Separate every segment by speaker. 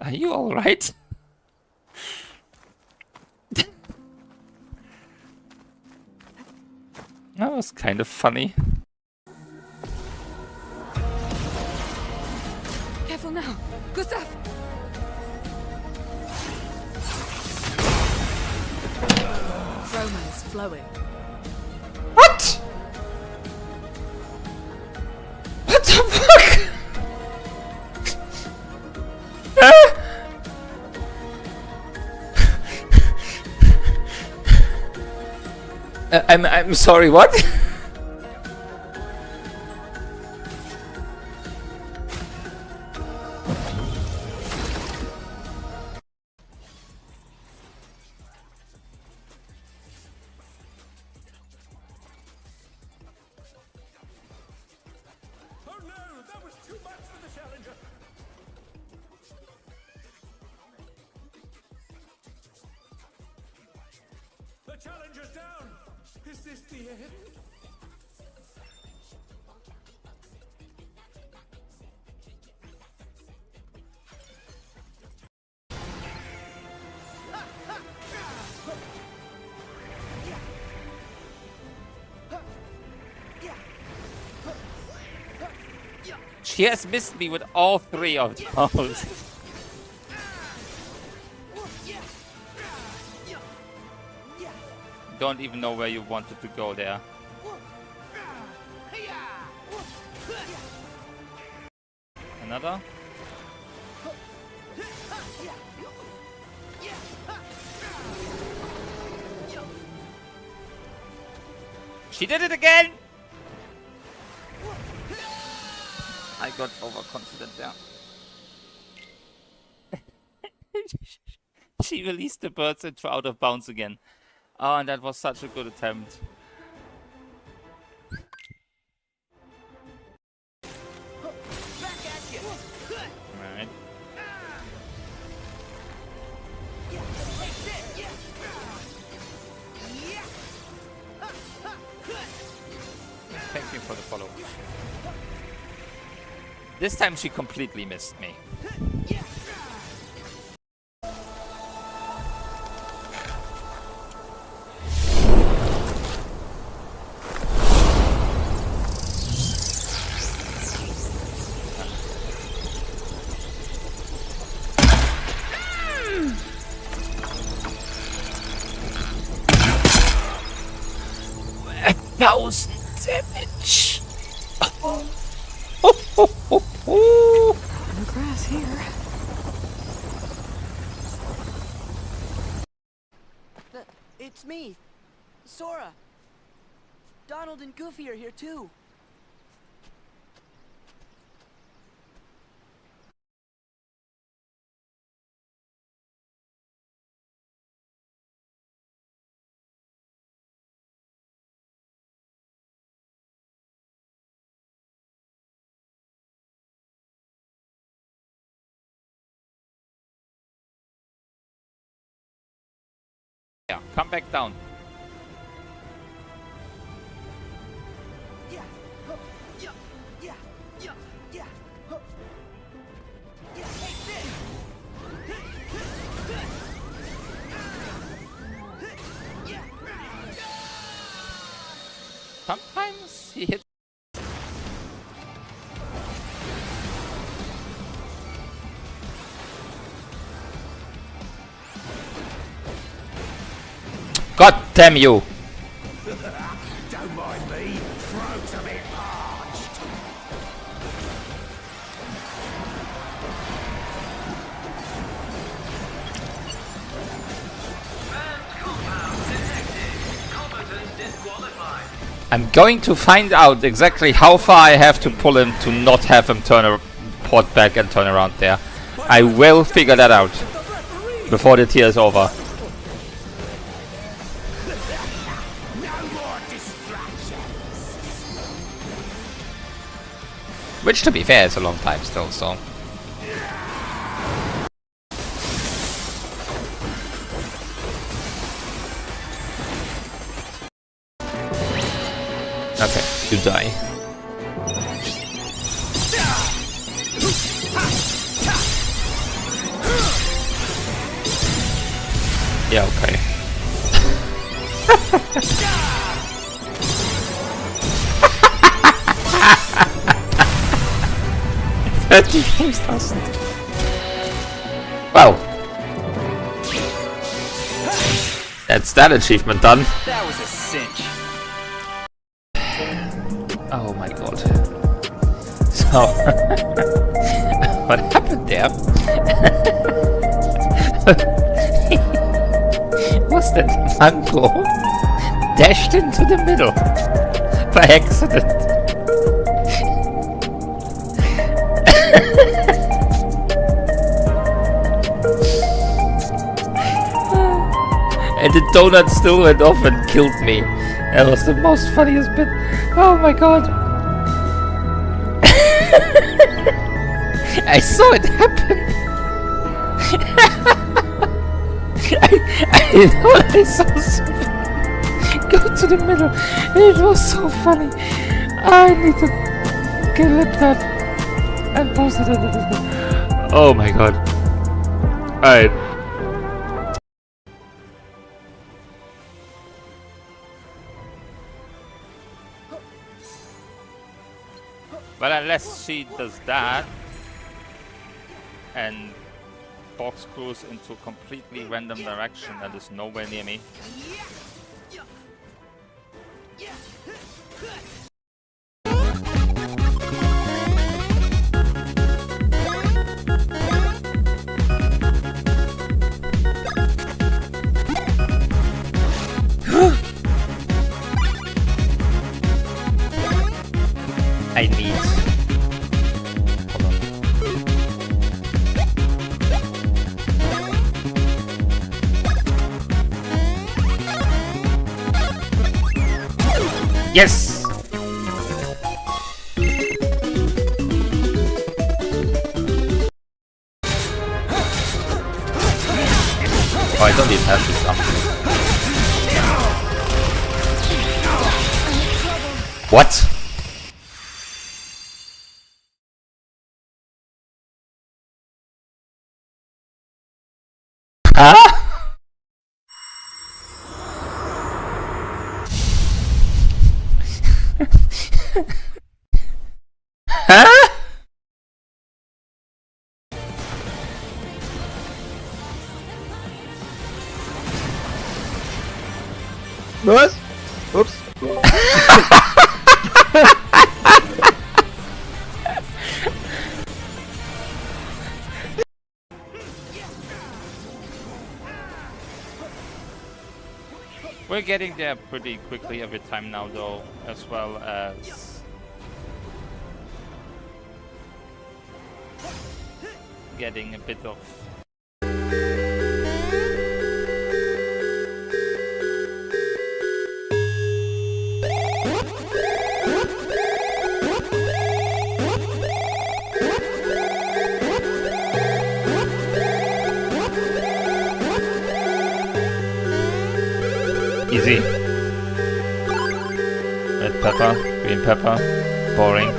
Speaker 1: Are you alright? That was kind of funny.
Speaker 2: Careful now, Gustav! Romance flowing.
Speaker 1: What? What the fuck? I'm sorry, what?
Speaker 3: Oh no, that was too much for the challenger. The challenger's down. Is this the end?
Speaker 1: She has missed me with all three of those. Don't even know where you wanted to go there. Another? She did it again! I got overconfident there. She released the birds and threw out of bounds again. Oh, and that was such a good attempt. Right. Thank you for the follow. This time she completely missed me. Thousand damage. Oh.
Speaker 2: No grass here.
Speaker 4: It's me, Sora. Donald and Goofy are here too.
Speaker 1: Yeah, come back down.
Speaker 4: Yeah. Huh. Yeah. Yeah. Yeah. Yeah. Huh. Yeah. Take this. Yeah.
Speaker 1: Sometimes he hits. God damn you!
Speaker 3: Don't mind me. Throat's a bit parched.
Speaker 1: I'm going to find out exactly how far I have to pull him to not have him port back and turn around there. I will figure that out before the tier is over. Which, to be fair, is a long time still, so... Okay, you die. Yeah, okay. Well, that's that achievement done.
Speaker 5: That was a cinch.
Speaker 1: Oh my god. So, what happened there was that Mango dashed into the middle by accident. And the donut still went off and killed me. That was the most funniest bit. Oh my god. I saw it happen. I saw something go to the middle. It was so funny. I need to clip that and post it in the... Oh my god. Alright. Well, unless she does that and box screws into a completely random direction that is nowhere near me. I need... Hold on. Yes! Oh, I don't even have this up. What? Huh? Huh?
Speaker 6: Was? Oops.
Speaker 1: We're getting there pretty quickly every time now, though, as well as getting a bit of... Easy. Red pepper, green pepper, boring.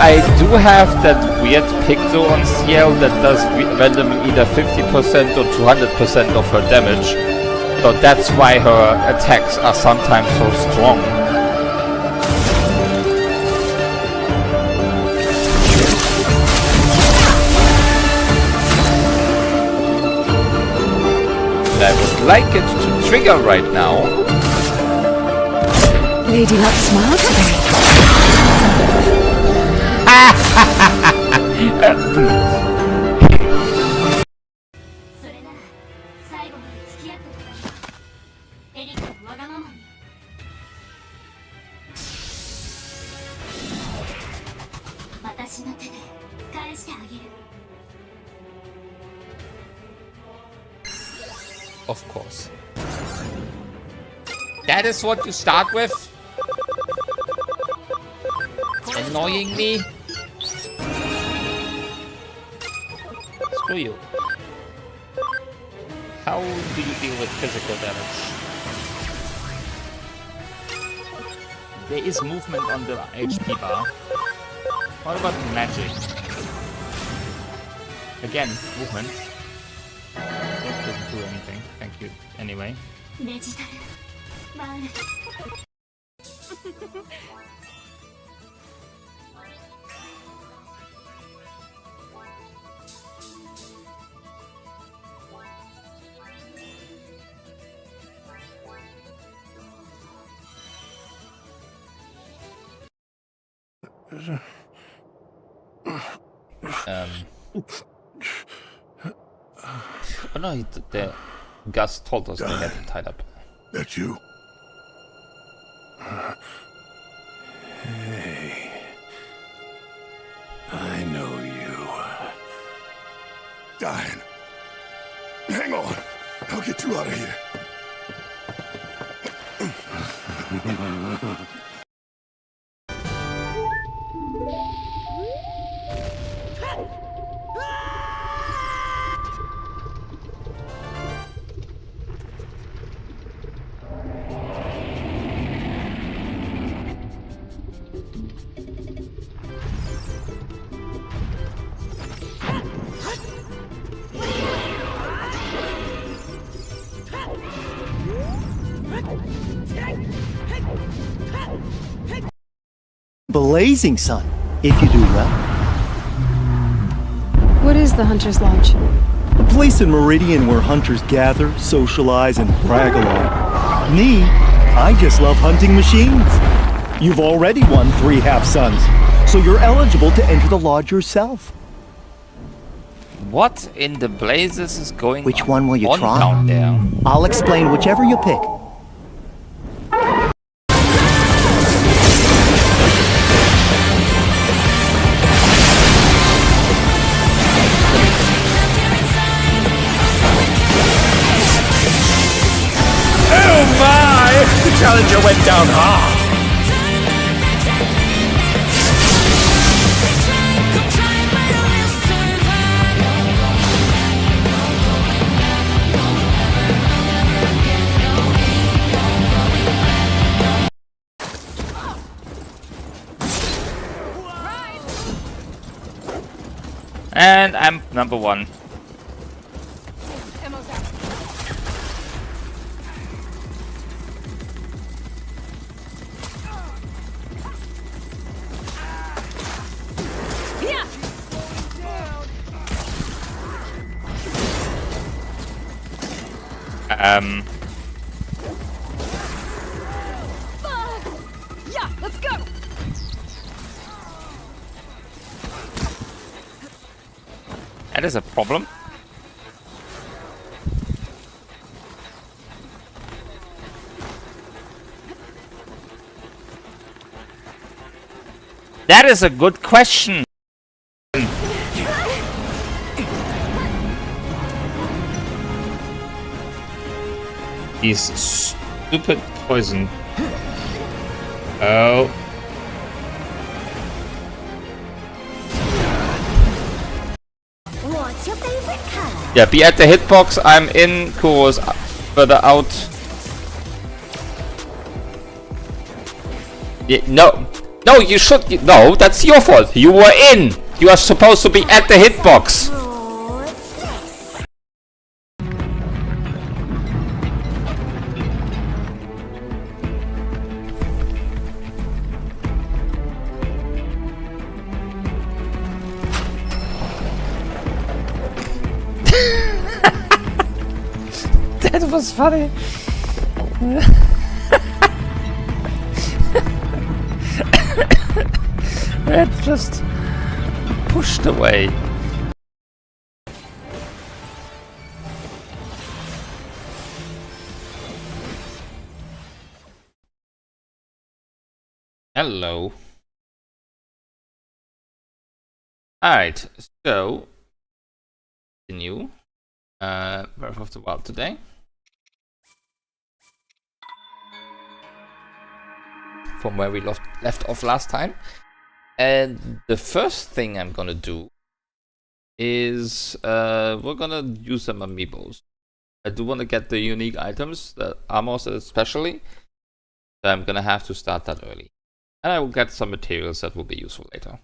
Speaker 1: I do have that weird Picto on CL that does randomly either 50% or 200% of her damage. So that's why her attacks are sometimes so strong. And I would like it to trigger right now.
Speaker 2: Lady Luck smiled today.
Speaker 1: Of course. That is what you start with? annoying me? Screw you. How do you deal with physical damage? There is movement on the HP bar. What about magic? Again, movement. That doesn't do anything. Thank you. Anyway. Oh no, the Gus told us they had him tied up.
Speaker 3: That you? Hey. I know you. Dying. Hang on. I'll get you out of here.
Speaker 5: Blazing Sun, if you do well.
Speaker 2: What is the Hunter's Lodge?
Speaker 5: A place in Meridian where hunters gather, socialize, and brag along. Me, I just love hunting machines. You've already won 3 half-suns, so you're eligible to enter the lodge yourself.
Speaker 1: What in the blazes is going
Speaker 5: Which one will you
Speaker 1: on
Speaker 5: try?
Speaker 1: down there?
Speaker 5: I'll explain whichever you pick.
Speaker 1: Oh my! The Challenger went down hard! And I'm number 1.
Speaker 4: Yeah, let's go.
Speaker 1: That is a problem. That is a good question. These stupid poison. Oh.
Speaker 7: What's your favorite color?
Speaker 1: Yeah, be at the hitbox. I'm in. Kuro's further out. Yeah, no. No, you should. No, that's your fault. You were in. You are supposed to be at the hitbox. That was funny. It just pushed away. Hello. Alright, so continue Breath of the Wild today. From where we left off last time. And the first thing I'm gonna do is we're gonna use some amiibos. I do want to get the unique items, the armors especially. So I'm gonna have to start that early. And I will get some materials that will be useful later.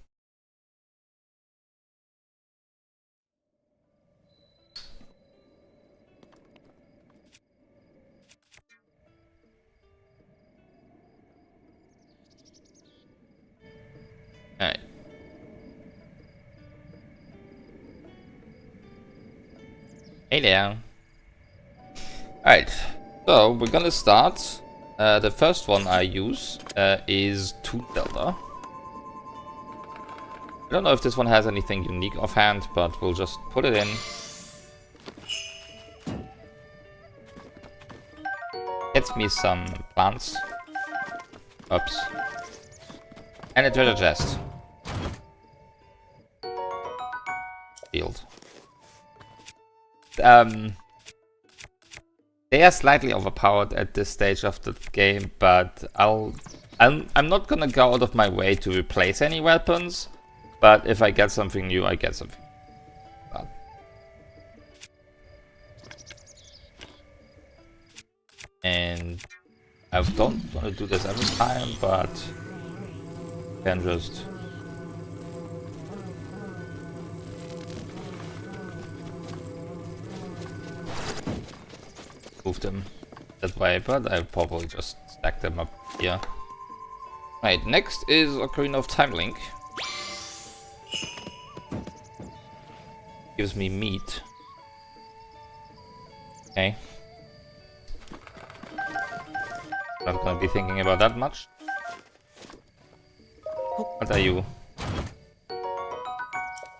Speaker 1: Alright. Hey there. Alright, so we're gonna start. The first one I use is Zelda. I don't know if this one has anything unique offhand, but we'll just put it in. Gets me some plants. Oops. And a treasure chest. Field. They are slightly overpowered at this stage of the game, but I'm not gonna go out of my way to replace any weapons. But if I get something new, I get something. And I don't want to do this every time, but can just move them that way, but I probably just stack them up here. Right, next is Ocarina of Time Link. Gives me meat. Okay. Not gonna be thinking about that much. What are you?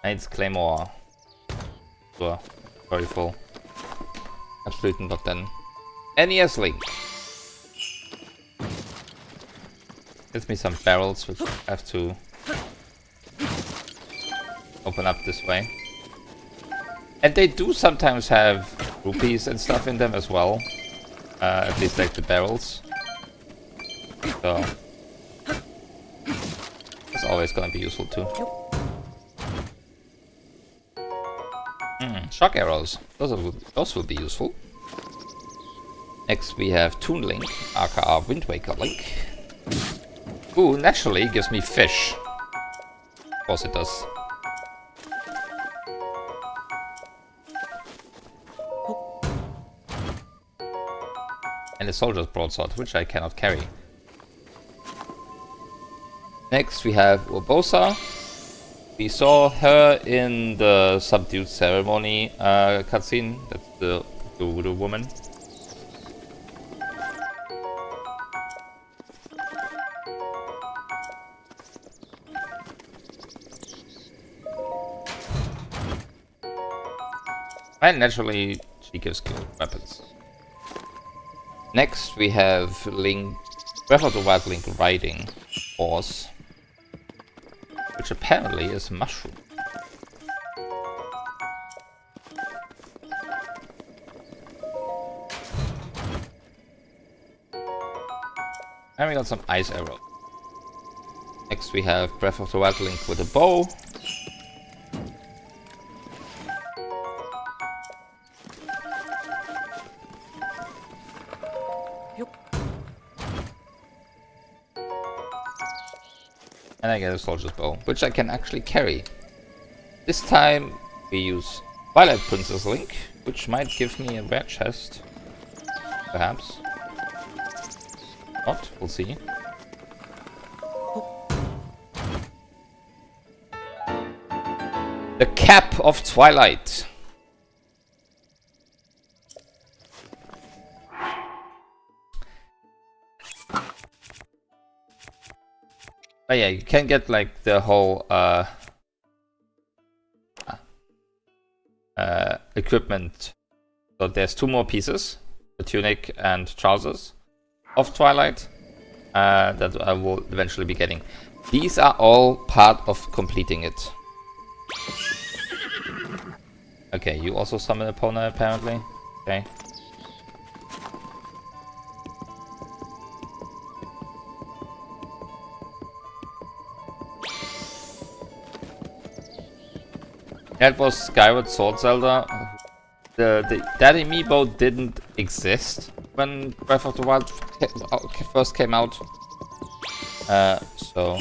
Speaker 1: Knight's Claymore. Sure. Very full. Absolutely not then. NES Link. Gives me some barrels which I have to open up this way. And they do sometimes have rupees and stuff in them as well. At least like the barrels. So it's always gonna be useful too. Shock arrows. Those will be useful. Next we have Toon Link, aka Wind Waker Link. Ooh, naturally gives me fish. Of course it does. And a soldier's broadsword, which I cannot carry. Next we have Urbosa. We saw her in the subdued ceremony cutscene. That's the woman. And naturally, she gives good weapons. Next we have Link, Breath of the Wild Link riding horse, which apparently is mushroom. And we got some ice arrow. Next we have Breath of the Wild Link with a bow. And I get a soldier's bow, which I can actually carry. This time we use Twilight Princess Link, which might give me a rare chest. Perhaps. Not, we'll see. The Cap of Twilight. Oh yeah, you can get like the whole equipment. So there's two more pieces, the tunic and trousers of Twilight that I will eventually be getting. These are all part of completing it. Okay, you also summon Epona apparently. Okay. That was Skyward Sword Zelda. That amiibo didn't exist when Breath of the Wild first came out. So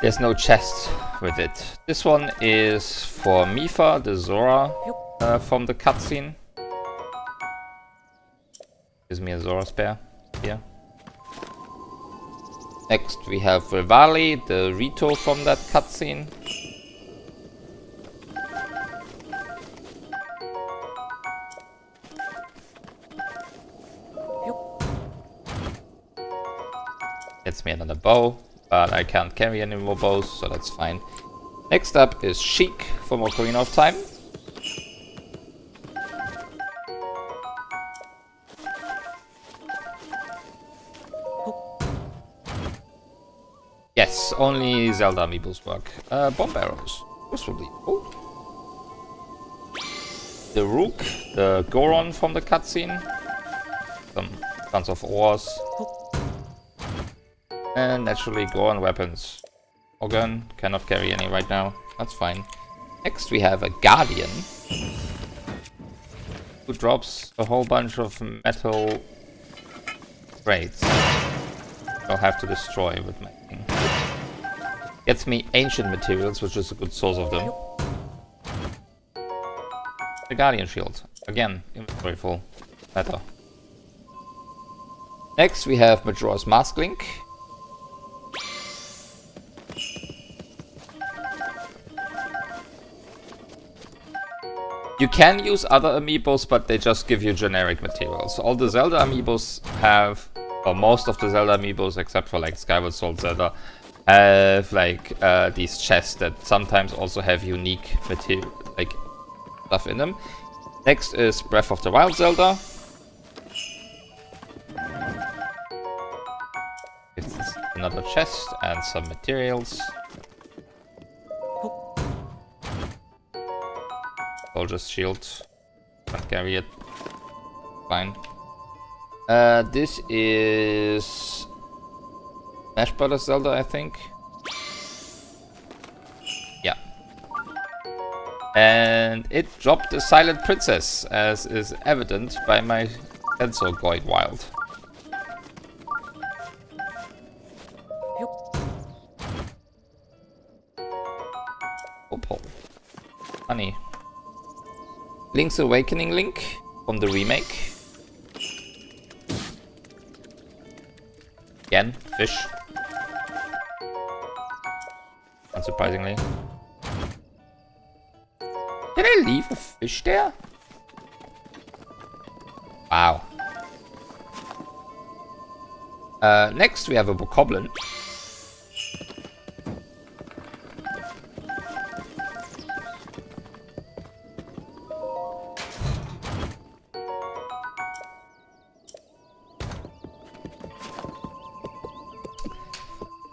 Speaker 1: there's no chest with it. This one is for Mifa, the Zora from the cutscene. Gives me a Zora spare here. Next we have Rivali, the Rito from that cutscene. Gets me another bow, but I can't carry any more bows, so that's fine. Next up is Sheik from Ocarina of Time. Yes, only Zelda amiibos work. Bomb arrows. This will be cool. The Rook, the Goron from the cutscene. Some tons of ores. And naturally Goron weapons. Organ, cannot carry any right now. That's fine. Next we have a Guardian. Who drops a whole bunch of metal crates. I'll have to destroy with my thing. Gets me ancient materials, which is a good source of them. The Guardian Shield. Again, inventory full. Better. Next we have Majora's Mask Link. You can use other amiibos, but they just give you generic materials. All the Zelda amiibos have, or most of the Zelda amiibos, except for like Skyward Sword Zelda, have like these chests that sometimes also have unique material, like stuff in them. Next is Breath of the Wild Zelda. It's another chest and some materials. Soldier's shield. Can't carry it. Fine. This is Smash Brothers Zelda, I think. Yeah. And it dropped the Silent Princess, as is evident by my sensor going wild. Opal. Honey. Link's Awakening Link from the remake. Again, fish. Unsurprisingly. Did I leave a fish there? Wow. Next we have a Bokoblin.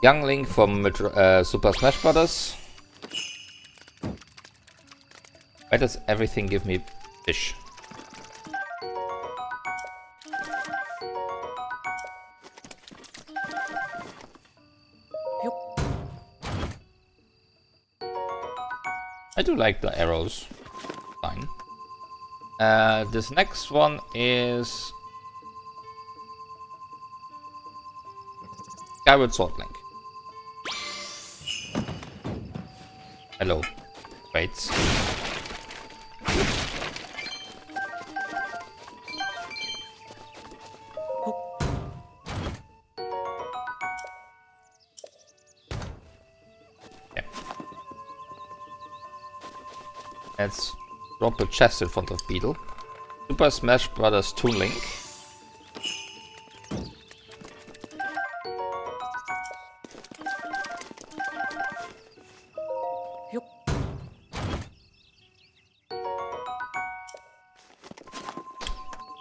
Speaker 1: Young Link from Super Smash Brothers. Why does everything give me fish? I do like the arrows. Fine. This next one is Skyward Sword Link. Hello. Wait. Okay. Let's drop a chest in front of Beetle. Super Smash Brothers Toon Link.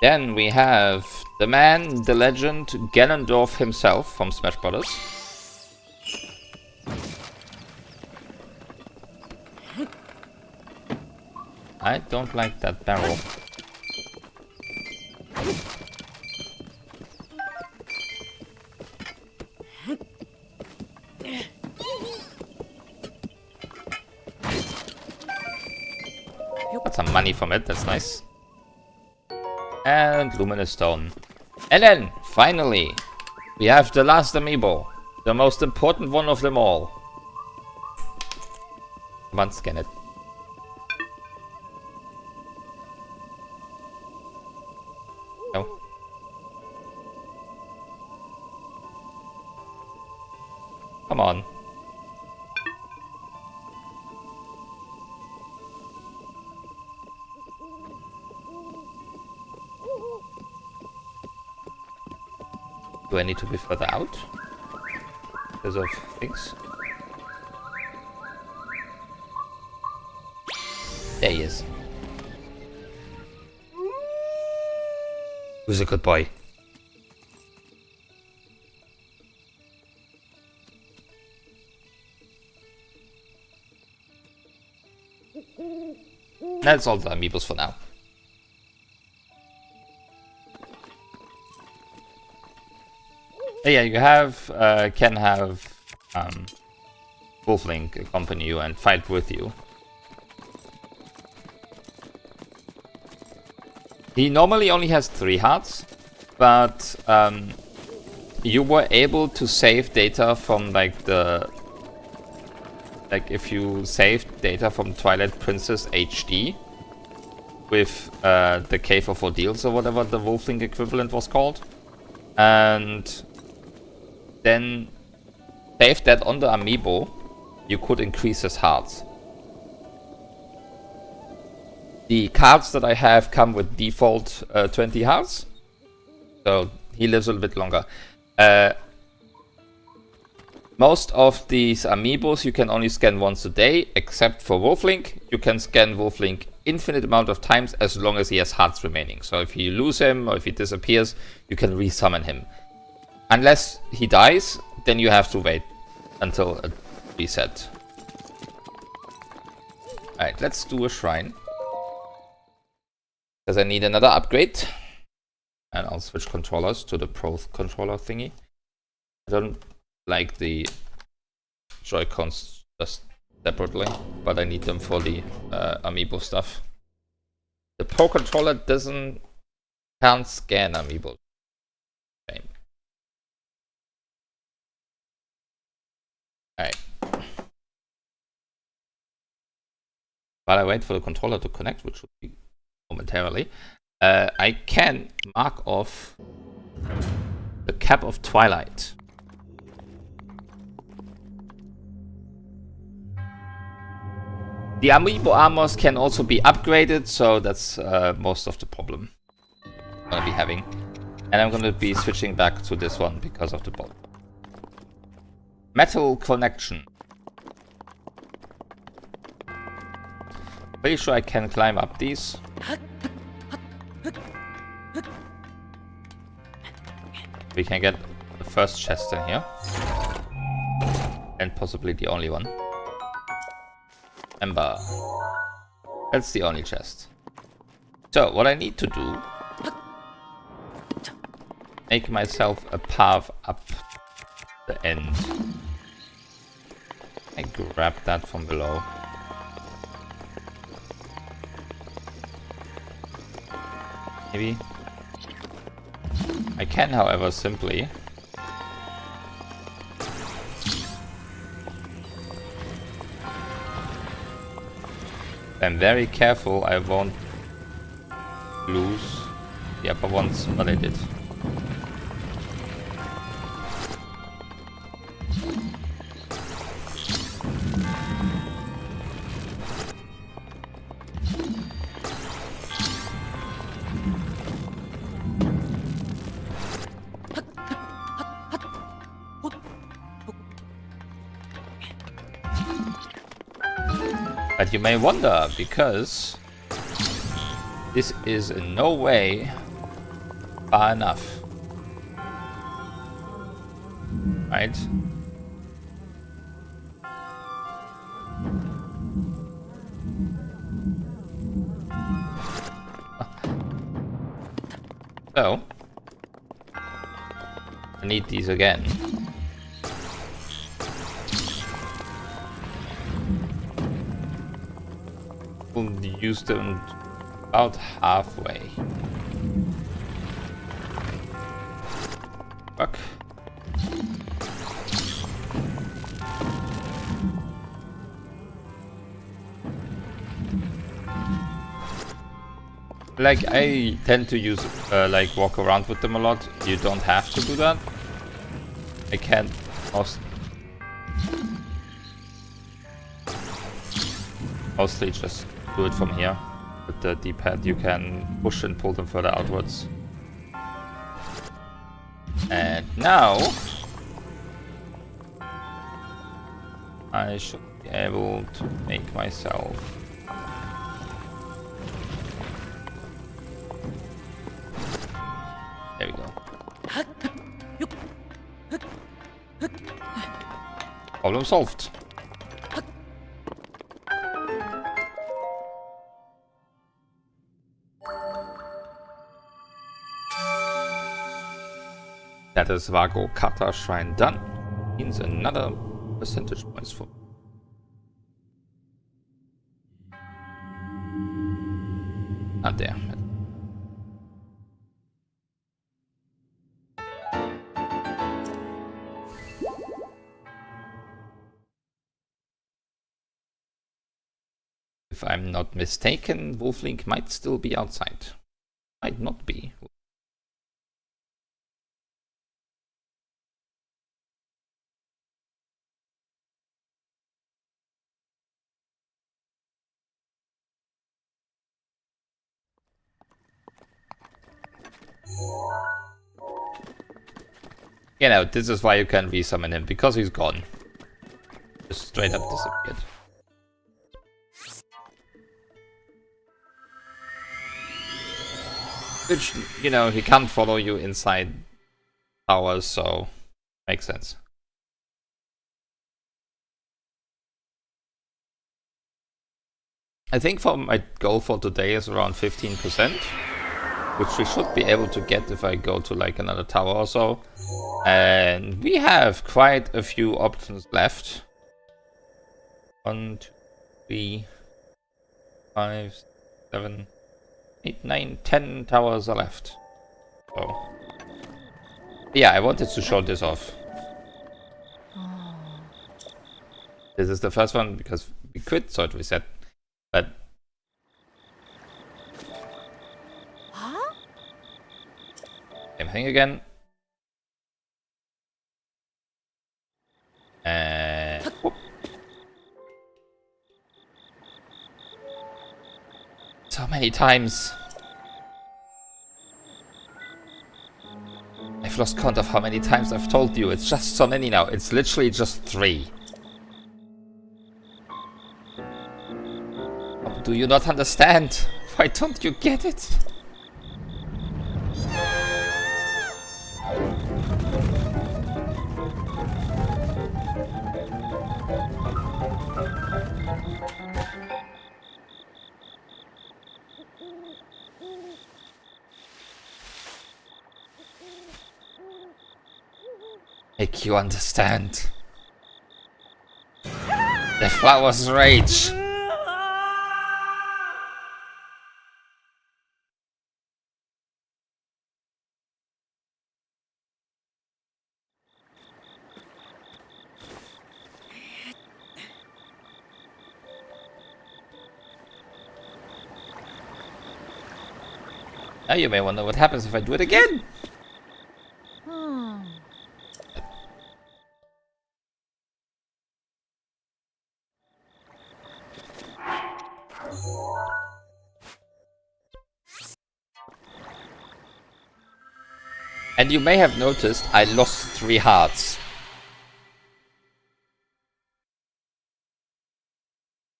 Speaker 1: Then we have the man, the legend, Ganondorf himself from Smash Brothers. I don't like that barrel. money from it. That's nice. And luminous stone. And then, finally, we have the last amiibo. The most important one of them all. Come on, scan it. No. Come on. Do I need to be further out? Because of things? There he is. Who's a good boy? That's all the amiibos for now. Yeah, you can have Wolflink accompany you and fight with you. He normally only has 3 hearts, but you were able to save data from if you saved data from Twilight Princess HD with the Cave of Ordeals or whatever the Wolflink equivalent was called, and then save that on the amiibo, you could increase his hearts. The cards that I have come with default 20 hearts, so he lives a little bit longer. Most of these amiibos you can only scan once a day, except for Wolflink. You can scan Wolflink infinite amount of times as long as he has hearts remaining. So if you lose him or if he disappears, you can resummon him. Unless he dies, then you have to wait until a reset. Alright, let's do a shrine. Because I need another upgrade. And I'll switch controllers to the Pro controller thingy. I don't like the Joy-Cons just separately, but I need them for the amiibo stuff. The Pro controller can't scan amiibo. Shame. Alright. While I wait for the controller to connect, which should be momentarily, I can mark off the Cap of Twilight. The amiibo armors can also be upgraded, so that's most of the problem I'm gonna be having. And I'm gonna be switching back to this one because of the bolt. Metal connection. Pretty sure I can climb up these. We can get the first chest in here. And possibly the only one. Ember. That's the only chest. So, what I need to do... make myself a path up the end. I grab that from below. Maybe. I can, however, simply... I'm very careful I won't lose the upper ones, but I did. But you may wonder, because this is in no way far enough. Right? So, I need these again. We'll use them About halfway. Fuck. Like, I tend to use, like, walk around with them a lot. You don't have to do that. I can't mostly just do it from here. With the D-pad, you can push and pull them further outwards. And now I should be able to make myself there we go. Problem solved. That is Vago Kata Shrine done. Means another percentage points for. Not there. If I'm not mistaken, Wolflink might still be outside. Might not be. You know, this is why you can resummon him, because he's gone. Just straight up disappeared. Which, you know, he can't follow you inside towers, so makes sense. I think for my goal for today is around 15%, which we should be able to get if I go to like another tower or so. And we have quite a few options left. 1, 2, 3, 5, 7, 8, 9, 10 towers are left. So yeah, I wanted to show this off. This is the first one because we quit, so it reset. But same thing again. And whoop. So many times. I've lost count of how many times I've told you. It's just so many now. It's literally just 3. Do you not understand? Why don't you get it? Make you understand. The flowers rage. Now you may wonder what happens if I do it again. And you may have noticed I lost 3 hearts.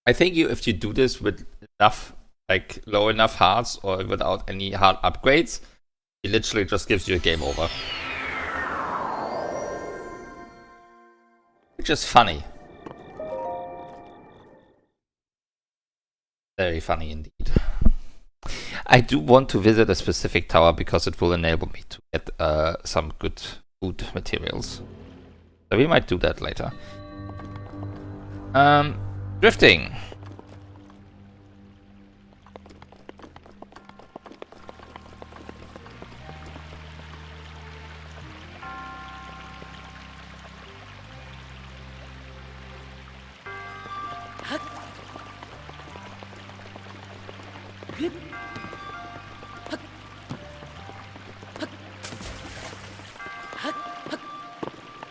Speaker 1: I think if you do this with enough, like low enough hearts or without any hard upgrades, it literally just gives you a game over. Which is funny. Very funny indeed. I do want to visit a specific tower because it will enable me to get some good food materials. So we might do that later. Drifting.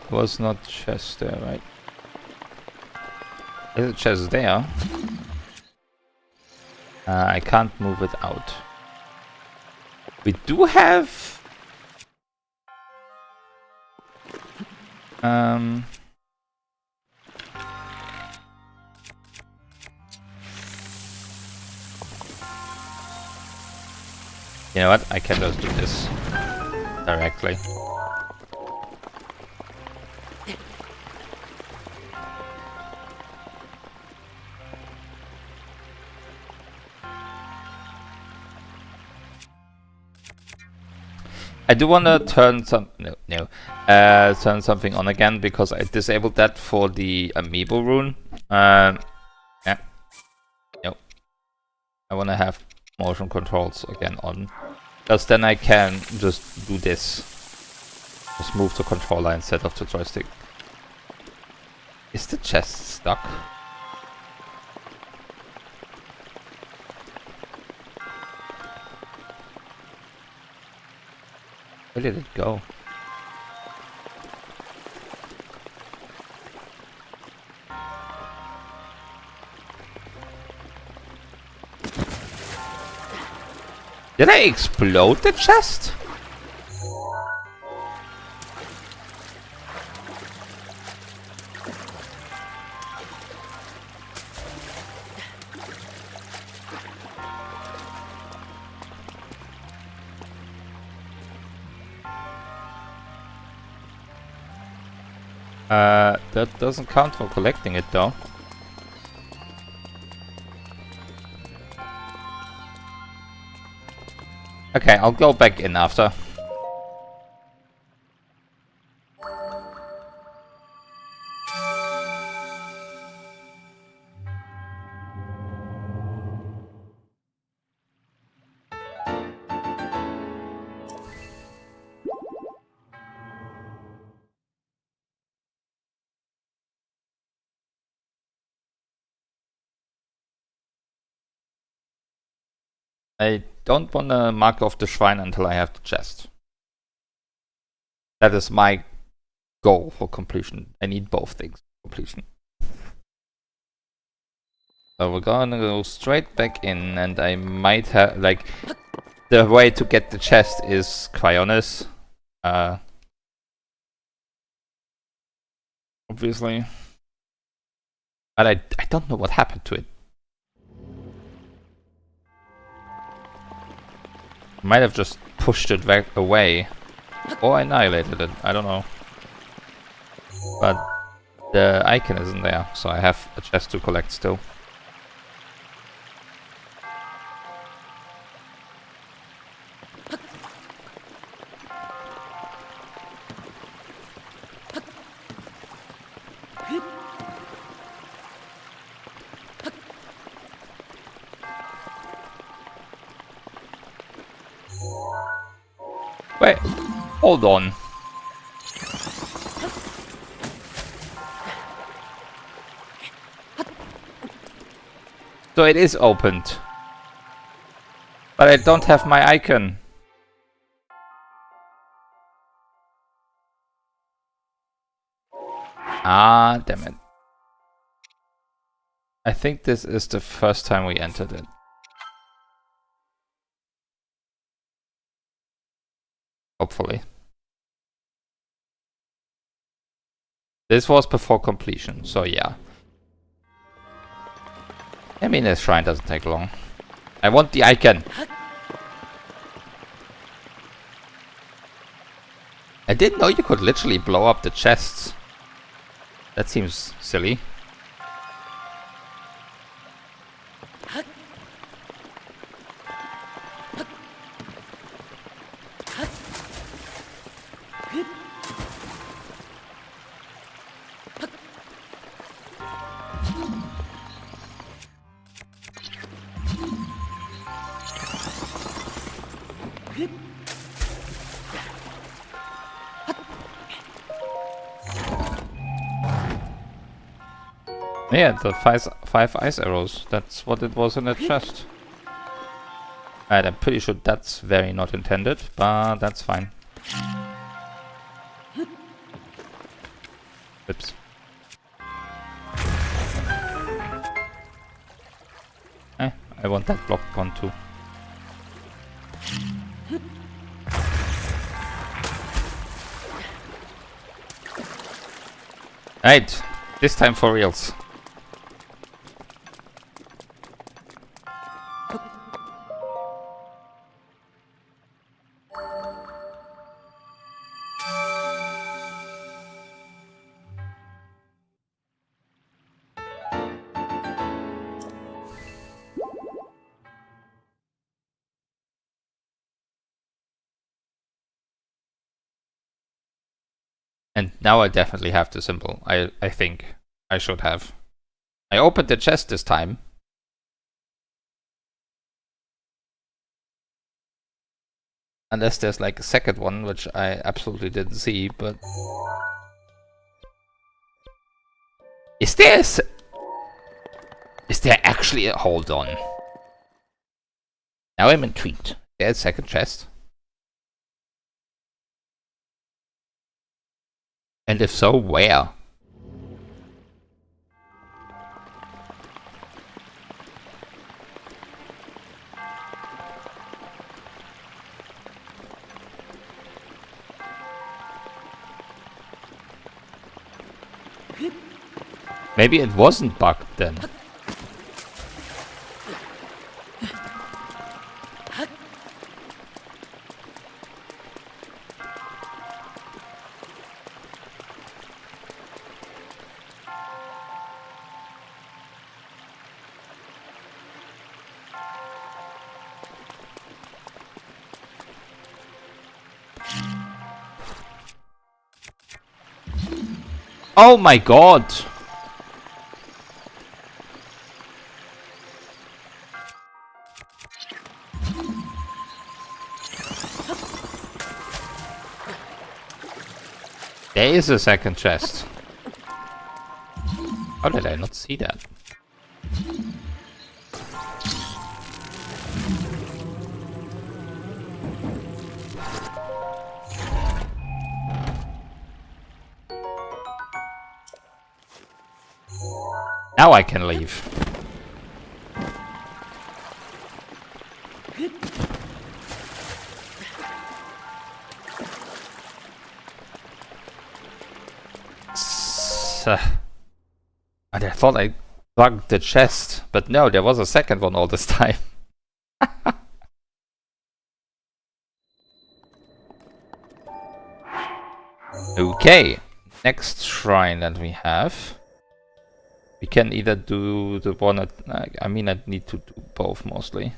Speaker 1: Was not chest there, right? Is a chest there? I can't move it out. We do have... You know what? I can just do this directly. I do want to turn turn something on again because I disabled that for the amiibo rune. Yeah. Nope. I want to have motion controls again on. Because then I can just do this. Just move the controller instead of the joystick. Is the chest stuck? Where did it go? Did I explode the chest? That doesn't count for collecting it though. Okay, I'll go back in after. I don't want to mark off the shrine until I have the chest. That is my goal for completion. I need both things for completion. So we're gonna go straight back in, and I might have, like, the way to get the chest is Cryonis. Obviously. But I don't know what happened to it. Might have just pushed it back away or annihilated it, I don't know. But the icon isn't there, so I have a chest to collect still. Wait, hold on. So it is opened. But I don't have my icon. Ah, damn it. I think this is the first time we entered it. Hopefully. This was before completion, so yeah. I mean, this shrine doesn't take long. I want the icon! I didn't know you could literally blow up the chests. That seems silly. Yeah, the five ice arrows. That's what it was in the chest. And I'm pretty sure that's very not intended, but that's fine. Oops. I want that blocked one too. Right, this time for reals. And now I definitely have the symbol. I think I should have. I opened the chest this time. Unless there's like a second one, which I absolutely didn't see, but... Is there actually a... Hold on. Now I'm intrigued. There's a second chest. And if so, where? Maybe it wasn't bugged then. Oh my god! There is a second chest. How did I not see that? Now I can leave. And I thought I bugged the chest, but no, there was a second one all this time. Okay, next shrine that we have. We can either do the one at... I mean, I need to do both mostly.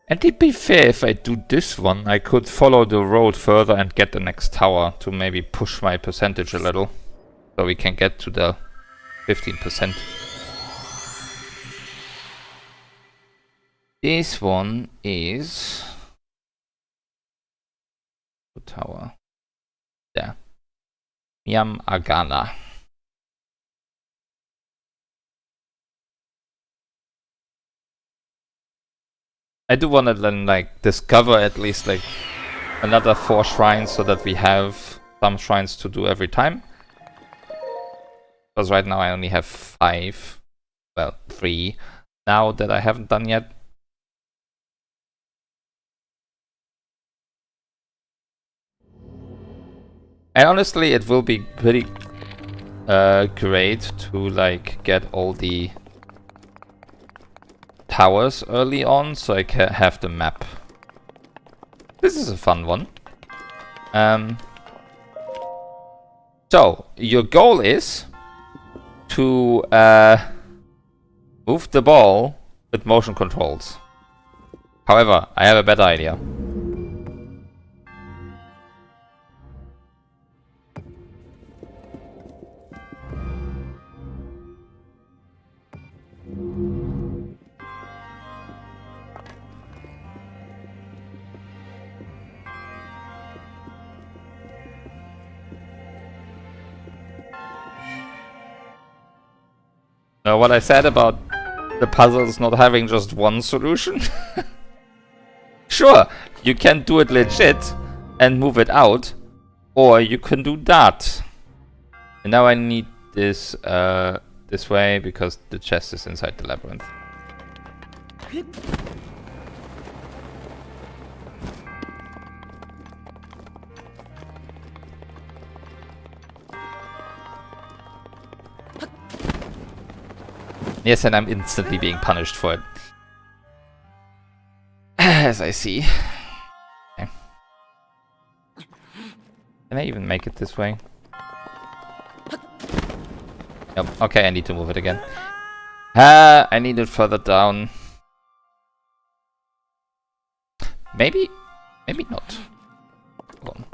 Speaker 1: And to be fair, if I do this one, I could follow the road further and get the next tower to maybe push my percentage a little. So we can get to the 15%. This one is... the tower. There. Miam Agana. I do want to then like discover at least like another 4 shrines so that we have some shrines to do every time. Because right now I only have 5. Well, 3 now that I haven't done yet. And honestly, it will be pretty great to like get all the towers early on, so I can have the map. This is a fun one. So your goal is to move the ball with motion controls. However, I have a better idea. Now, what I said about the puzzles not having just one solution? Sure, You can do it legit and move it out, or you can do that. And now I need this this way because the chest is inside the labyrinth. Yes, and I'm instantly being punished for it. As I see. Okay. Can I even make it this way? Nope. Okay, I need to move it again. I need it further down. Maybe? Maybe not. Hold on.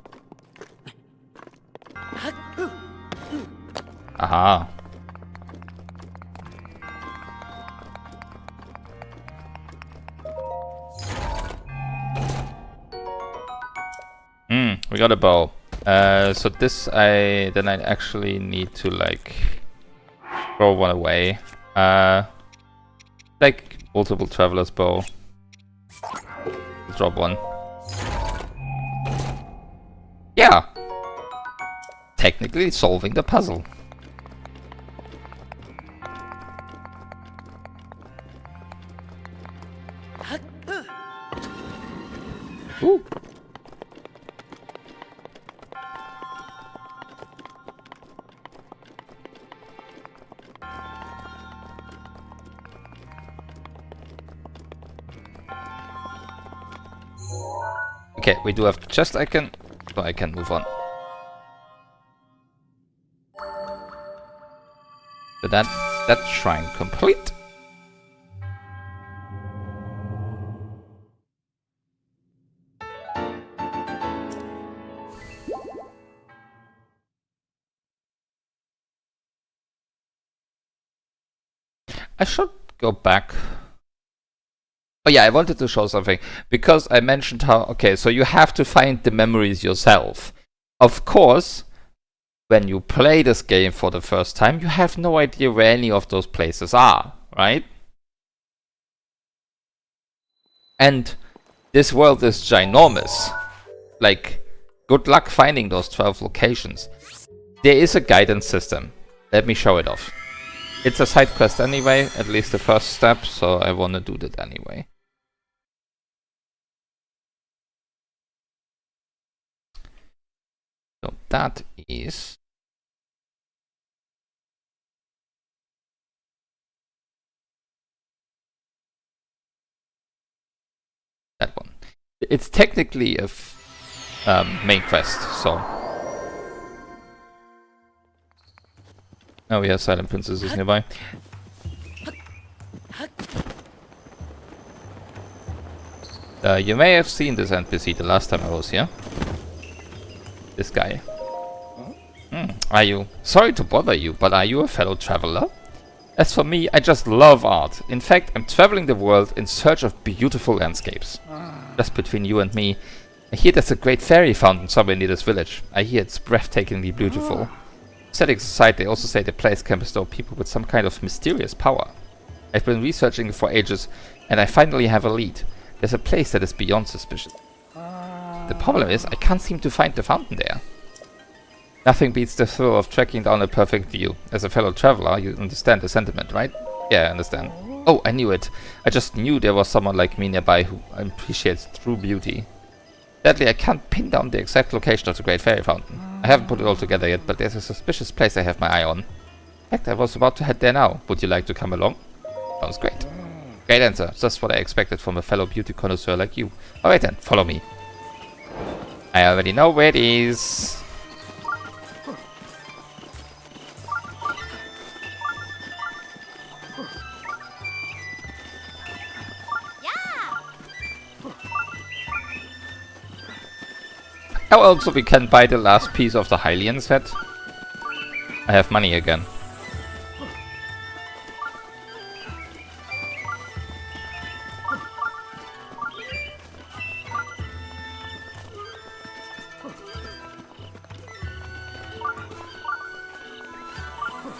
Speaker 1: Aha. We got a bow. So this then I actually need to like throw one away. Like multiple traveler's bow. Drop one. Yeah. Technically solving the puzzle. Ooh. Okay, we do have the chest icon, so I can move on. So that shrine complete. I should go back. Oh yeah, I wanted to show something, because I mentioned how, okay, so you have to find the memories yourself. Of course, when you play this game for the first time, you have no idea where any of those places are, right? And this world is ginormous. Like, good luck finding those 12 locations. There is a guidance system. Let me show it off. It's a side quest anyway, at least the first step, so I want to do that anyway. So that is that one. It's technically a main quest, so. Oh, we have Silent Princesses nearby. You may have seen this NPC the last time I was here. This guy. Are you... Sorry to bother you, but are you a fellow traveler? As for me, I just love art. In fact, I'm traveling the world in search of beautiful landscapes. Just between you and me, I hear there's a great fairy fountain somewhere near this village. I hear it's breathtakingly beautiful. Settings aside, they also say the place can bestow people with some kind of mysterious power. I've been researching it for ages, and I finally have a lead. There's a place that is beyond suspicion. The problem is, I can't seem to find the fountain there. Nothing beats the thrill of tracking down a perfect view. As a fellow traveler, you understand the sentiment, right? Yeah, I understand. Oh, I knew it. I just knew there was someone like me nearby who appreciates true beauty. Sadly, I can't pin down the exact location of the Great Fairy Fountain. I haven't put it all together yet, but there's a suspicious place I have my eye on. In fact, I was about to head there now. Would you like to come along? Sounds great. Great answer. Just what I expected from a fellow beauty connoisseur like you. Alright then, follow me. I already know where it is. Oh, also we can buy the last piece of the Hylian set. I have money again.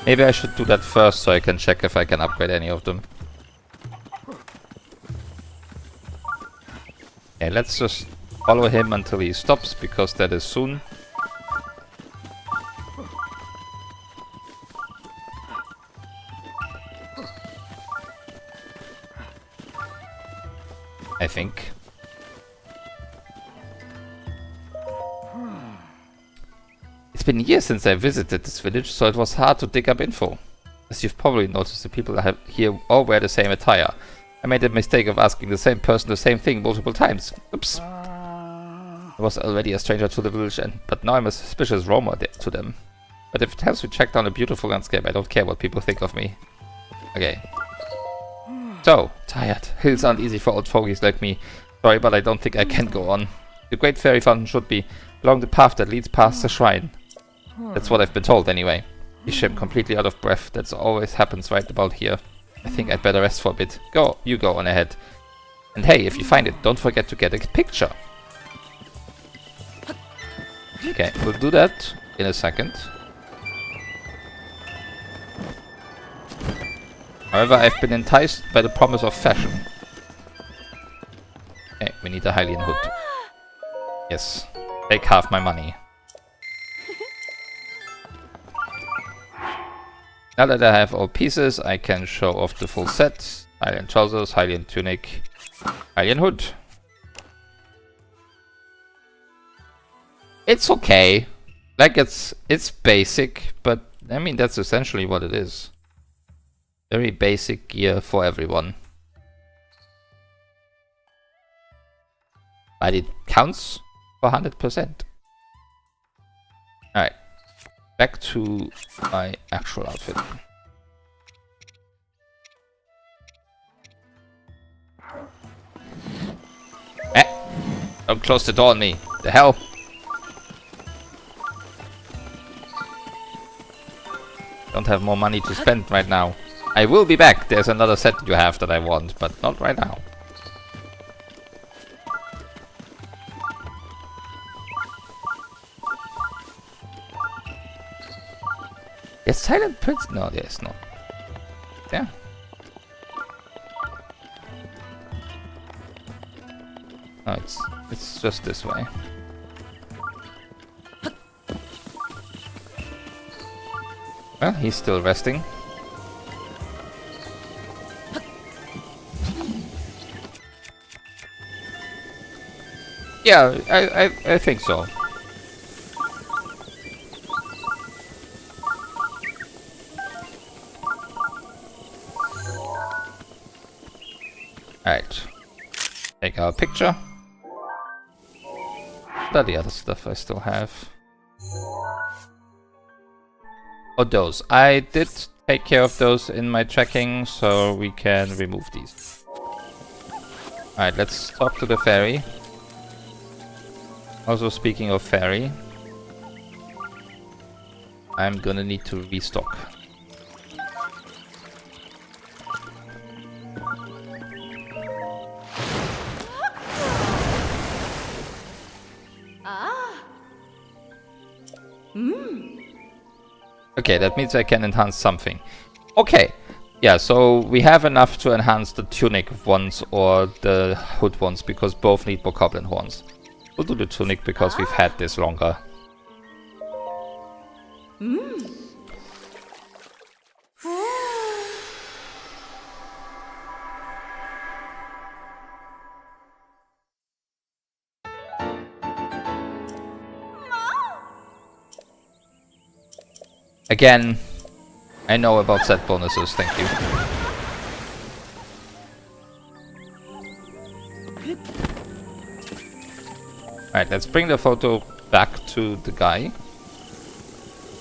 Speaker 1: Maybe I should do that first so I can check if I can upgrade any of them. Okay, let's just follow him until he stops, because that is soon. I think. It's been years since I visited this village, so it was hard to dig up info. As you've probably noticed, the people here all wear the same attire. I made the mistake of asking the same person the same thing multiple times. Oops. I was already a stranger to the village, but now I'm a suspicious roamer to them. But if it helps me track down a beautiful landscape, I don't care what people think of me. Okay. So, tired. Hills aren't easy for old fogies like me. Sorry, but I don't think I can go on. The Great Fairy Fountain should be along the path that leads past the shrine. That's what I've been told anyway. Ish, I'm completely out of breath. That always happens right about here. I think I'd better rest for a bit. You go on ahead. And hey, if you find it, don't forget to get a picture. Okay, we'll do that in a second. However, I've been enticed by the promise of fashion. Okay, we need a Hylian hood. Yes, take half my money. Now that I have all pieces, I can show off the full set. Hylian trousers, Hylian tunic, Hylian hood. It's okay. Like, it's basic, but I mean, that's essentially what it is. Very basic gear for everyone. But it counts for 100%. Alright. Back to my actual outfit. Don't close the door on me. The hell? Don't have more money to spend right now. I will be back. There's another set you have that I want, but not right now. Yes, Silent Prince. No, there's not. Yeah. No, it's just this way. Well, he's still resting. Yeah, I think so. Alright. Take our picture. What are the other stuff I still have? Oh, those. I did take care of those in my tracking, so we can remove these. Alright, let's talk to the fairy. Also, speaking of fairy, I'm gonna need to restock. Okay, that means I can enhance something. Okay, yeah, so we have enough to enhance the tunic once or the hood once, because both need bokoblin horns. We'll do the tunic because we've had this longer. Again, I know about set bonuses, thank you. Alright, let's bring the photo back to the guy,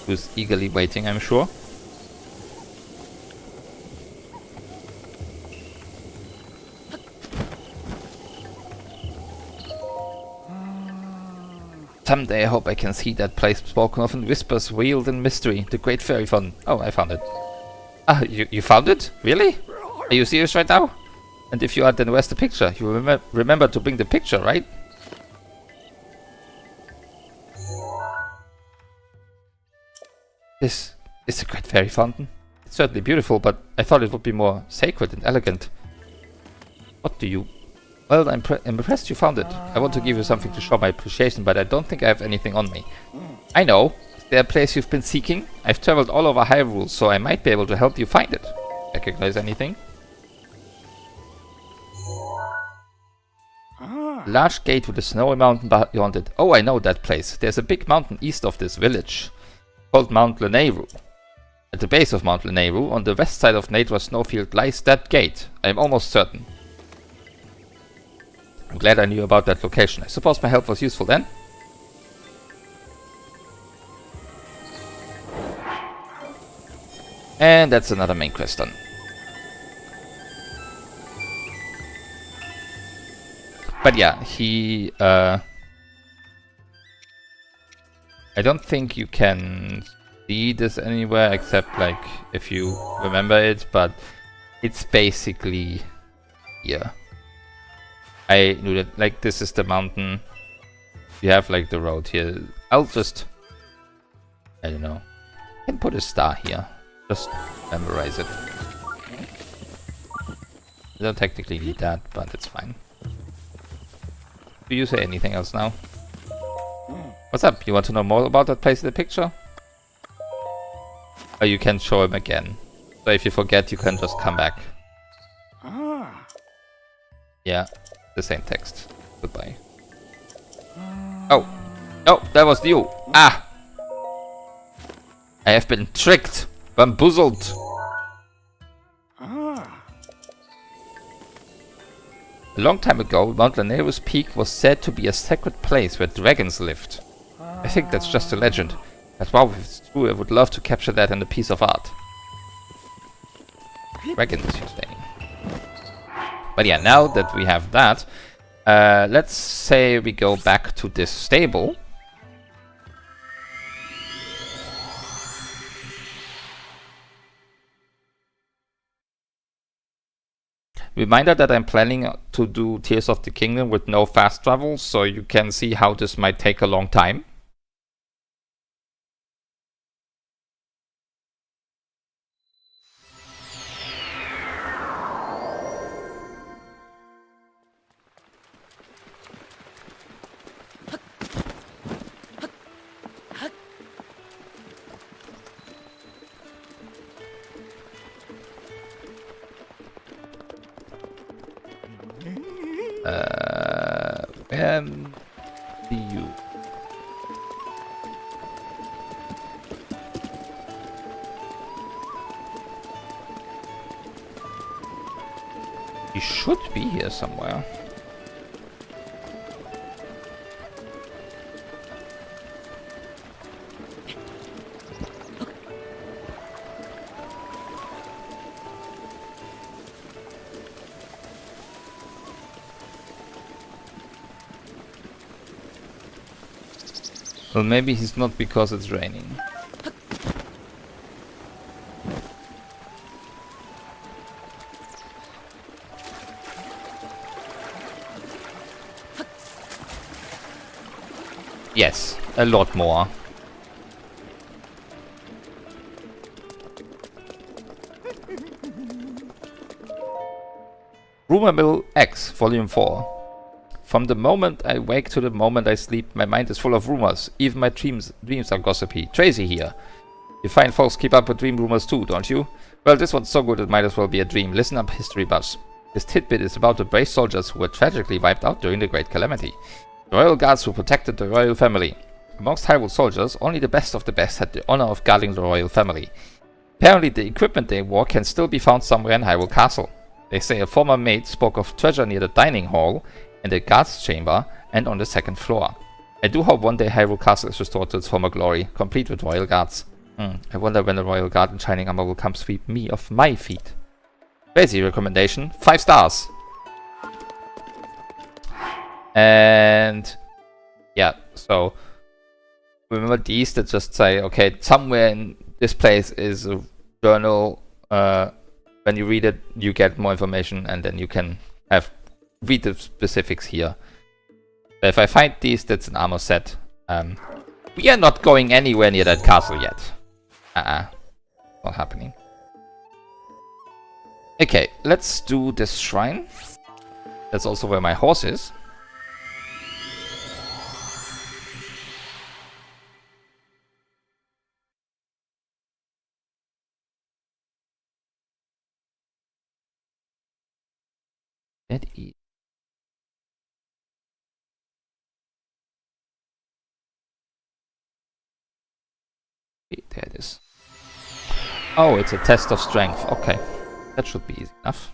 Speaker 1: who's eagerly waiting, I'm sure. Someday I hope I can see that place spoken of in whispers, veiled in mystery, the Great Fairy Fountain. Oh, I found it. Ah, you found it? Really? Are you serious right now? And if you are, then where's the picture? You remember to bring the picture, right? This is the Great Fairy Fountain. It's certainly beautiful, but I thought it would be more sacred and elegant. What do you Well, I'm impressed you found it. I want to give you something to show my appreciation, but I don't think I have anything on me. I know. Is there a place you've been seeking? I've traveled all over Hyrule, so I might be able to help you find it. Recognize anything? Large gate with a snowy mountain beyond it. Oh, I know that place. There's a big mountain east of this village, called Mount Lanayru. At the base of Mount Lanayru, on the west side of Nadra's snowfield, lies that gate. I'm almost certain. I'm glad I knew about that location. I suppose my help was useful then? And that's another main quest done. But yeah, he... I don't think you can see this anywhere except like if you remember it, but it's basically here. I knew that, like, this is the mountain. You have like the road here. I'll just... I don't know. I can put a star here. Just memorize it. I don't technically need that, but it's fine. Do you say anything else now? What's up? You want to know more about that place in the picture? Or you can show him again. So if you forget, you can just come back. Yeah, the same text. Goodbye. Oh! No, that was you! Ah! I have been tricked! Bamboozled! A long time ago, Mount Lanayru's peak was said to be a sacred place where dragons lived. I think that's just a legend. But wow, if it's true, I would love to capture that in a piece of art. Dragons, you say. But yeah, now that we have that, let's say we go back to this stable. Reminder that I'm planning to do Tears of the Kingdom with no fast travel, so you can see how this might take a long time. And see you. He should be here somewhere. Well, maybe he's not because it's raining. Yes, a lot more. Rumor Mill X, Volume 4. From the moment I wake to the moment I sleep, my mind is full of rumors. Even my dreams are gossipy. Tracy here. You fine folks keep up with dream rumors too, don't you? Well, this one's so good it might as well be a dream. Listen up, history buffs. This tidbit is about the brave soldiers who were tragically wiped out during the Great Calamity. The royal guards who protected the royal family. Amongst Hyrule soldiers, only the best of the best had the honor of guarding the royal family. Apparently the equipment they wore can still be found somewhere in Hyrule Castle. They say a former maid spoke of treasure near the dining hall, in the guards chamber, and on the second floor. I do hope one day Hyrule Castle is restored to its former glory, complete with royal guards. I wonder when the royal guard in shining armor will come sweep me off my feet. Crazy recommendation, 5 stars! And yeah, so remember these that just say, okay, somewhere in this place is a journal. When you read it, you get more information, and then you can read the specifics here. But if I find these, that's an armor set. We are not going anywhere near that castle yet. Not happening. Okay, let's do this shrine. That's also where my horse is. That is. There it is. Oh, it's a test of strength. Okay. That should be easy enough.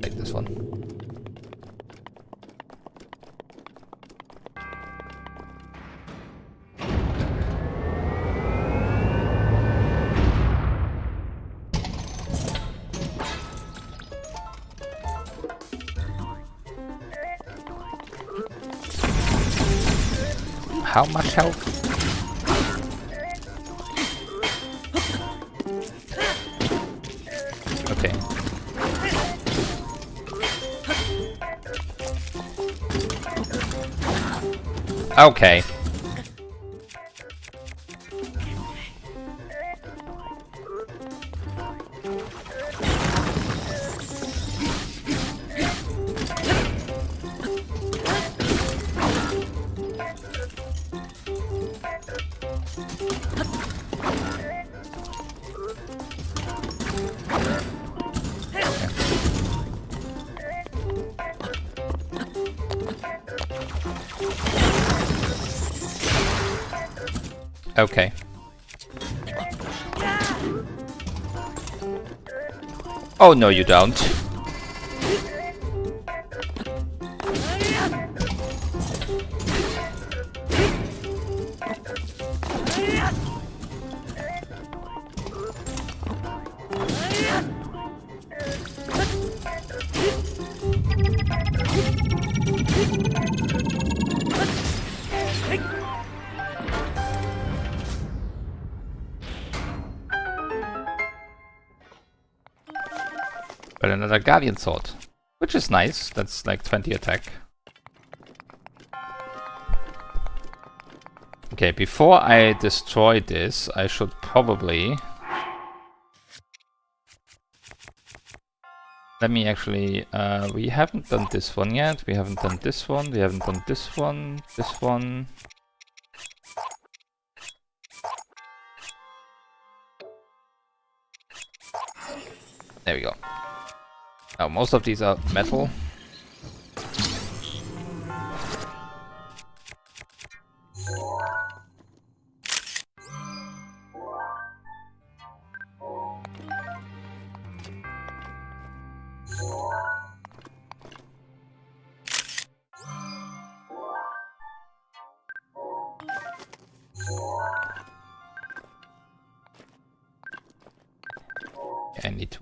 Speaker 1: Take this one. How much health? Okay. Okay. Okay. Oh, no, you don't. But another Guardian Sword, which is nice. That's like 20 attack. Okay, before I destroy this, I should probably... Let me actually... we haven't done this one yet. We haven't done this one. We haven't done this one. This one. There we go. Now, most of these are metal. I need to...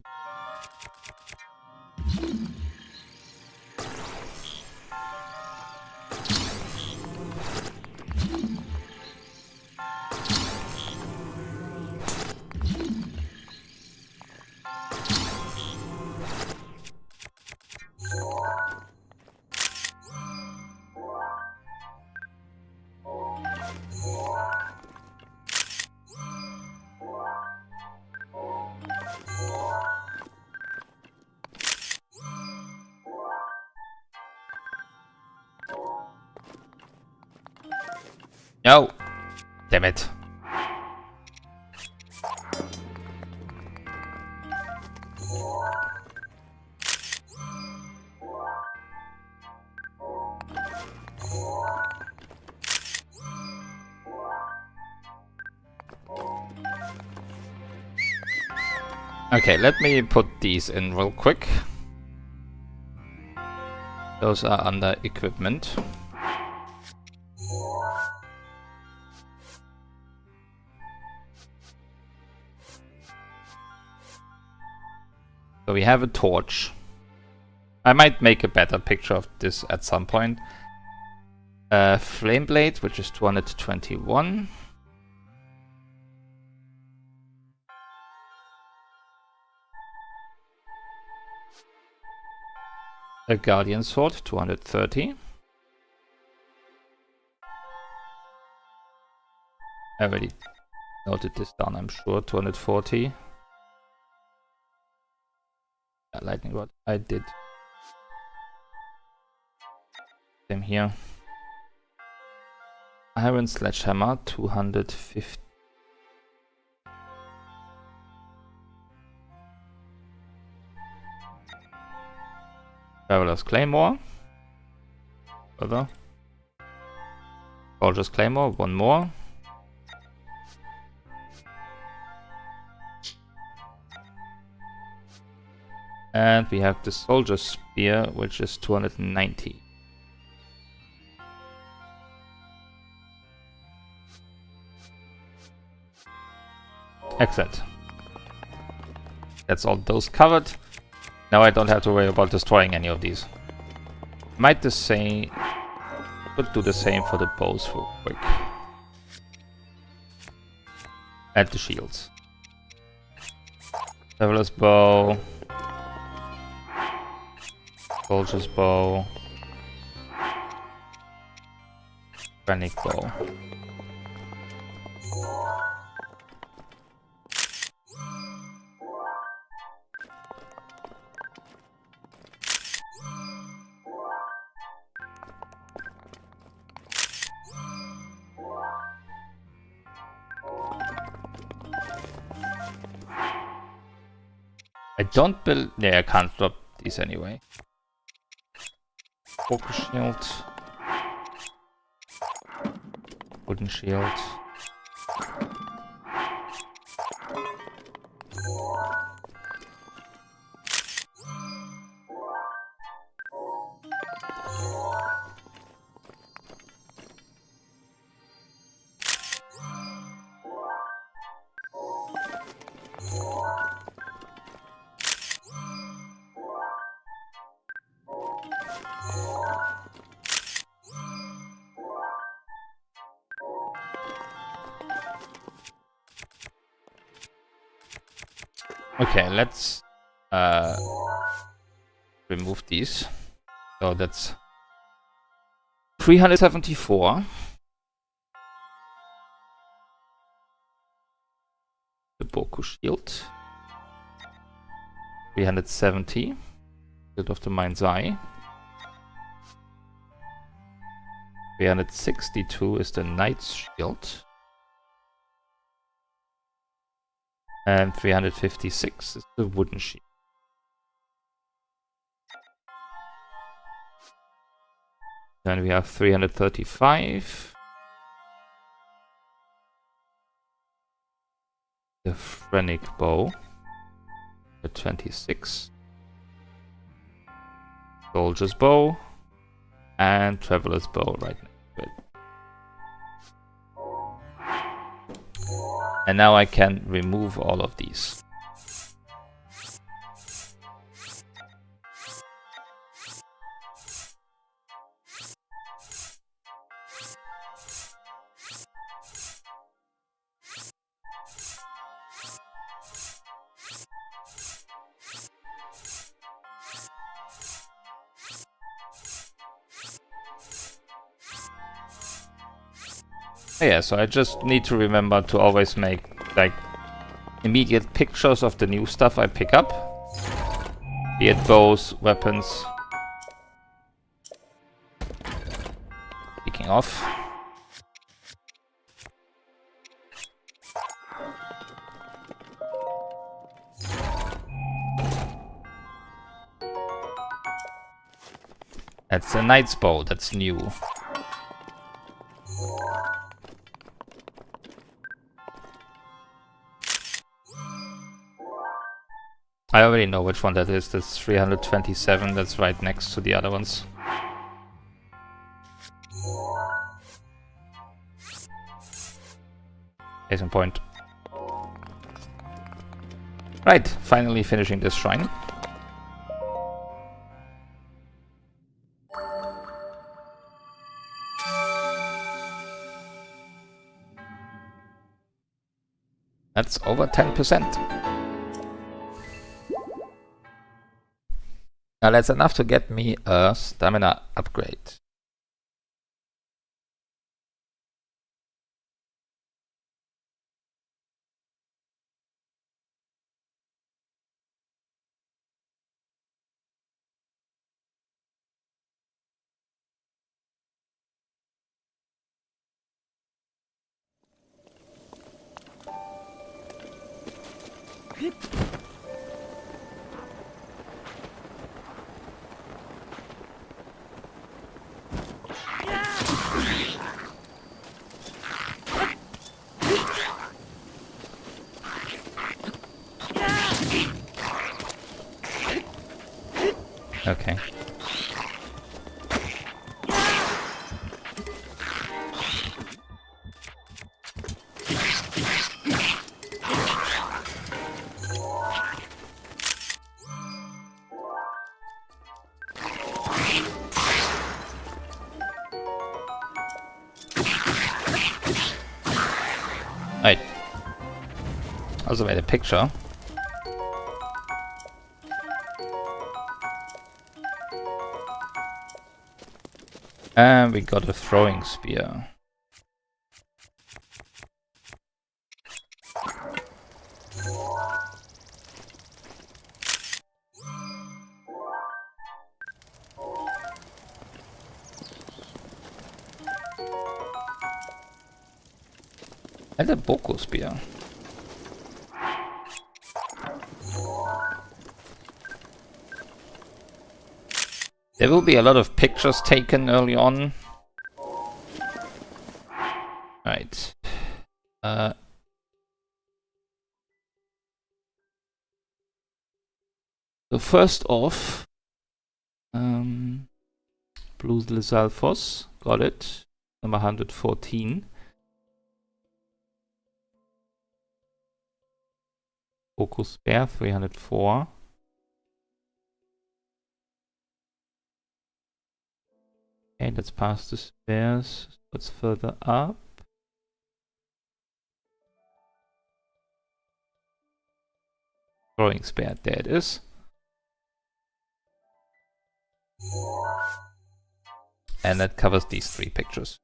Speaker 1: No! Damn it. Okay, let me put these in real quick. Those are under equipment. So we have a torch. I might make a better picture of this at some point. Flame blade, which is 221. A Guardian Sword, 230. I already noted this down, I'm sure. 240. Lightning Rod, I did. Same here. Iron Sledgehammer, 250. Traveler's Claymore. Further. Soldier's Claymore, one more. And we have the Soldier's Spear, which is 290. Excellent. That's all those covered. Now I don't have to worry about destroying any of these. Might the same... Could do the same for the bows real quick. And the shields. Traveler's Bow. Soldier's Bow. Panic Bow. I don't build... Yeah, I can't drop these anyway. Focus shield. Wooden shield. Okay, let's remove these. So that's 374. The Boku shield. 370. Shield of the Mind's Eye. 362 is the Knight's shield. And 356 is the wooden shield. Then we have 335. The Phrenic Bow. The 26. Soldier's Bow. And Traveler's Bow right next to it. And now I can remove all of these. Yeah, so I just need to remember to always make like immediate pictures of the new stuff I pick up. Be it bows, weapons. Speaking of. That's a Knight's Bow, that's new. I already know which one that is. That's 327. That's right next to the other ones. Case in point. Right, finally finishing this shrine. That's over 10%. Now that's enough to get me a stamina upgrade. Okay. Right. Also made a picture. And we got a throwing spear. And a Boko spear. There will be a lot of pictures taken early on. Right. So first off, Blue Lysalphos, got it, number 114. Focus Bear, 304. Okay, let's pass the spares. Let's further up. Throwing spear, there it is. And that covers these 3 pictures.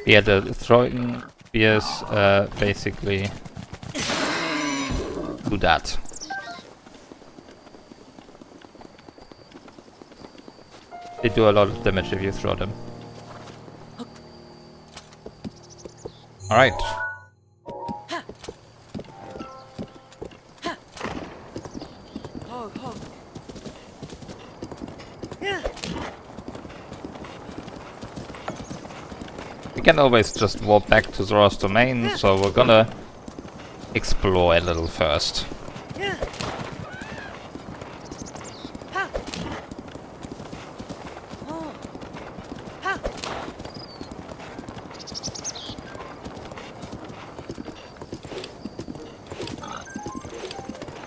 Speaker 1: Yeah, the throwing spears basically do that. They do a lot of damage if you throw them. Alright. We can always just walk back to Zora's domain, so we're gonna explore a little first.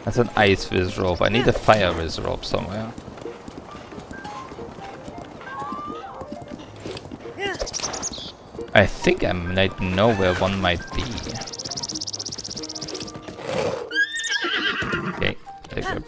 Speaker 1: That's an ice whiz rope. I need a fire whiz rope somewhere. I think I might know where one might be. Okay, there you go.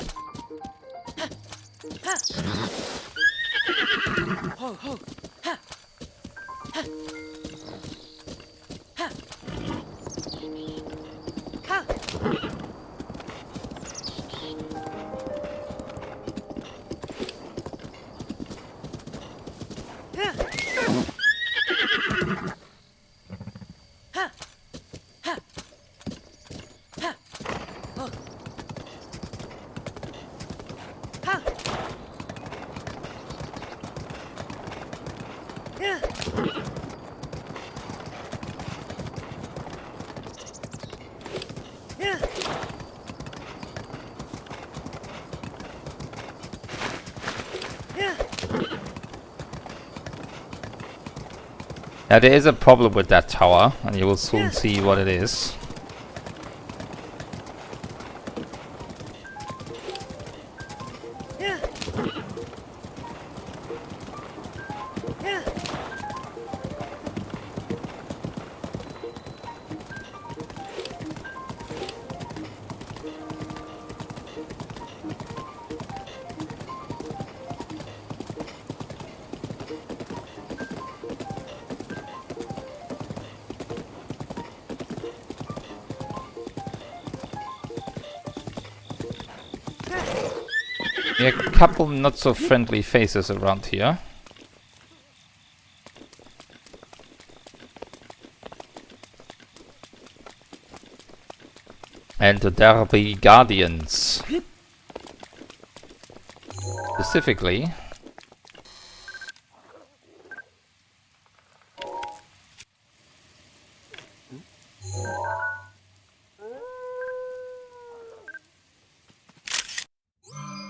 Speaker 1: Now there is a problem with that tower, and you will soon see what it is. Yeah, a couple not so friendly faces around here. And there be guardians. Specifically.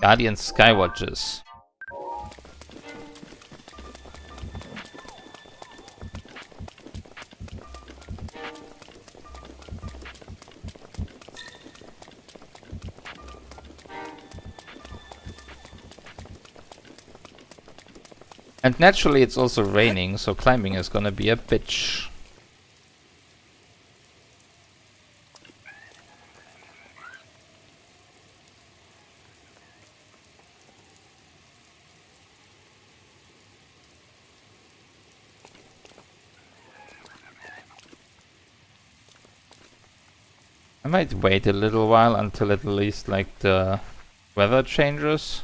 Speaker 1: Guardian Skywatches. And naturally it's also raining, so climbing is gonna be a bitch. I might wait a little while until at least like the weather changes.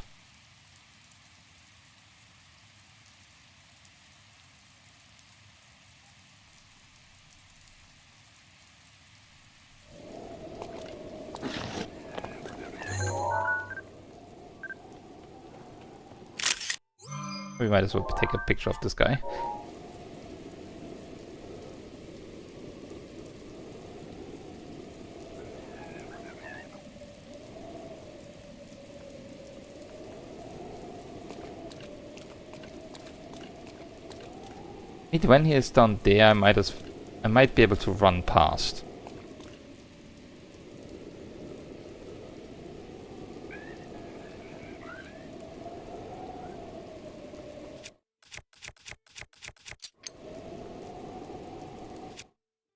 Speaker 1: We might as well take a picture of this guy. When he is down there, I might be able to run past.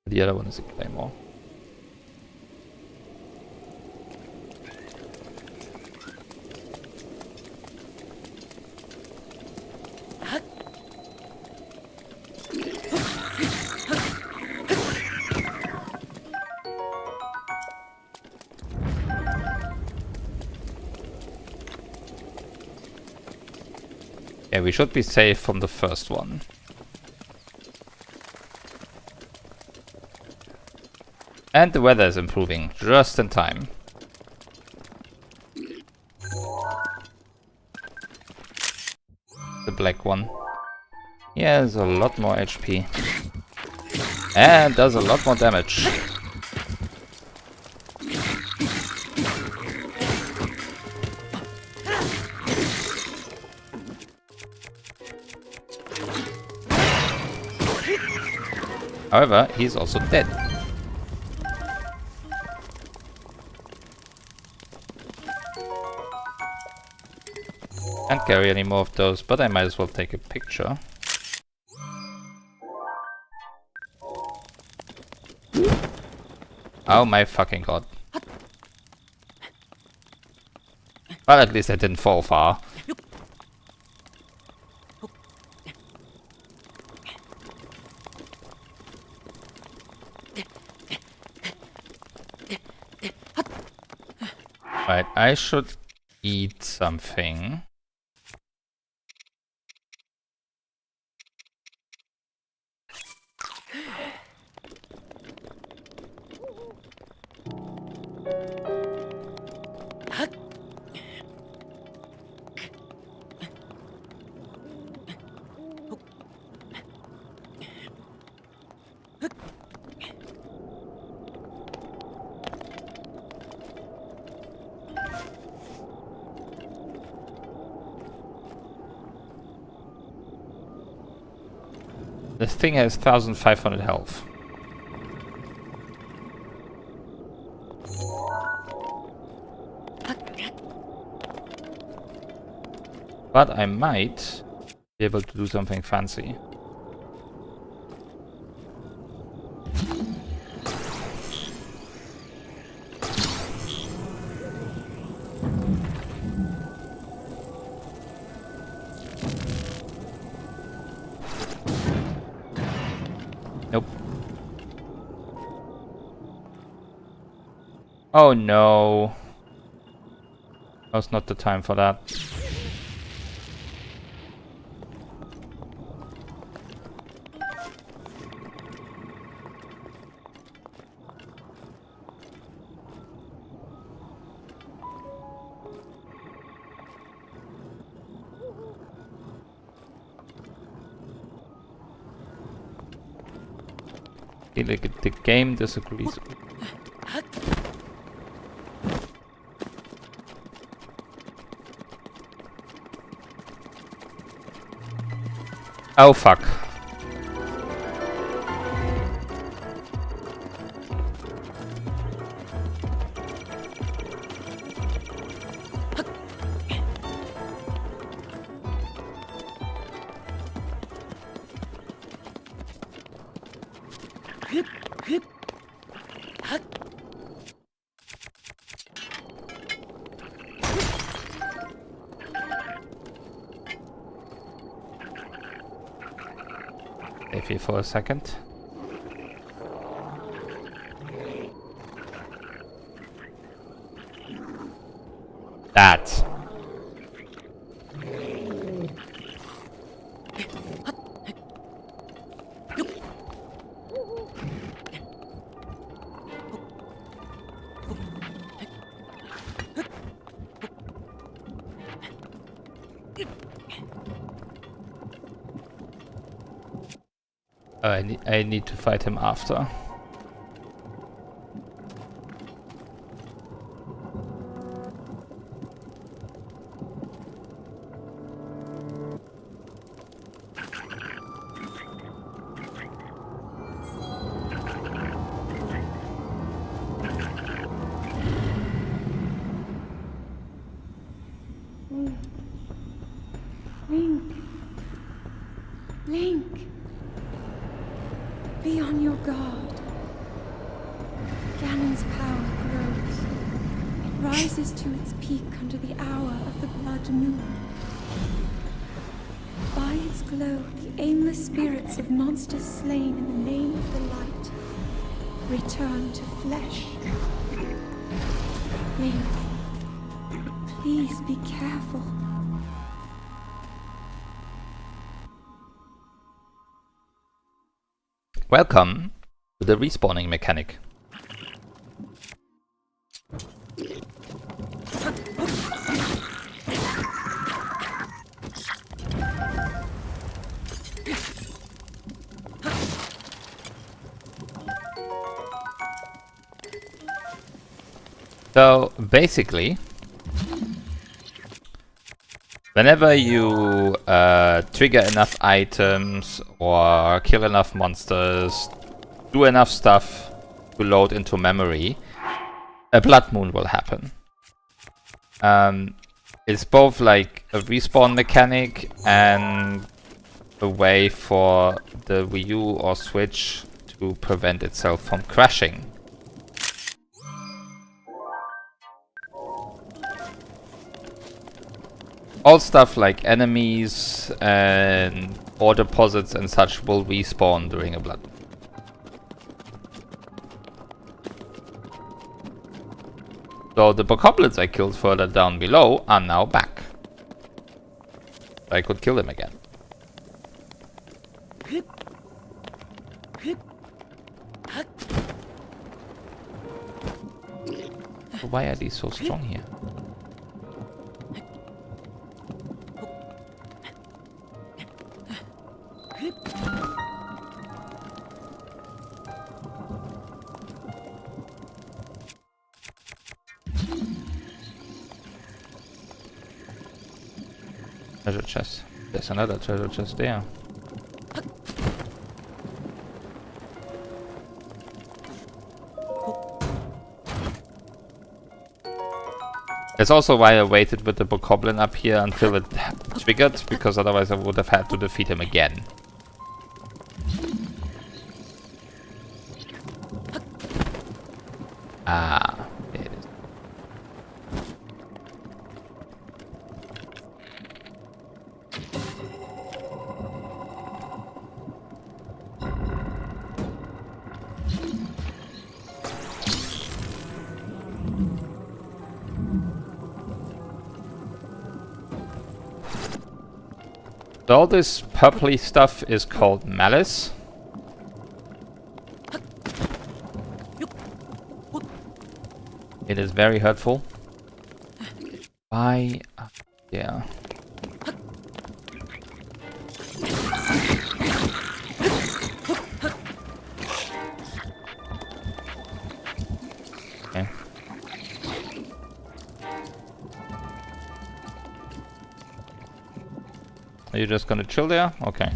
Speaker 1: The other one is a claymore. Yeah, we should be safe from the first one. And the weather is improving, just in time. The black one. Yeah, has a lot more HP. And does a lot more damage. However, he's also dead. Can't carry any more of those, but I might as well take a picture. Oh my fucking god. Well, at least I didn't fall far. Right, I should eat something. This thing has 1500 health. But I might be able to do something fancy. Nope. Oh no. Now's not the time for that. The game disagrees. Oh fuck. If you for a second. That. I need to fight him after.
Speaker 2: Link! Be on your guard. Ganon's power grows. It rises to its peak under the hour of the blood moon. By its glow, the aimless spirits of monsters slain in the name of the light return to flesh. Link, please be careful.
Speaker 1: Welcome to the respawning mechanic. So basically, whenever you trigger enough items or kill enough monsters, do enough stuff to load into memory, a blood moon will happen. It's both like a respawn mechanic and a way for the Wii U or Switch to prevent itself from crashing. All stuff like enemies and ore deposits and such will respawn during a blood moon. So the bokoblins I killed further down below are now back. I could kill them again. So why are these so strong here? Treasure chest. There's another treasure chest there. That's also why I waited with the bokoblin up here until it triggered, because otherwise I would have had to defeat him again. Ah, there it is. So all this purpley stuff is called malice. It is very hurtful. Why? Yeah. Okay. Are you just gonna chill there? Okay.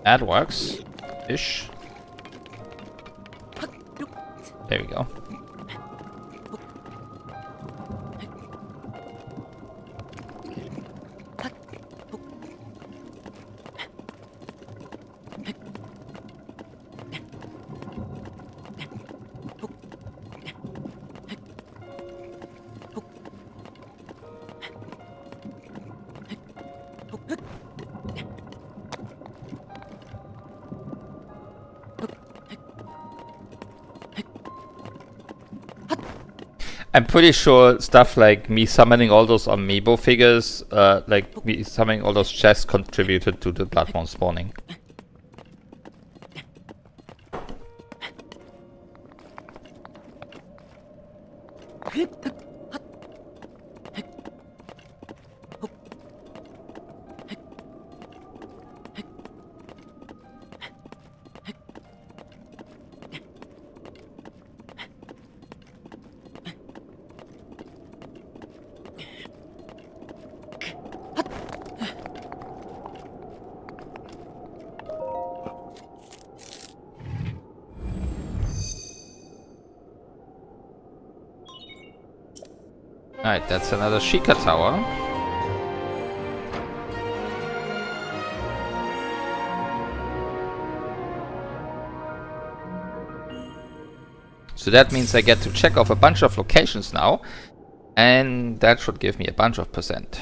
Speaker 1: That works. Ish. There we go. I'm pretty sure stuff like me summoning all those amiibo figures, like me summoning all those chests contributed to the Bloodborne spawning. Alright, that's another Sheikah tower. So that means I get to check off a bunch of locations now, and that should give me a bunch of percent.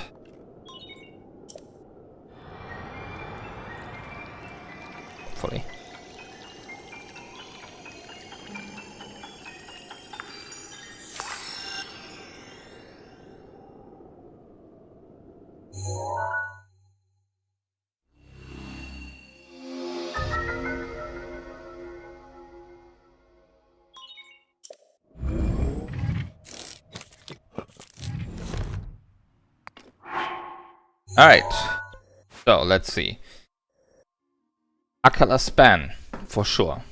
Speaker 1: Hopefully. Alright, so let's see. Akala span, for sure.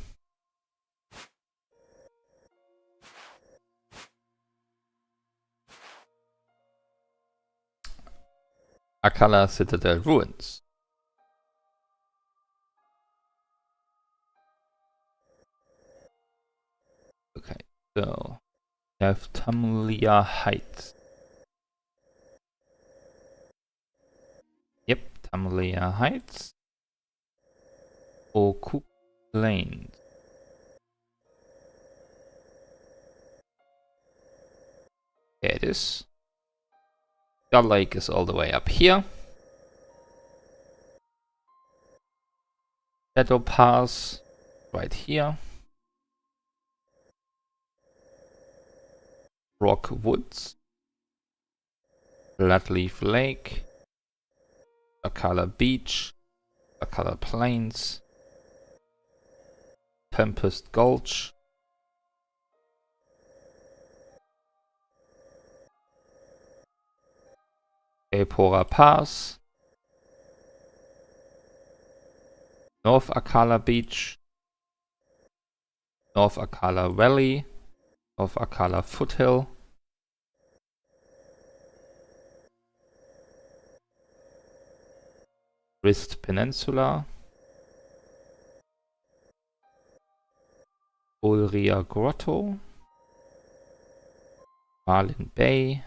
Speaker 1: Akala Citadel ruins. Okay, so we have Tamlia Heights. Yep, Tamlia Heights. Oku Plains. There it is. God Lake is all the way up here. Shadow Pass right here. Rock Woods. Bloodleaf Lake. Akala Beach. Akala Plains. Tempest Gulch. Epora Pass. North Akala Beach. North Akala Valley. North Akala Foothill. Wrist Peninsula. Ulria Grotto. Marlin Bay.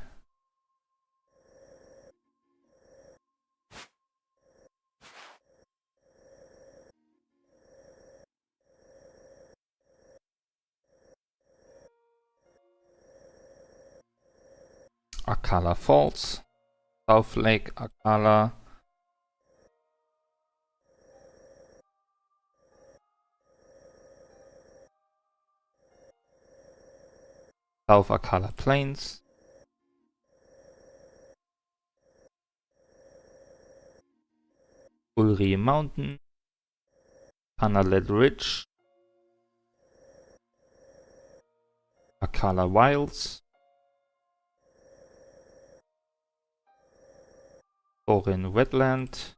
Speaker 1: Akala Falls. South Lake Akala. South Akala Plains. Ulri Mountain. Panalet Ridge. Akala Wilds. Orin Wetland.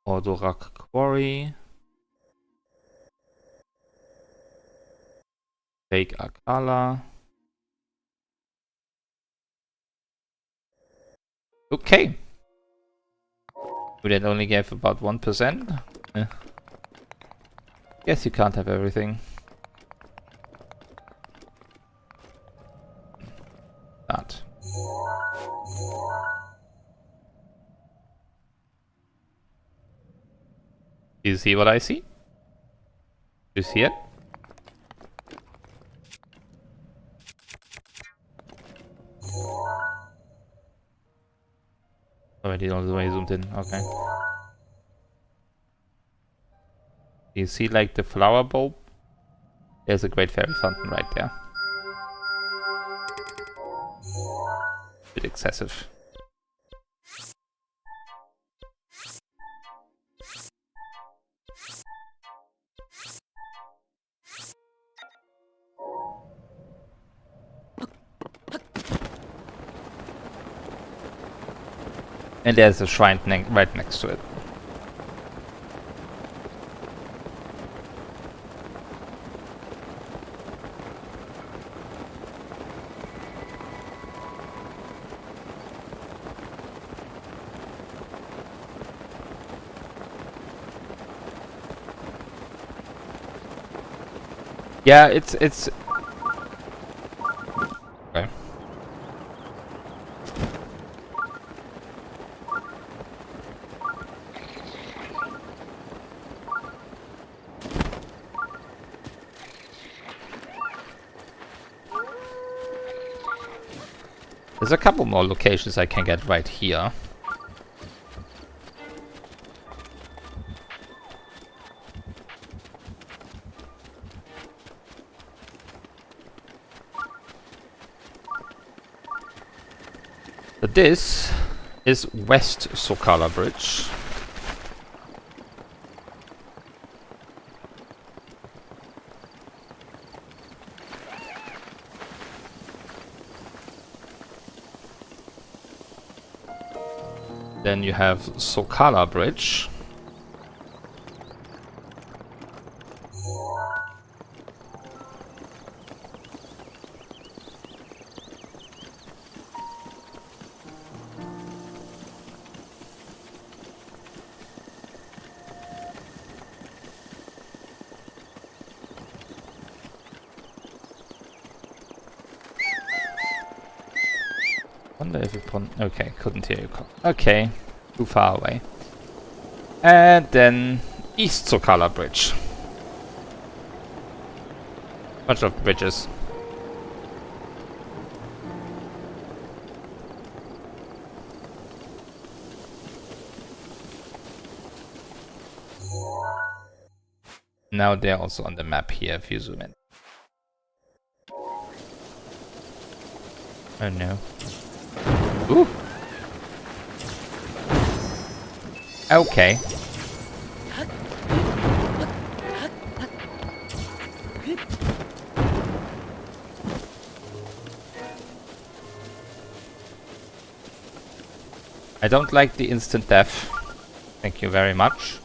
Speaker 1: Ordorak Quarry. Lake Akala. Okay. We that only gave about 1%. Guess you can't have everything. That. Do you see what I see? Do you see it? Already all the way zoomed in, okay. Do you see like the flower bulb? There's a great fairy fountain right there. Bit excessive. And there's a shrine right next to it. Yeah, it's okay. There's a couple more locations I can get right here. But this is West Sokala Bridge. Then you have Sokala Bridge. Wonder if it okay, couldn't hear you. Okay, too far away. And then East Sokala Bridge. Bunch of bridges. Now they're also on the map here if you zoom in. Oh no. Ooh. Okay. I don't like the instant death. Thank you very much.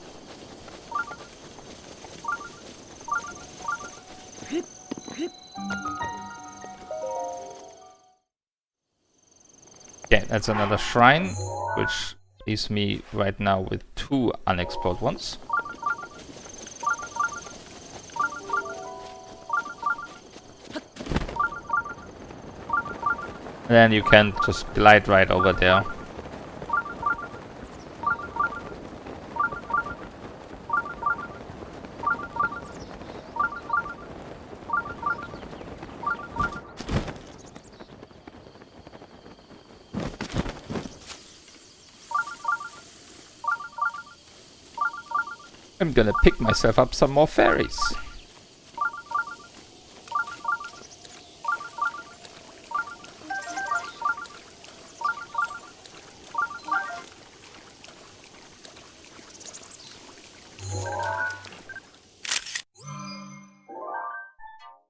Speaker 1: Okay, that's another shrine, which leaves me right now with 2 unexplored ones. And then you can just glide right over there. I'm gonna pick myself up some more fairies.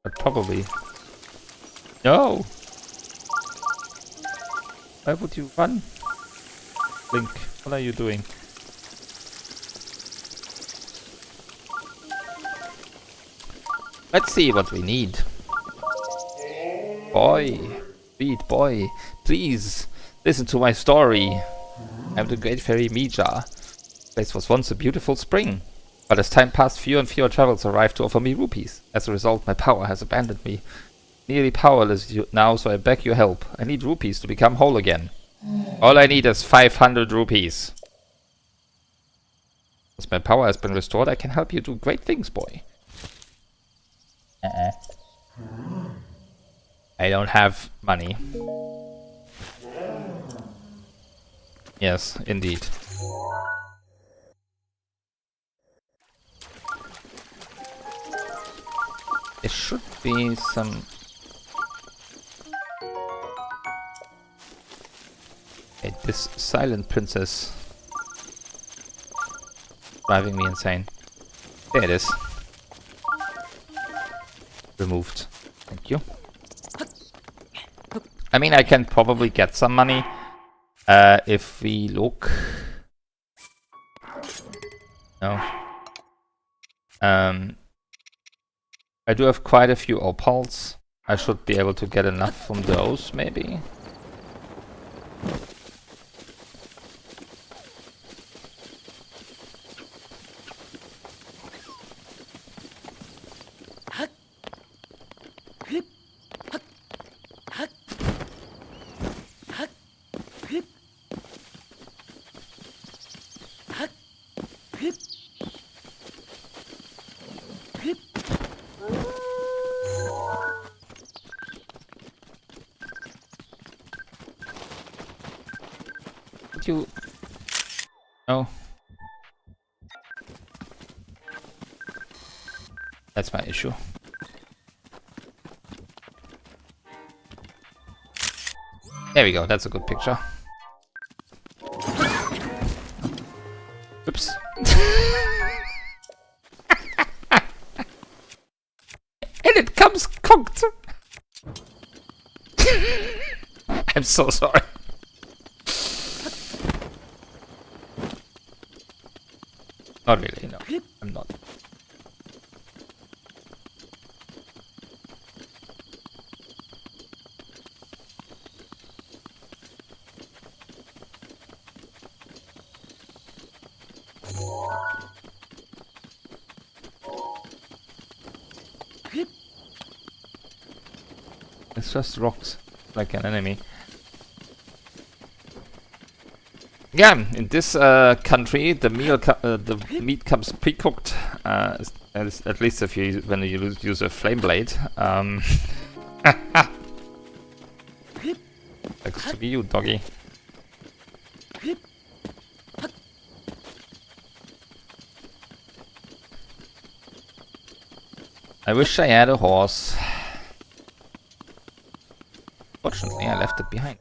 Speaker 1: But probably... No! Why would you run? Link, what are you doing? Let's see what we need. Boy, sweet boy, please listen to my story. I'm the great fairy Mija. This place was once a beautiful spring, but as time passed, fewer and fewer travelers arrived to offer me rupees. As a result, my power has abandoned me. Nearly powerless now, so I beg your help. I need rupees to become whole again. All I need is 500 rupees. Once my power has been restored, I can help you do great things, boy. I don't have money. Yes, indeed. There should be some... Hey, this silent princess driving me insane. There it is. Removed. Thank you. I mean, I can probably get some money if we look. No. I do have quite a few opals. I should be able to get enough from those, maybe. You... No. That's my issue. There we go, that's a good picture. Oops. And it comes cooked! I'm so sorry. Not really, no. I'm not. It's just rocks, like an enemy. Yeah, in this country, the meat comes pre-cooked. At least if you when you use a flame blade. Thanks to you, doggy. I wish I had a horse. Fortunately, I left it behind.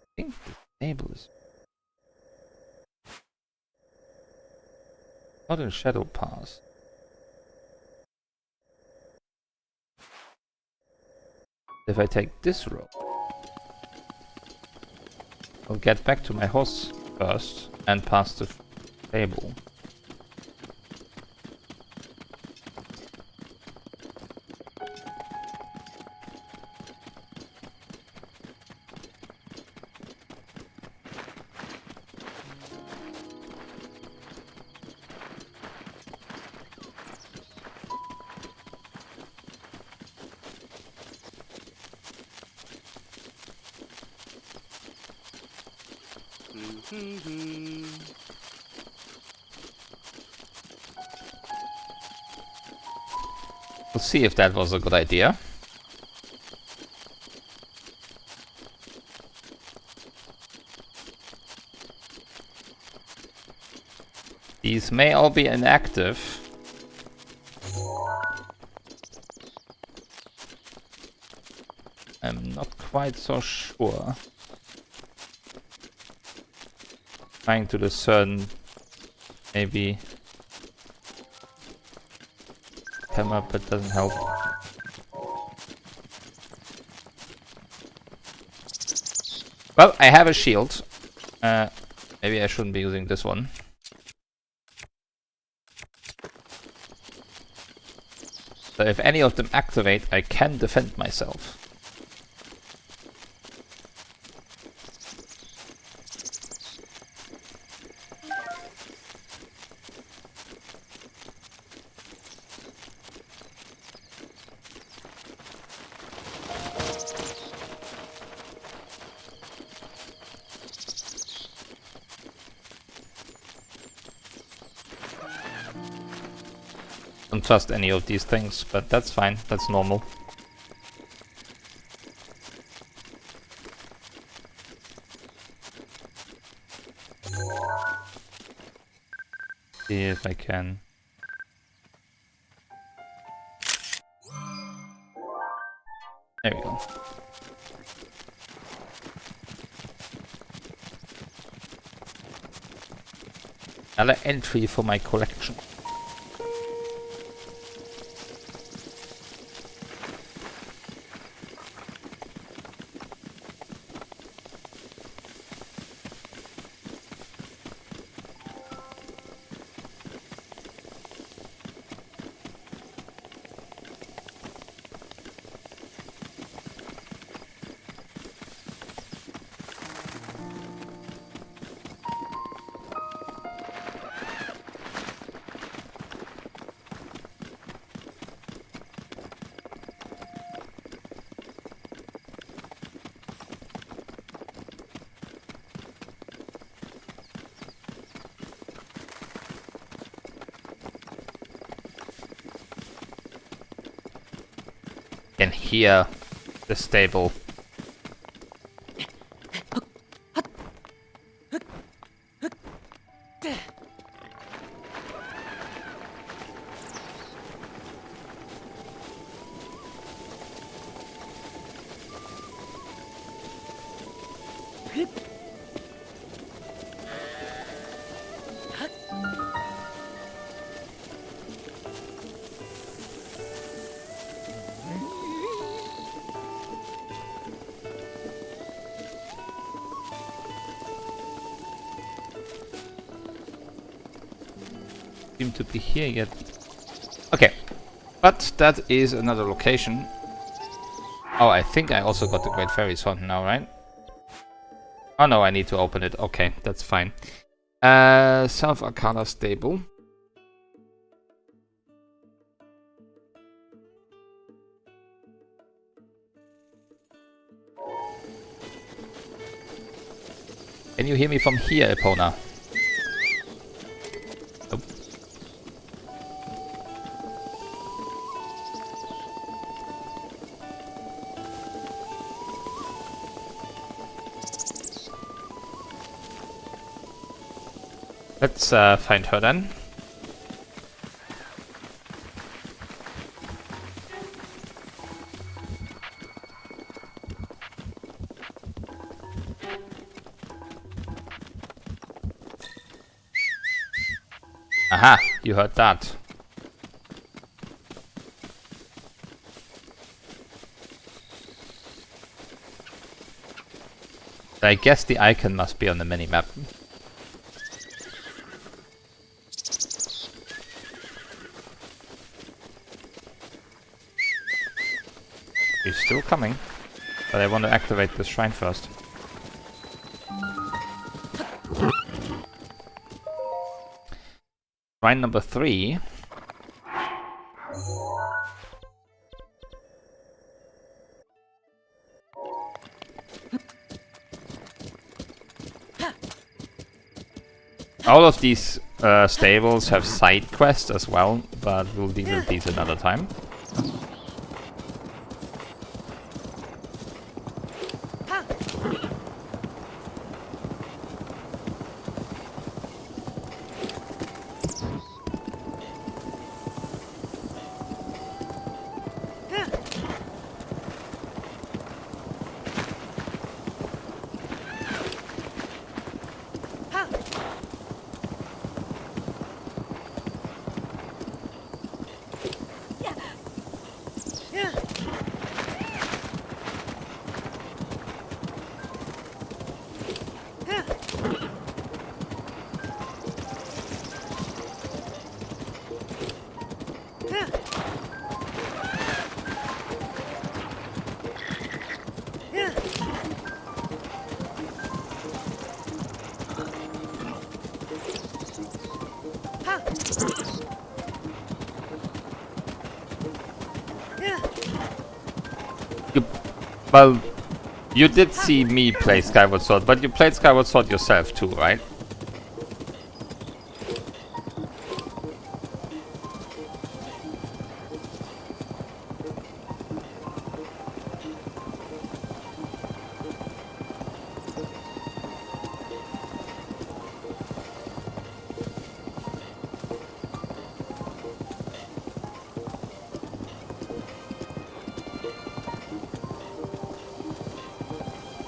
Speaker 1: I think the stable is not in Shadow Pass. If I take this road, I'll get back to my horse first and past the stable. We'll see if that was a good idea. These may all be inactive. I'm not quite so sure. Trying to discern maybe come up, but doesn't help. Well, I have a shield. Maybe I shouldn't be using this one. So if any of them activate, I can defend myself. Don't trust any of these things, but that's fine, that's normal. See if I can. There we go. Another entry for my collection. Can hear the stable. Seem to be here yet. Okay, but that is another location. Oh, I think I also got the Great Fairy's Fountain now, right? Oh no, I need to open it. Okay, that's fine. South Arcana Stable. Can you hear me from here, Epona? Nope. Let's find her then. Aha, you heard that. I guess the icon must be on the minimap. He's still coming, but I want to activate the shrine first. Shrine number 3. All of these stables have side quests as well, but we'll deal with these another time. Well, you did see me play Skyward Sword, but you played Skyward Sword yourself too, right?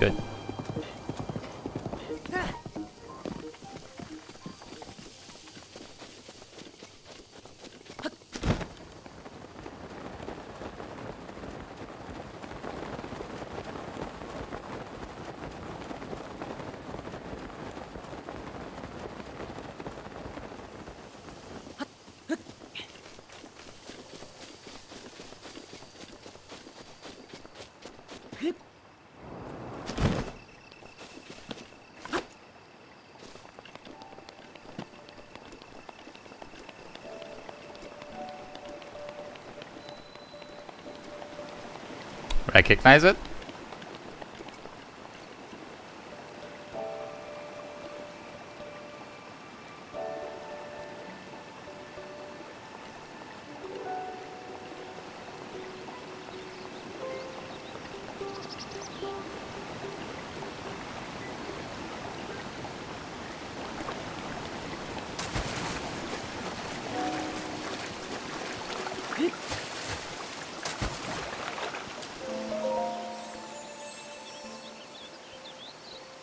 Speaker 1: Good. Recognize it?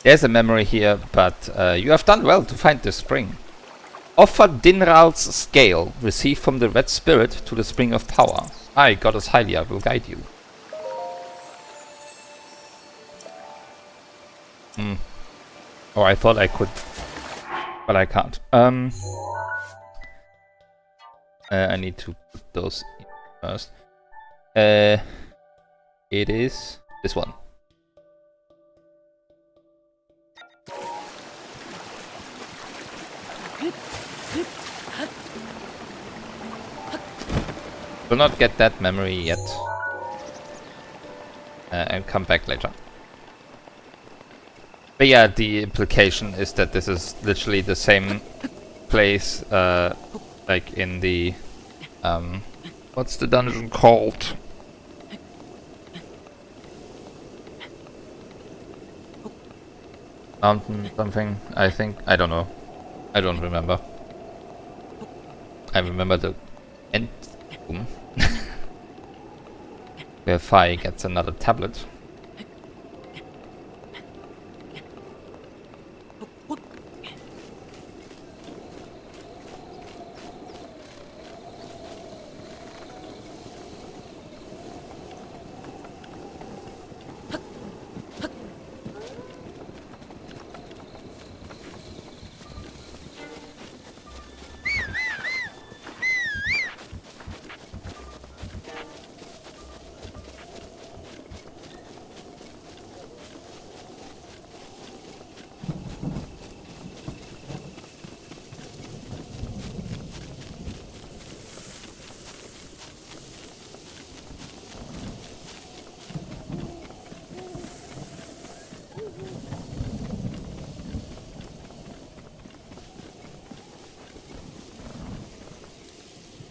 Speaker 1: There's a memory here, but you have done well to find this spring. Offer Dinral's scale, received from the Red Spirit, to the Spring of Power. I, Goddess Hylia, will guide you. Oh, I thought I could, but I can't. I need to put those in first. It is this one. Will not get that memory yet. And come back later. But yeah, the implication is that this is literally the same place, like in the, what's the dungeon called? Mountain something, I think. I don't know. I don't remember. I remember the end room. Where Fi gets another tablet.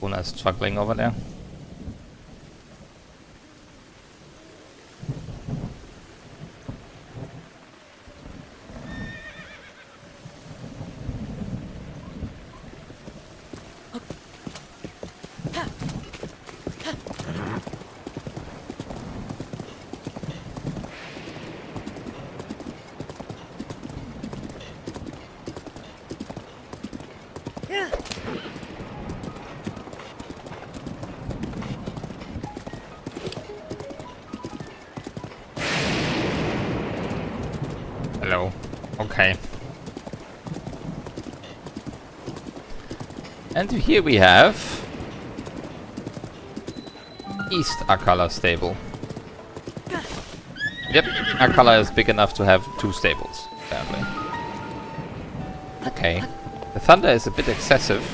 Speaker 1: Luna's struggling over there. Hello. Okay. And here we have East Akala stable. Yep, Akala is big enough to have 2 stables, apparently. Okay. The thunder is a bit excessive.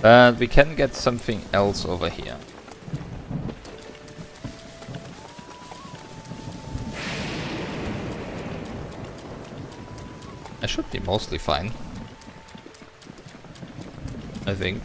Speaker 1: But we can get something else over here. I should be mostly fine, I think.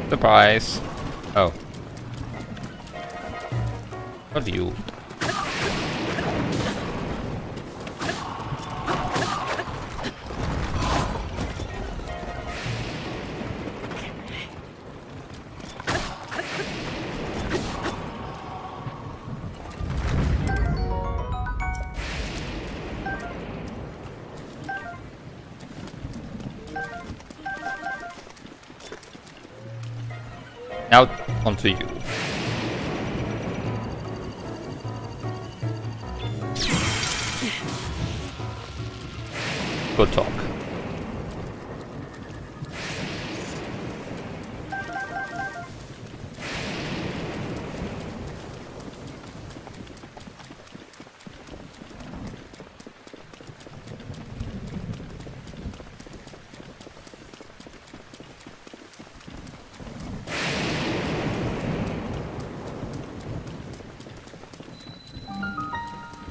Speaker 1: Surprise! Oh. What you? Now onto you. Good talk.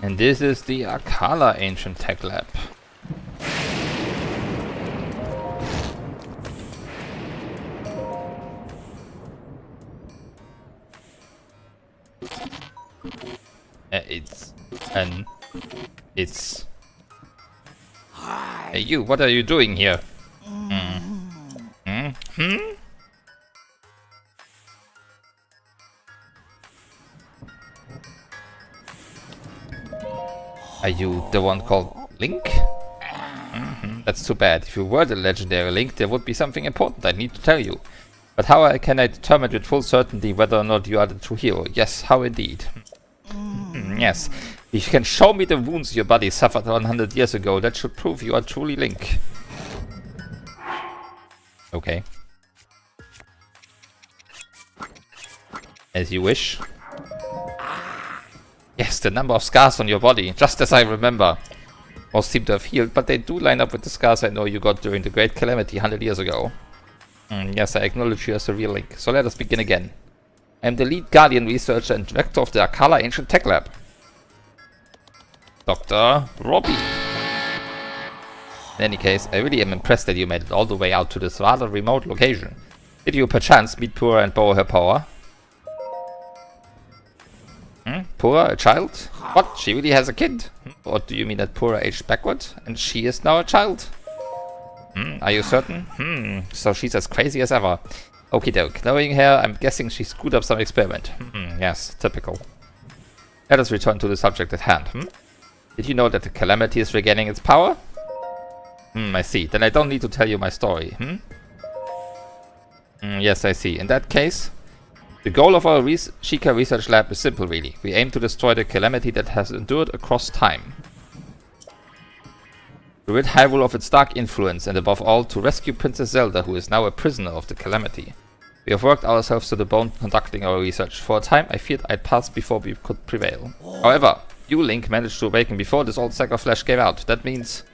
Speaker 1: And this is the Akala Ancient Tech Lab. It's... Hey you, what are you doing here? Are you the one called Link? That's too bad. If you were the legendary Link, there would be something important I need to tell you. But how can I determine with full certainty whether or not you are the true hero? Yes, how indeed. Yes. If you can show me the wounds your body suffered 100 years ago, that should prove you are truly Link. Okay. As you wish. Yes, the number of scars on your body, just as I remember. Most seem to have healed, but they do line up with the scars I know you got during the Great Calamity 100 years ago. Yes, I acknowledge you as the real Link. So let us begin again. I am the lead Guardian researcher and director of the Akala Ancient Tech Lab. Dr. Robbie. In any case, I really am impressed that you made it all the way out to this rather remote location. Did you perchance meet Pura and borrow her power? Pura, a child? What? She really has a kid? Or do you mean that Pura aged backward and she is now a child? Are you certain? So she's as crazy as ever. Okie doke. Knowing her, I'm guessing she screwed up some experiment. Yes, typical. Let us return to the subject at hand, Did you know that the Calamity is regaining its power? I see. Then I don't need to tell you my story, yes, I see. In that case, the goal of our Sheikah research lab is simple, really. We aim to destroy the Calamity that has endured across time. To rid Hyrule of its dark influence, and above all, to rescue Princess Zelda, who is now a prisoner of the Calamity. We have worked ourselves to the bone conducting our research. For a time, I feared I'd pass before we could prevail. However, you, Link, managed to awaken before this old sack of flesh gave out. That means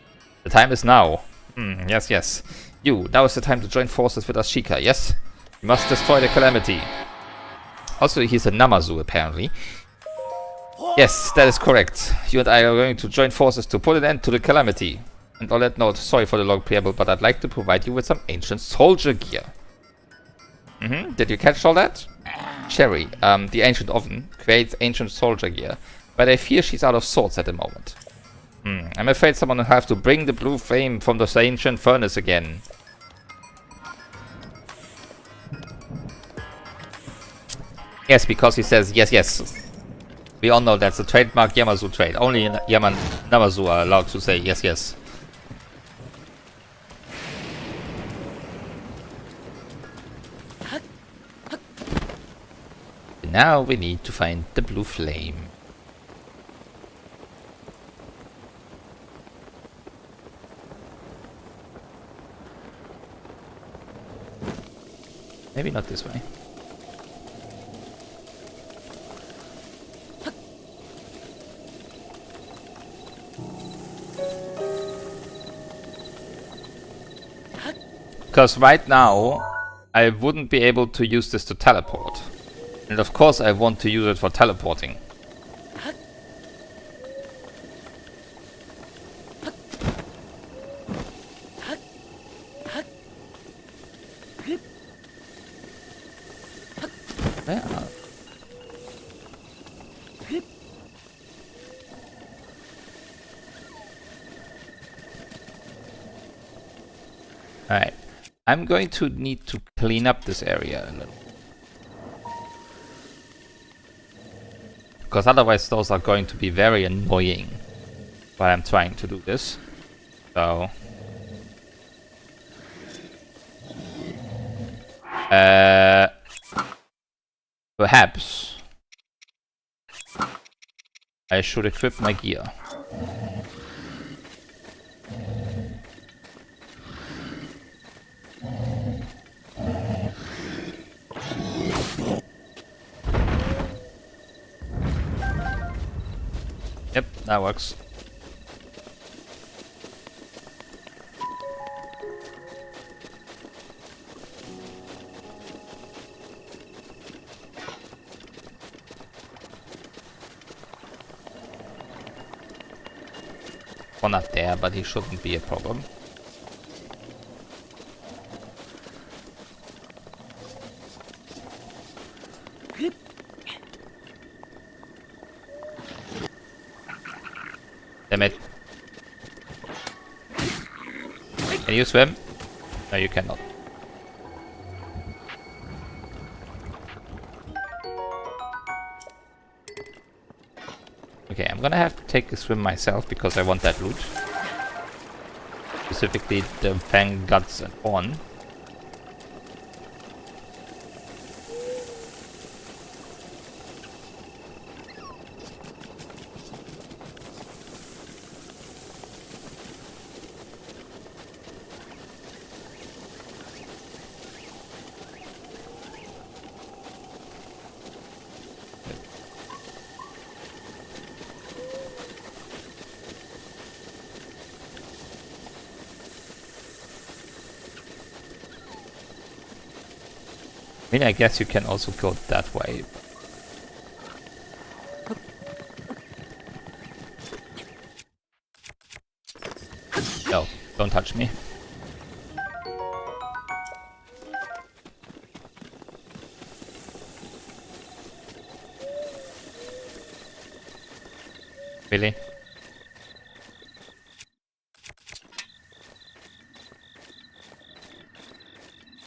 Speaker 1: the time is now. Yes. You, now is the time to join forces with us, Sheikah, yes? We must destroy the Calamity. Also, he's a Namazu, apparently. Yes, that is correct. You and I are going to join forces to put an end to the Calamity. And on that note, sorry for the long preamble, but I'd like to provide you with some ancient soldier gear. Did you catch all that? Cherry, the ancient oven, creates ancient soldier gear, but I fear she's out of sorts at the moment. I'm afraid someone will have to bring the blue flame from the ancient furnace again. Yes, because he says yes. We all know that's a trademark Yamazu trait. Only Namazu are allowed to say yes. Now we need to find the blue flame. Maybe not this way. Because right now, I wouldn't be able to use this to teleport. And of course I want to use it for teleporting. Yeah. Alright. I'm going to need to clean up this area a little. Because otherwise those are going to be very annoying while I'm trying to do this. So... perhaps I should equip my gear. Yep, that works. Well, not there, but he shouldn't be a problem. Damn it. Can you swim? No, you cannot. Okay, I'm gonna have to take a swim myself because I want that loot. Specifically the fang, guts and horn. I mean, I guess you can also go that way. No, don't touch me. Really?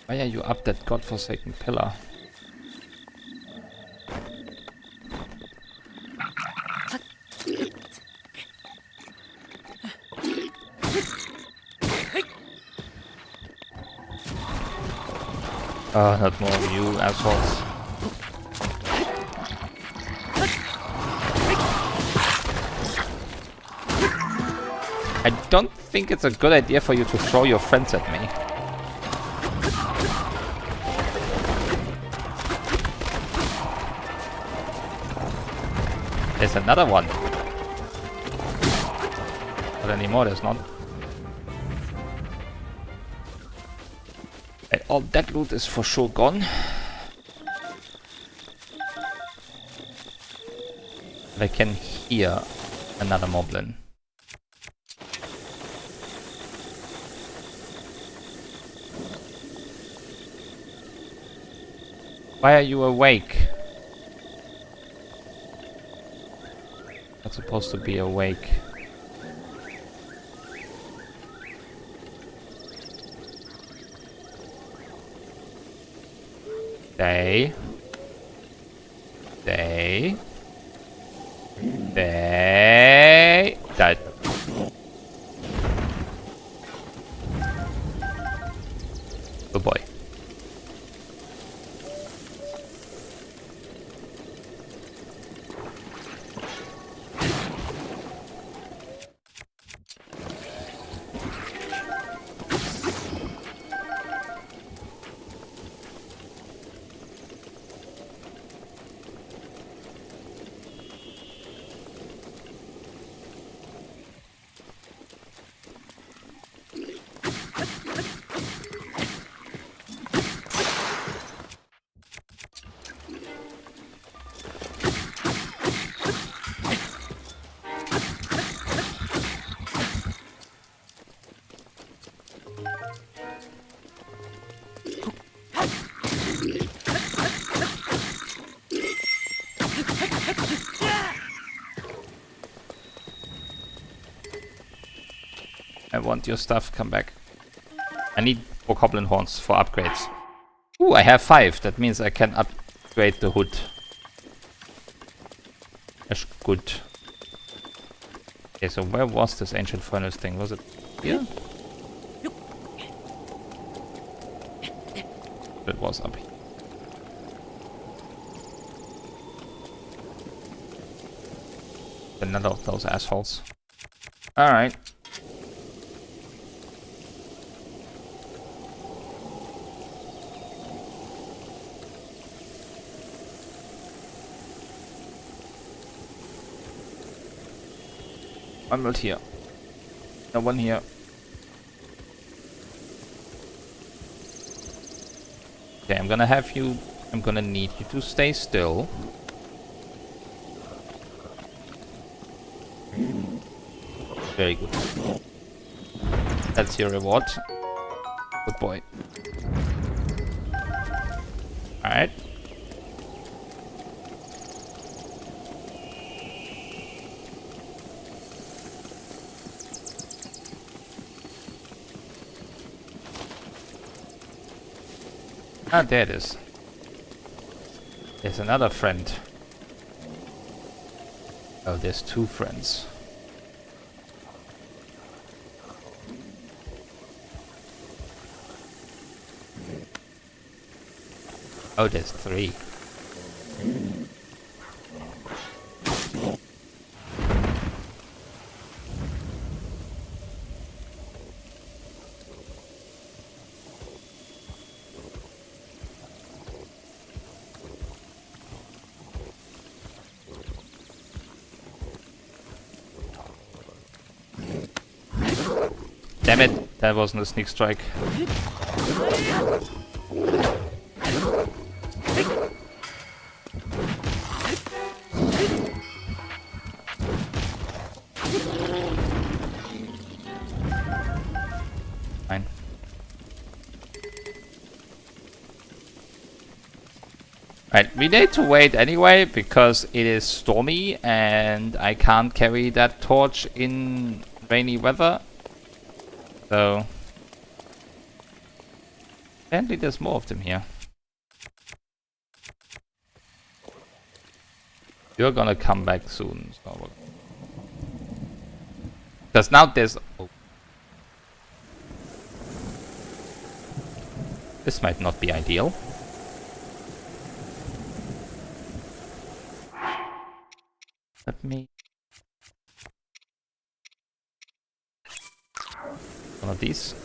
Speaker 1: Why are you up that godforsaken pillar? Not more of you assholes. I don't think it's a good idea for you to throw your friends at me. There's another one. Not anymore, there's not. And all that loot is for sure gone. I can hear another moblin. Why are you awake? Not supposed to be awake. Stay. Stay. Stay. That. Good boy. I want your stuff, come back. I need bokoblin horns for upgrades. Ooh, I have 5. That means I can upgrade the hood. That's good. Okay, so where was this ancient furnace thing? Was it here? It was up here. Another of those assholes. Alright. I'm not here. No one here. Okay, I'm gonna have you... I'm gonna need you to stay still. Very good. That's your reward. Good boy. Alright. Ah, there it is. There's another friend. Oh, there's 2 friends. Oh, there's 3. Damn it, that wasn't a sneak strike. Fine. Right, we need to wait anyway because it is stormy and I can't carry that torch in rainy weather. So apparently there's more of them here. You're gonna come back soon. So because now there's... Oh. This might not be ideal. Let me... one of these.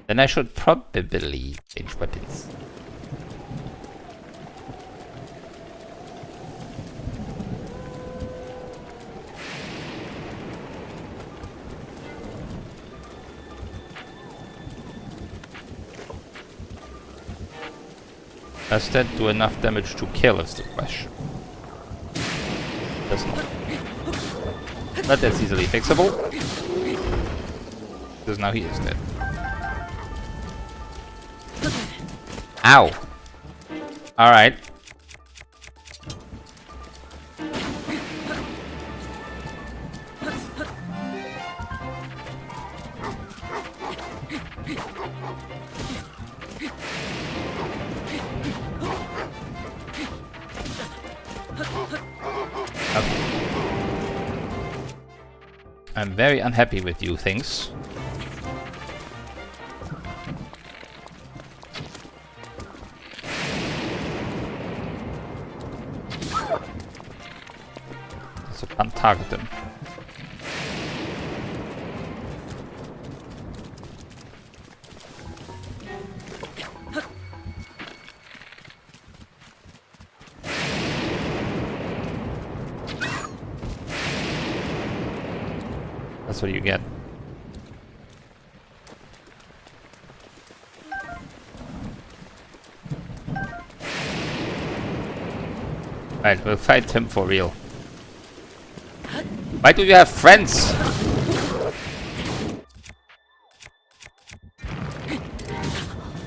Speaker 1: Then I should probably change weapons. Does that do enough damage to kill is the question. Does not. But that's easily fixable. Because now he is dead. Ow! Alright. I'm very unhappy with you things. So can't target them. That's what you get. Right, we'll fight him for real. Why do you have friends?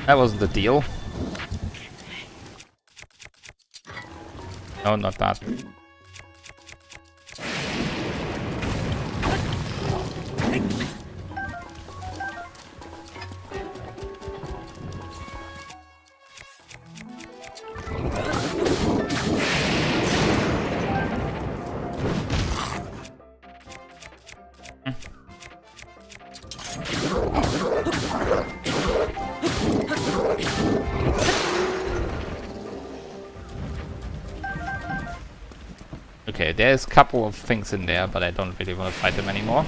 Speaker 1: That wasn't the deal. No, not that. Okay, there's a couple of things in there, but I don't really want to fight them anymore.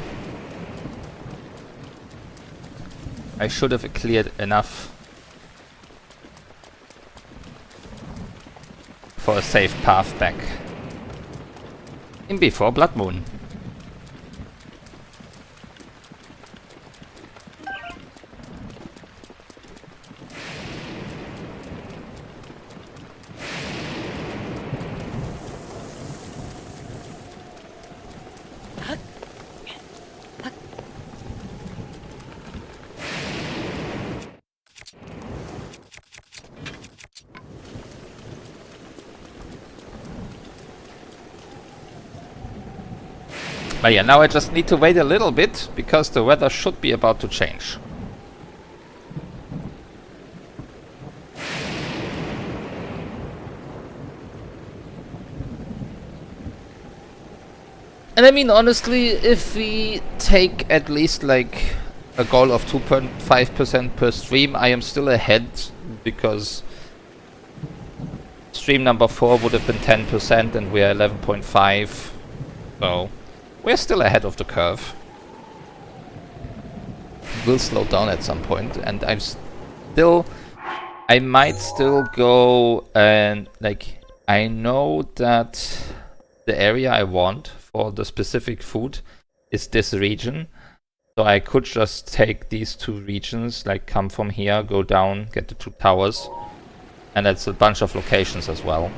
Speaker 1: I should have cleared enough for a safe path back in before Blood Moon. But yeah, now I just need to wait a little bit, because the weather should be about to change. And I mean, honestly, if we take at least like a goal of 2.5% per stream, I am still ahead, because stream number 4 would have been 10% and we are 11.5, so we're still ahead of the curve. We'll slow down at some point, and I might still go and like, I know that the area I want for the specific food is this region, so I could just take these two regions, like come from here, go down, get the 2 towers, and that's a bunch of locations as well.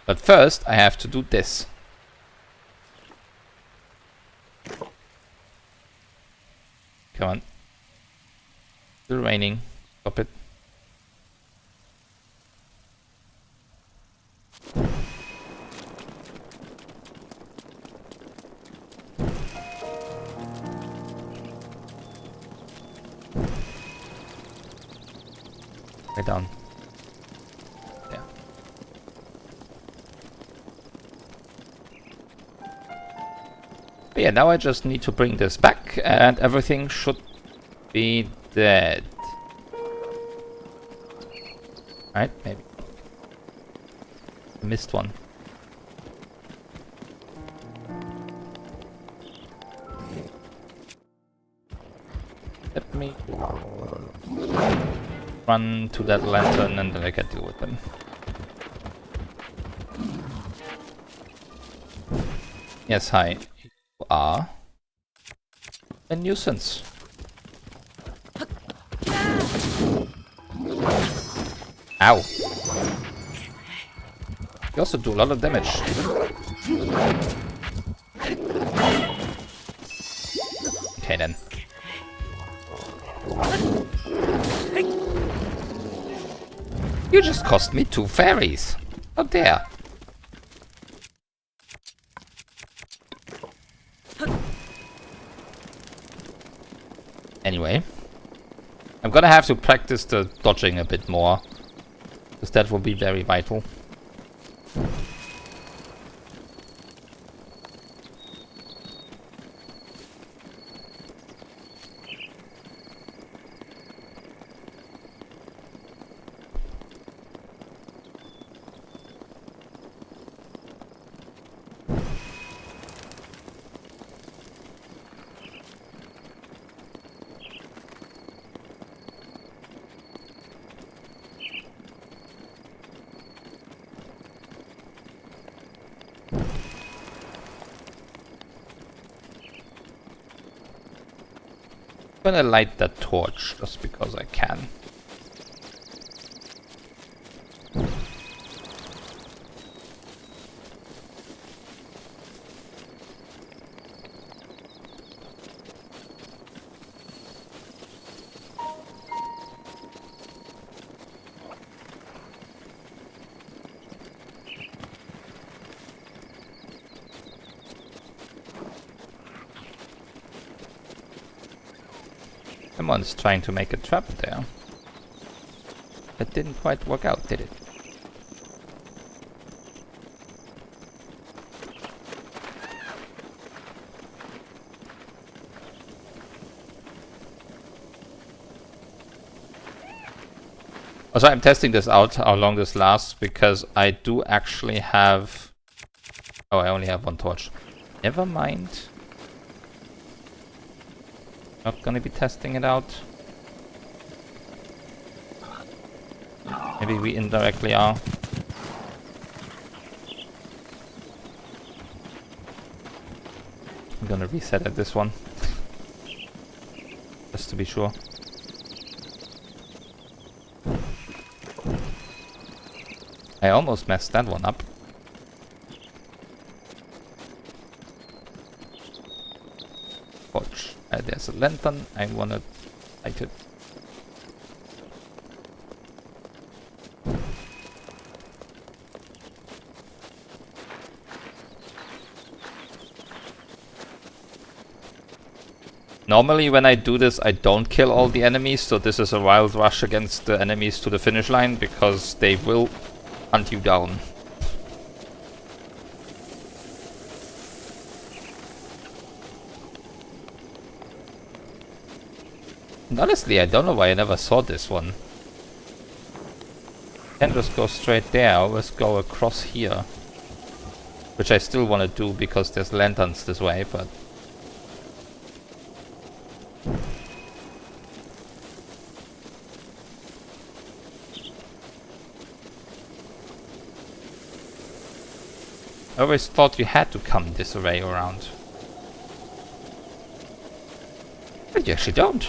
Speaker 1: But first, I have to do this. Come on. Still raining. Stop it. Way down. Yeah. But yeah, now I just need to bring this back and everything should be dead. Right? Maybe. I missed one. Let me run to that lantern and then I can deal with them. Yes, hi. You are a nuisance. Ow. You also do a lot of damage. Okay then. You just cost me 2 fairies. How dare. Anyway. I'm gonna have to practice the dodging a bit more. Because that will be very vital. I'm gonna light that torch just because I can. Someone's trying to make a trap there. That didn't quite work out, did it? Also, I'm testing this out, how long this lasts, because I do actually have... Oh, I only have 1 torch. Never mind. Not gonna be testing it out. Maybe we indirectly are. I'm gonna reset at this one. Just to be sure. I almost messed that one up. Torch. There's a lantern. I wanna light it. Normally when I do this I don't kill all the enemies, so this is a wild rush against the enemies to the finish line because they will hunt you down. And honestly, I don't know why I never saw this one. Can't just go straight there, I always go across here. Which I still want to do because there's lanterns this way, but... I always thought you had to come this way around. But you actually don't.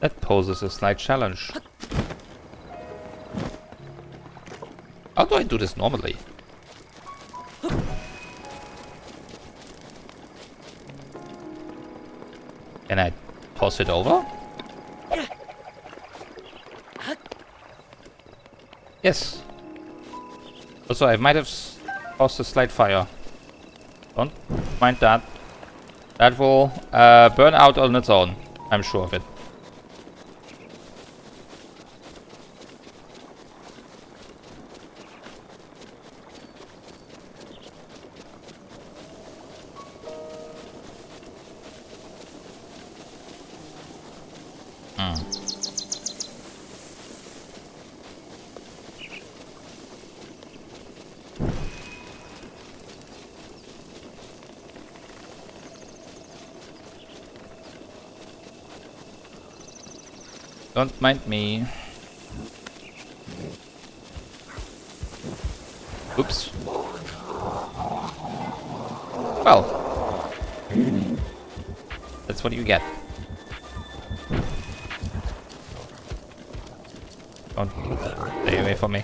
Speaker 1: That poses a slight challenge. How do I do this normally? Can I toss it over? Yes. Also, I might have caused a slight fire. Don't mind that. That will burn out on its own. I'm sure of it. Don't mind me. Oops. Well. That's what you get. Don't stay away from me.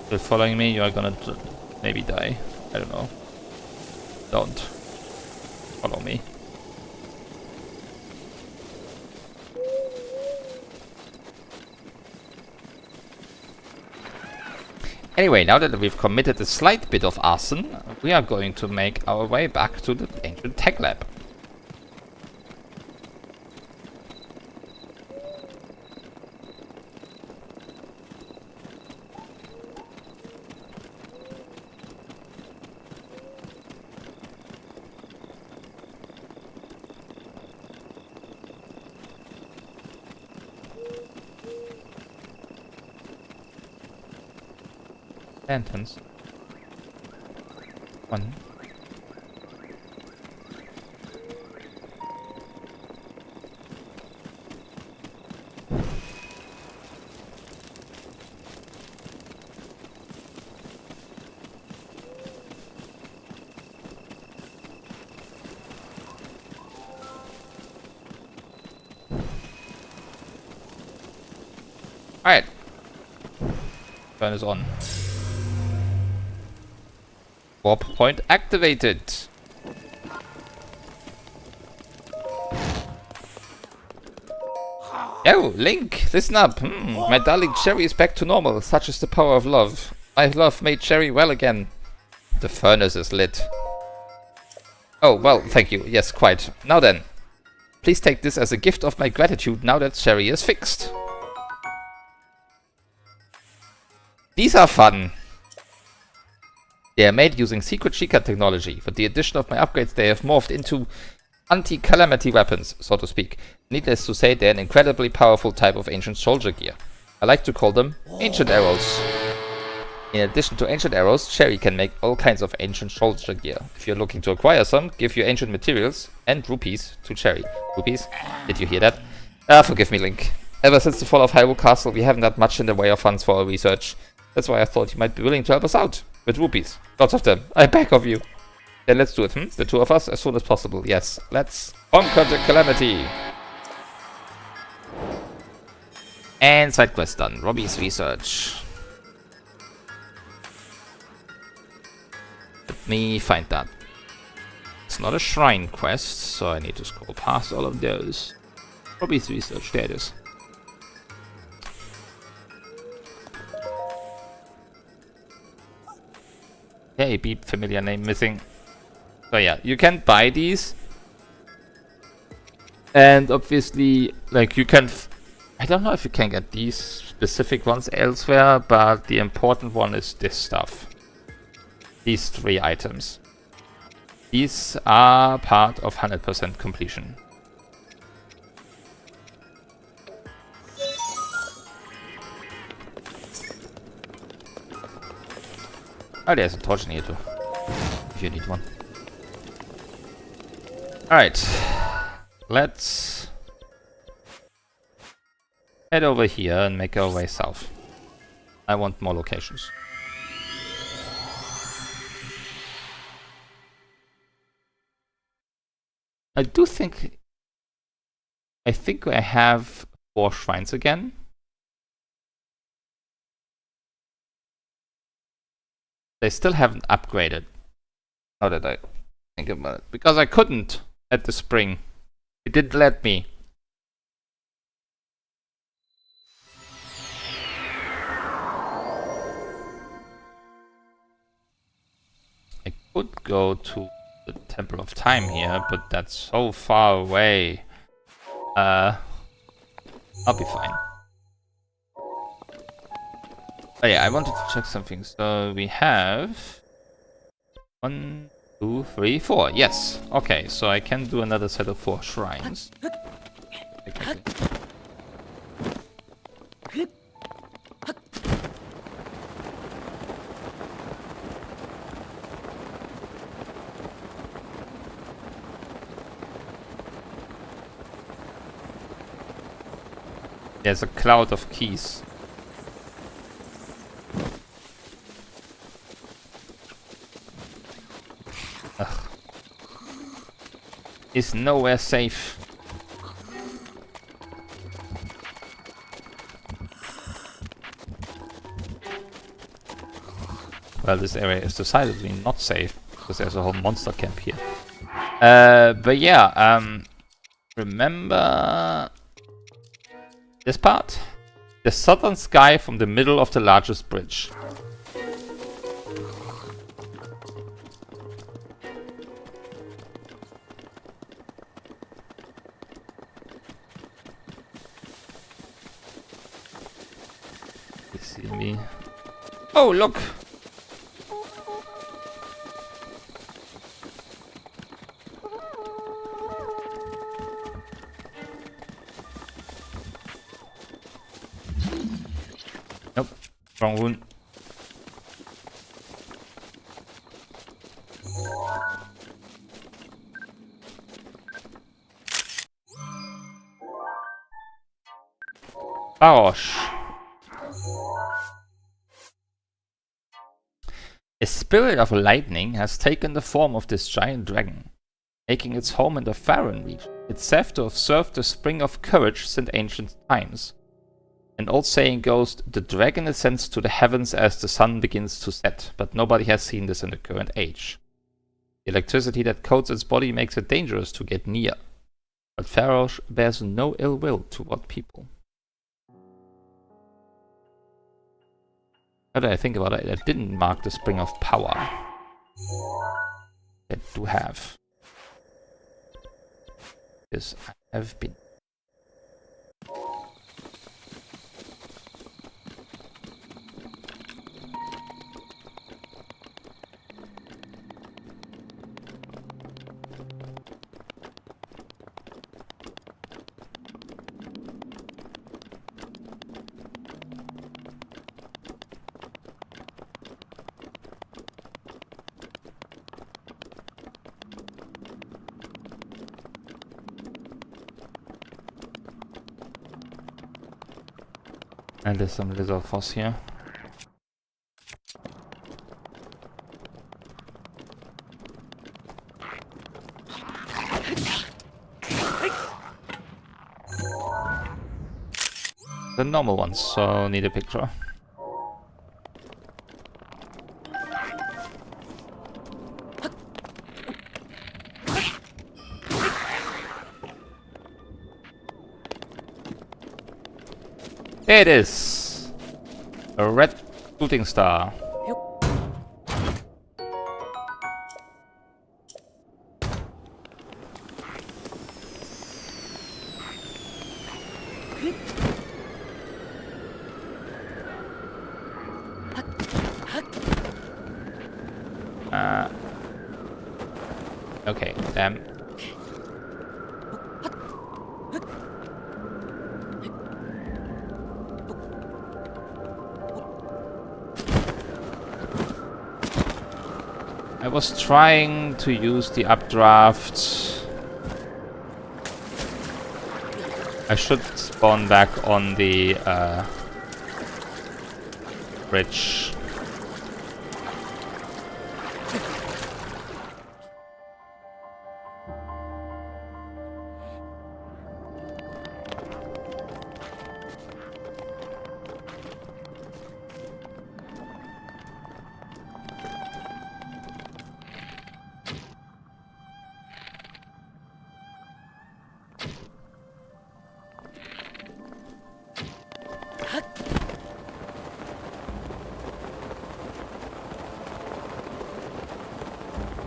Speaker 1: If you're following me, you are gonna maybe die. I don't know. Don't follow me. Anyway, now that we've committed a slight bit of arson, we are going to make our way back to the ancient tech lab. Lanterns. One. Alright. Burn is on. Warp point activated. Oh, Link, listen up. My darling Cherry is back to normal. Such is the power of love. My love made Cherry well again. The furnace is lit. Oh, well, thank you. Yes, quite. Now then, please take this as a gift of my gratitude now that Cherry is fixed. These are fun. They are made using secret Chica technology. With the addition of my upgrades, they have morphed into anti-calamity weapons, so to speak. Needless to say, they're an incredibly powerful type of ancient soldier gear. I like to call them ancient arrows. In addition to ancient arrows, Cherry can make all kinds of ancient soldier gear. If you're looking to acquire some, give your ancient materials and rupees to Cherry. Rupees? Did you hear that? Forgive me, Link. Ever since the fall of Hyrule Castle, we haven't had much in the way of funds for our research. That's why I thought you might be willing to help us out. With rupees. Lots of them. I beg of you. Then let's do it, The two of us, as soon as possible. Yes. Let's conquer the calamity. And side quest done. Robbie's research. Let me find that. It's not a shrine quest, so I need to scroll past all of those. Robbie's research. There it is. Hey, beep, familiar name missing. So yeah, you can buy these. And obviously, like, you can... I don't know if you can get these specific ones elsewhere, but the important one is this stuff. These 3 items. These are part of 100% completion. Oh, there's a torch in here too, if you need one. Alright, let's head over here and make our way south. I want more locations. I do think... I think I have 4 shrines again. They still haven't upgraded. Now that I think about it. Because I couldn't at the spring. It didn't let me. I could go to the Temple of Time here, but that's so far away. I'll be fine. Oh yeah, I wanted to check something. So we have 1, 2, 3, 4. Yes. Okay, so I can do another set of 4 shrines. Technically. There's a cloud of keys. Ugh. Is nowhere safe. Well, this area is decidedly not safe because there's a whole monster camp here. But yeah, remember this part? The southern sky from the middle of the largest bridge. You see me? Oh, look! Nope, wrong rune. Barosh. A spirit of lightning has taken the form of this giant dragon, making its home in the Faron region. It's said to have served the spring of courage since ancient times. An old saying goes, the dragon ascends to the heavens as the sun begins to set, but nobody has seen this in the current age. The electricity that coats its body makes it dangerous to get near, but Farosh bears no ill will toward people. Now that I think about it, I didn't mark the spring of power. I do have. Yes, I have been. And there's some little foss here. The normal ones, so need a picture. There it is! A red shooting star. Okay, damn. I was trying to use the updraft. I should spawn back on the bridge.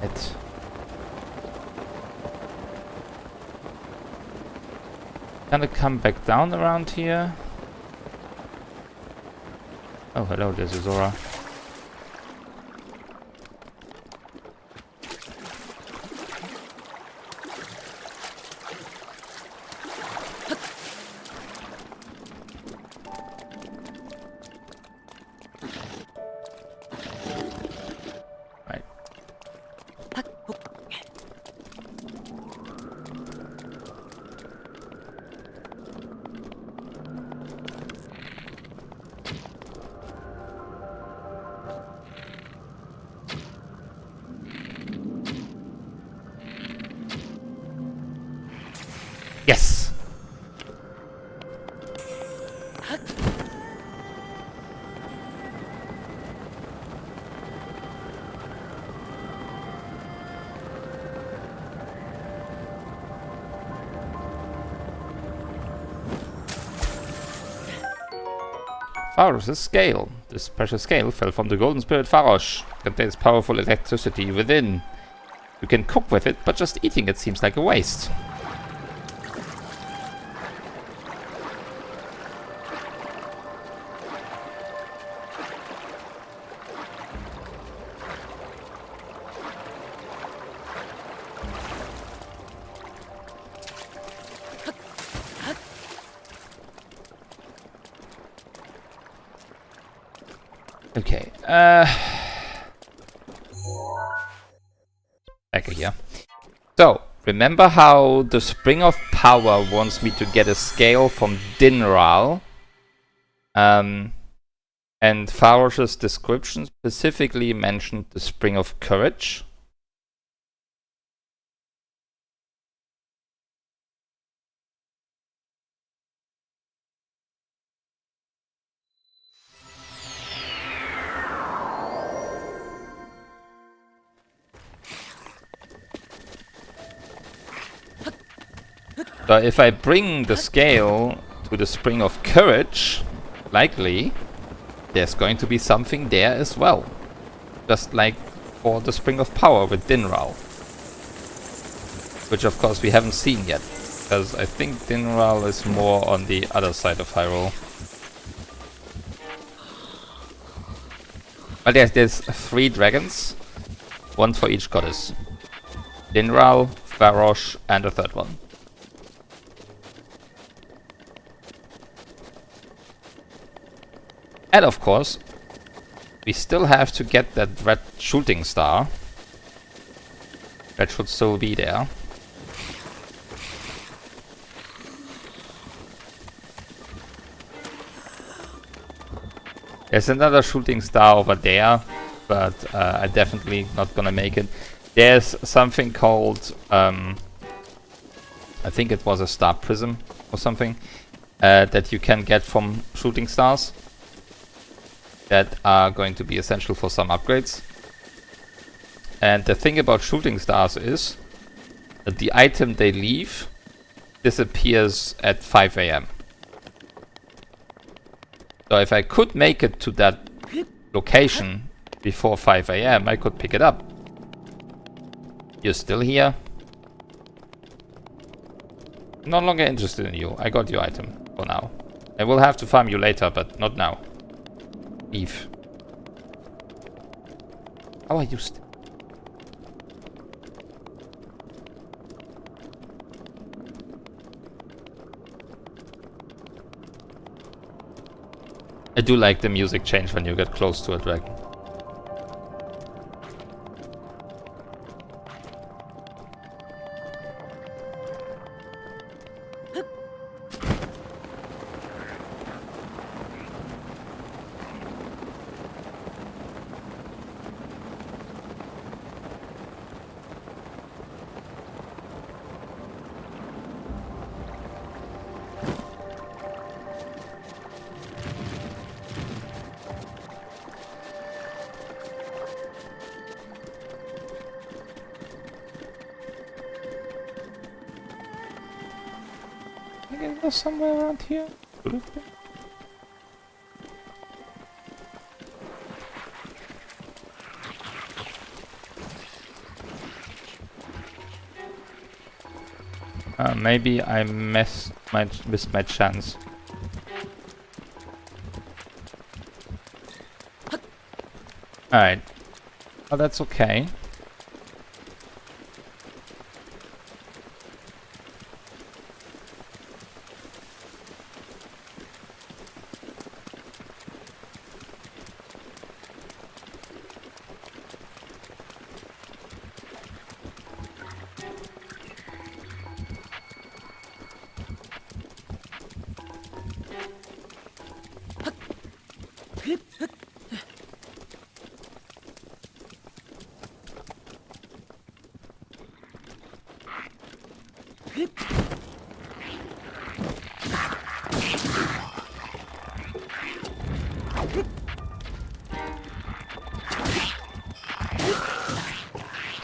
Speaker 1: Right. Gonna come back down around here. Oh, hello, there's a Zora. Right. Yes! Farosh's scale. This precious scale fell from the golden spirit Farosh. Contains powerful electricity within. You can cook with it, but just eating it seems like a waste. Okay, back here. So, remember how the Spring of Power wants me to get a scale from Dinral? And Farosh's description specifically mentioned the Spring of Courage. So if I bring the scale to the Spring of Courage, likely there's going to be something there as well. Just like for the Spring of Power with Dinral. Which of course we haven't seen yet. Because I think Dinral is more on the other side of Hyrule. But there's 3 dragons. 1 for each goddess. Dinral, Farosh, and a 3rd one. And of course, we still have to get that red shooting star. That should still be there. There's another shooting star over there, but I'm definitely not gonna make it. There's something called, I think it was a star prism or something, that you can get from shooting stars. That are going to be essential for some upgrades. And the thing about shooting stars is that the item they leave disappears at 5 AM. So if I could make it to that location before 5 AM, I could pick it up. You're still here? No longer interested in you. I got your item for now. I will have to farm you later, but not now. Leave. How are you still? I do like the music change when you get close to a dragon. I think it was somewhere around here. Maybe I missed my chance. Alright. Oh, that's okay.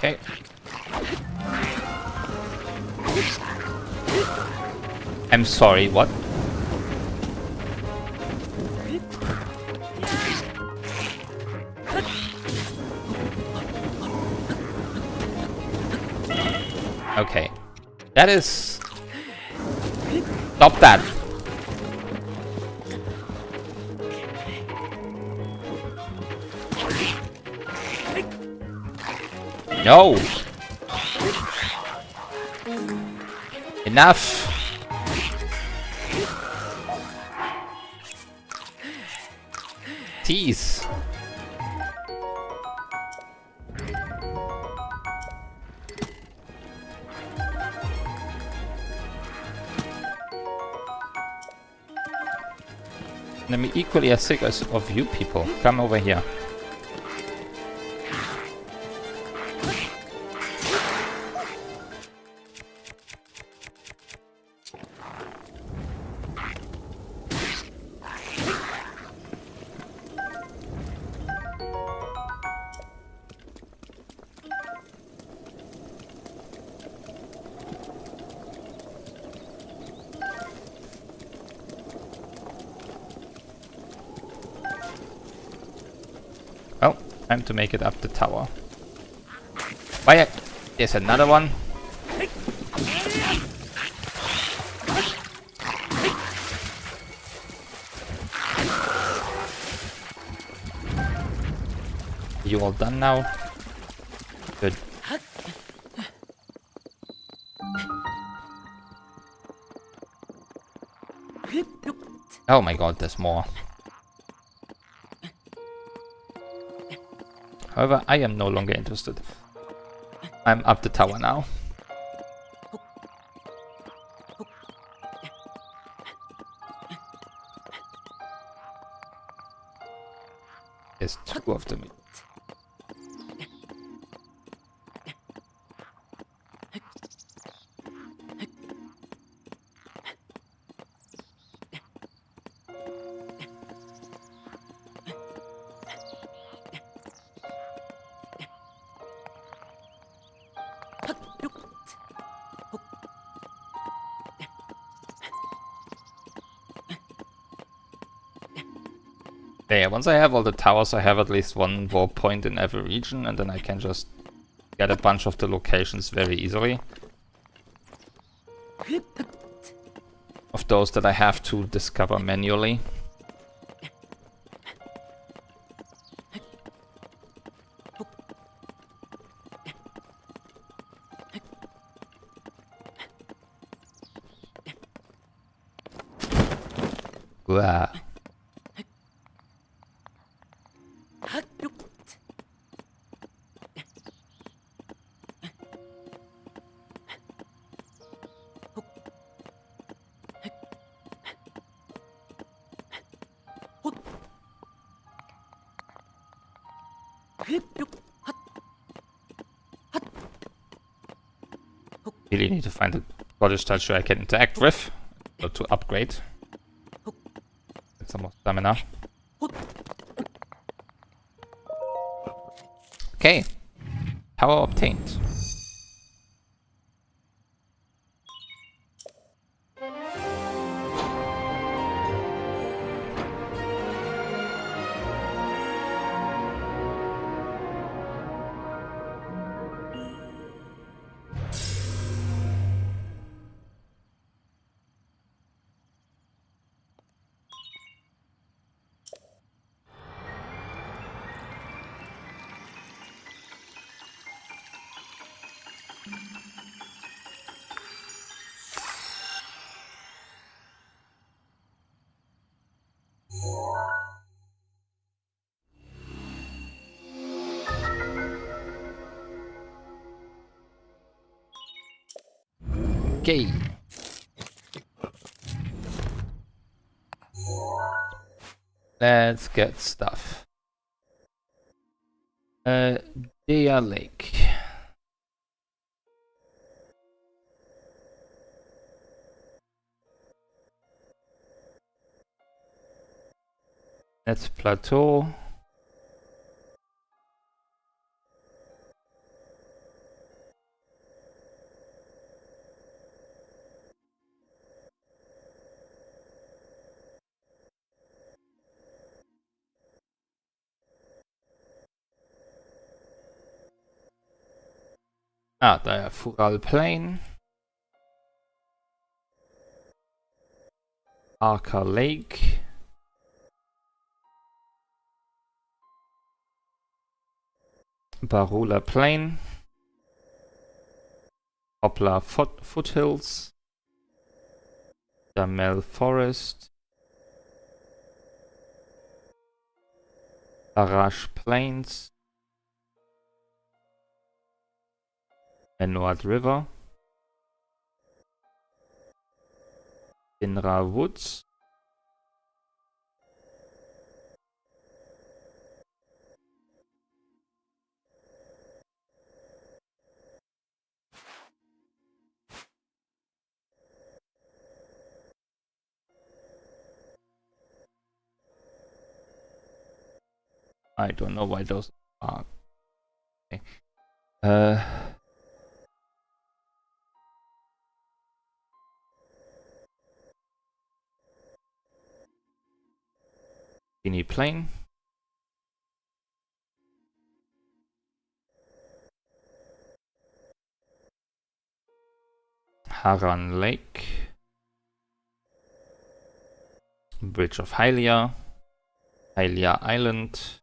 Speaker 1: Okay. I'm sorry, what? Okay. That is... Stop that! No! Enough! Tease! And I'm equally as sick as of you people. Come over here. Oh, time to make it up the tower. Why? There's another one. You all done now? Good. Oh my god, there's more. However, I am no longer interested. I'm up the tower now. There's two of them. Yeah, once I have all the towers, I have at least one warp point in every region, and then I can just get a bunch of the locations very easily. Of those that I have to discover manually. Wow. Really need to find a body statue I can interact with, or to upgrade. Get some more stamina. Okay, power obtained. Okay. Let's get stuff. Dea Lake. That's plateau. Ah, der Fural Plain. Arca Lake. Barula Plain. Poplar Foothills. Jamel Forest. Arash Plains. Menord River. Inra Woods. I don't know why those are. Okay. Guinea Plain. Haran Lake. Bridge of Hylia. Hylia Island.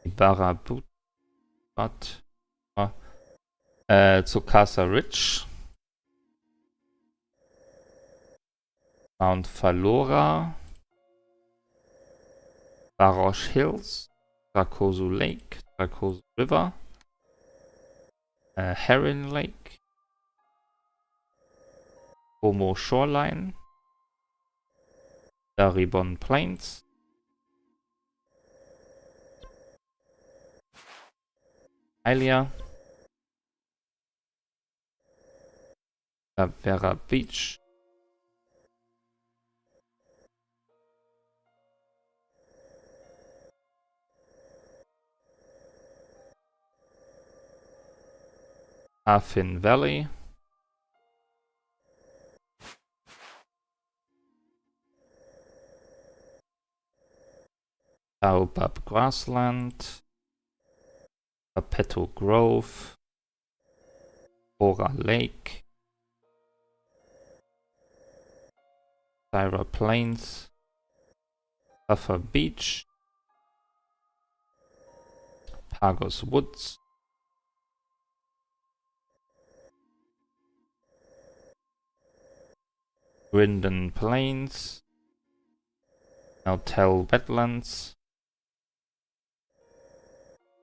Speaker 1: Ibarra But. Tsukasa Ridge. Mount Falora. Barosh Hills. Dracozu Lake. Dracozu River. Heron Lake. Como Shoreline. Daribon Plains. Hylia. Vera Beach. Afin Valley. Baobab Grassland. Papeto Grove. Ora Lake. Syra Plains. Buffer Beach. Pagos Woods. Grindon Plains. Nautel Wetlands.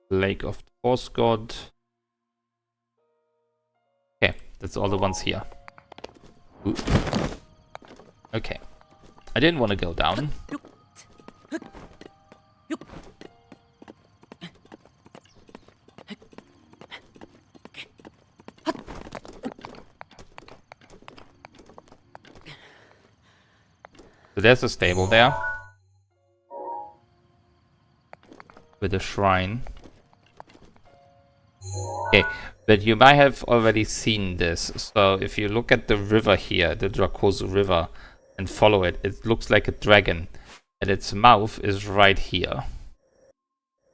Speaker 1: Lake of the Horse God. Okay, that's all the ones here. Ooh. Okay. I didn't want to go down. So there's a stable there. With a shrine. Okay, but you might have already seen this. So if you look at the river here, the Dracozu River, and follow it, it looks like a dragon. And its mouth is right here.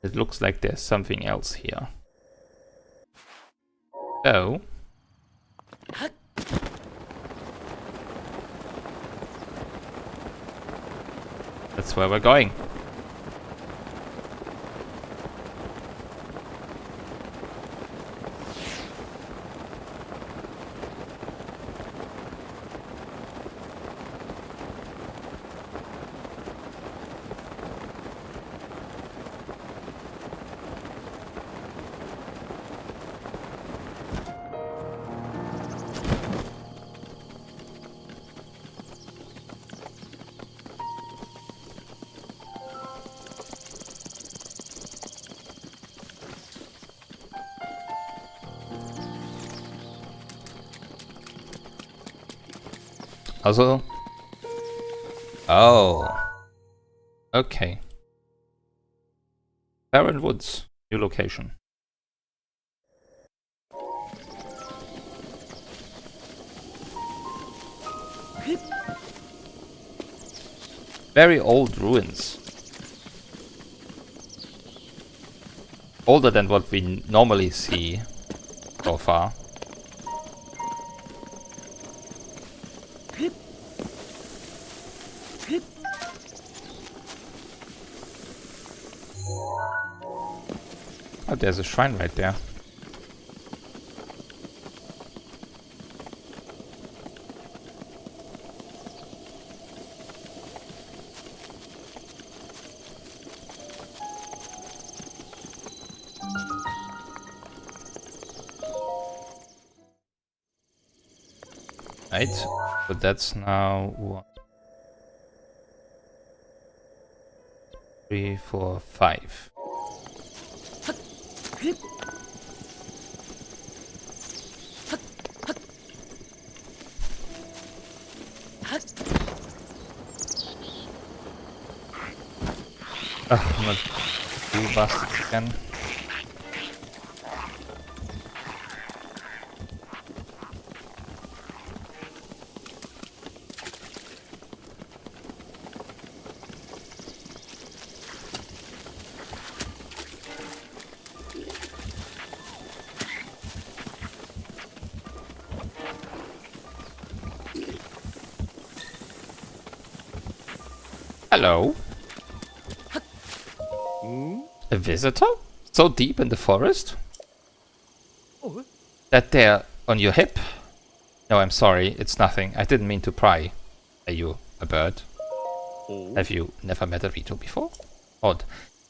Speaker 1: It looks like there's something else here. So... that's where we're going. puzzle. Oh. Okay. Barren Woods. New location. Very old ruins. Older than what we normally see so far. Oh, there's a shrine right there. Right, so that's now 1, 3, 4, 5. Ugh, not you bastards again. Hello? A visitor? So deep in the forest? That there on your hip? No, I'm sorry, it's nothing. I didn't mean to pry. Are you a bird? Have you never met a Rito before? Odd.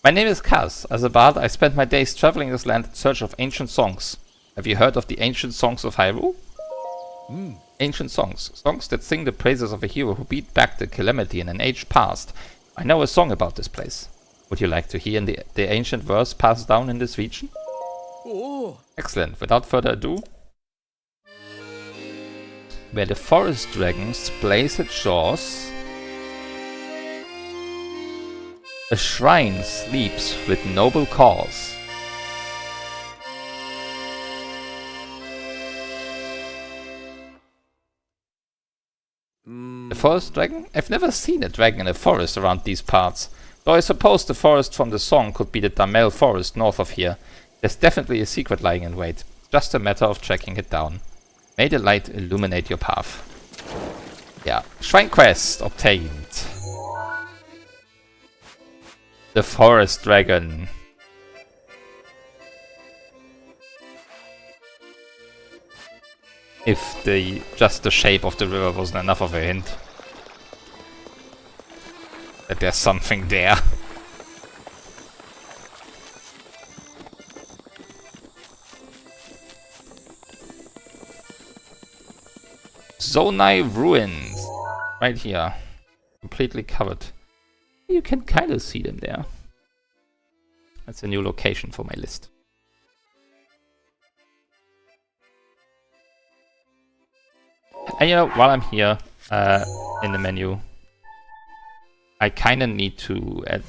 Speaker 1: My name is Kaz. As a bard, I spent my days traveling this land in search of ancient songs. Have you heard of the ancient songs of Hyrule? Ancient songs. Songs that sing the praises of a hero who beat back the calamity in an age past. I know a song about this place. Would you like to hear the ancient verse passed down in this region? Excellent. Without further ado. Where the forest dragons place its jaws, a shrine sleeps with noble cause. The forest dragon? I've never seen a dragon in a forest around these parts. Though I suppose the forest from the song could be the Damel forest north of here. There's definitely a secret lying in wait. Just a matter of tracking it down. May the light illuminate your path. Yeah. Shrine quest obtained. The forest dragon. If just the shape of the river wasn't enough of a hint. That there's something there. Zonai Ruins. Right here. Completely covered. You can kind of see them there. That's a new location for my list. And you know, while I'm here in the menu, I kind of need to add.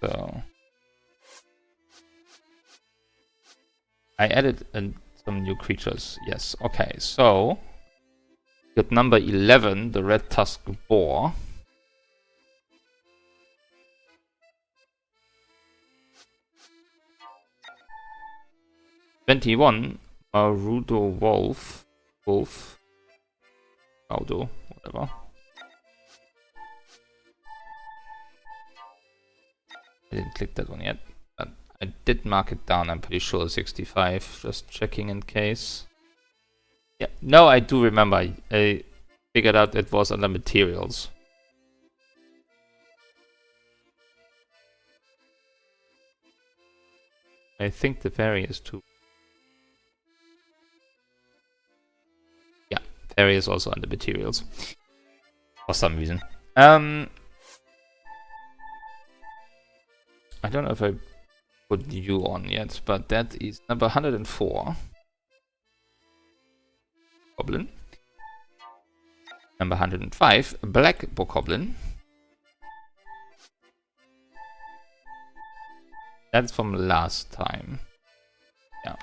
Speaker 1: So I added some new creatures. Yes. Okay. So got number 11, the red tusked boar. 21, Marudo Wolf. Auto, whatever. I didn't click that one yet. But I did mark it down, I'm pretty sure 65. Just checking in case. Yeah, no, I do remember. I figured out it was under materials. I think the fairy is too. Yeah, fairy is also under materials. For some reason. I don't know if I put you on yet, but that is number 104. Goblin. Number 105, Black Bokoblin. That's from last time. Yeah.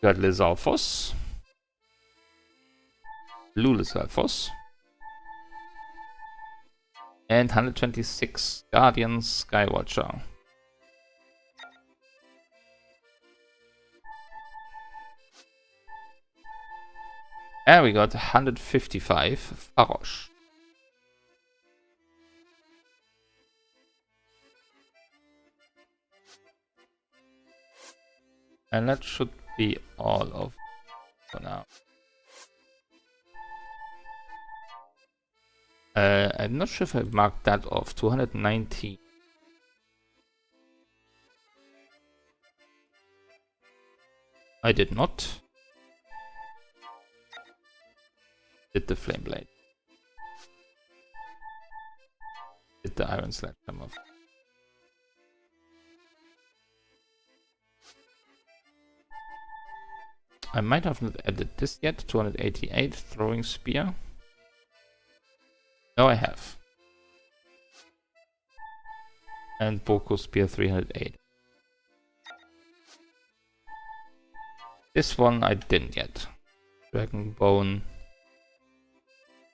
Speaker 1: Got Lizalfos. Blue Lizalfos. And 126, Guardian Skywatcher. And we got 155, Farosh. And that should be all of for now. I'm not sure if I marked that off. 290. I did not. Did the Flame Blade. Did the Iron Sledgehammer. I might have not added this yet. 288 Throwing Spear. No, I have. And Boko Spear 308. This one I didn't yet. Dragon Bone.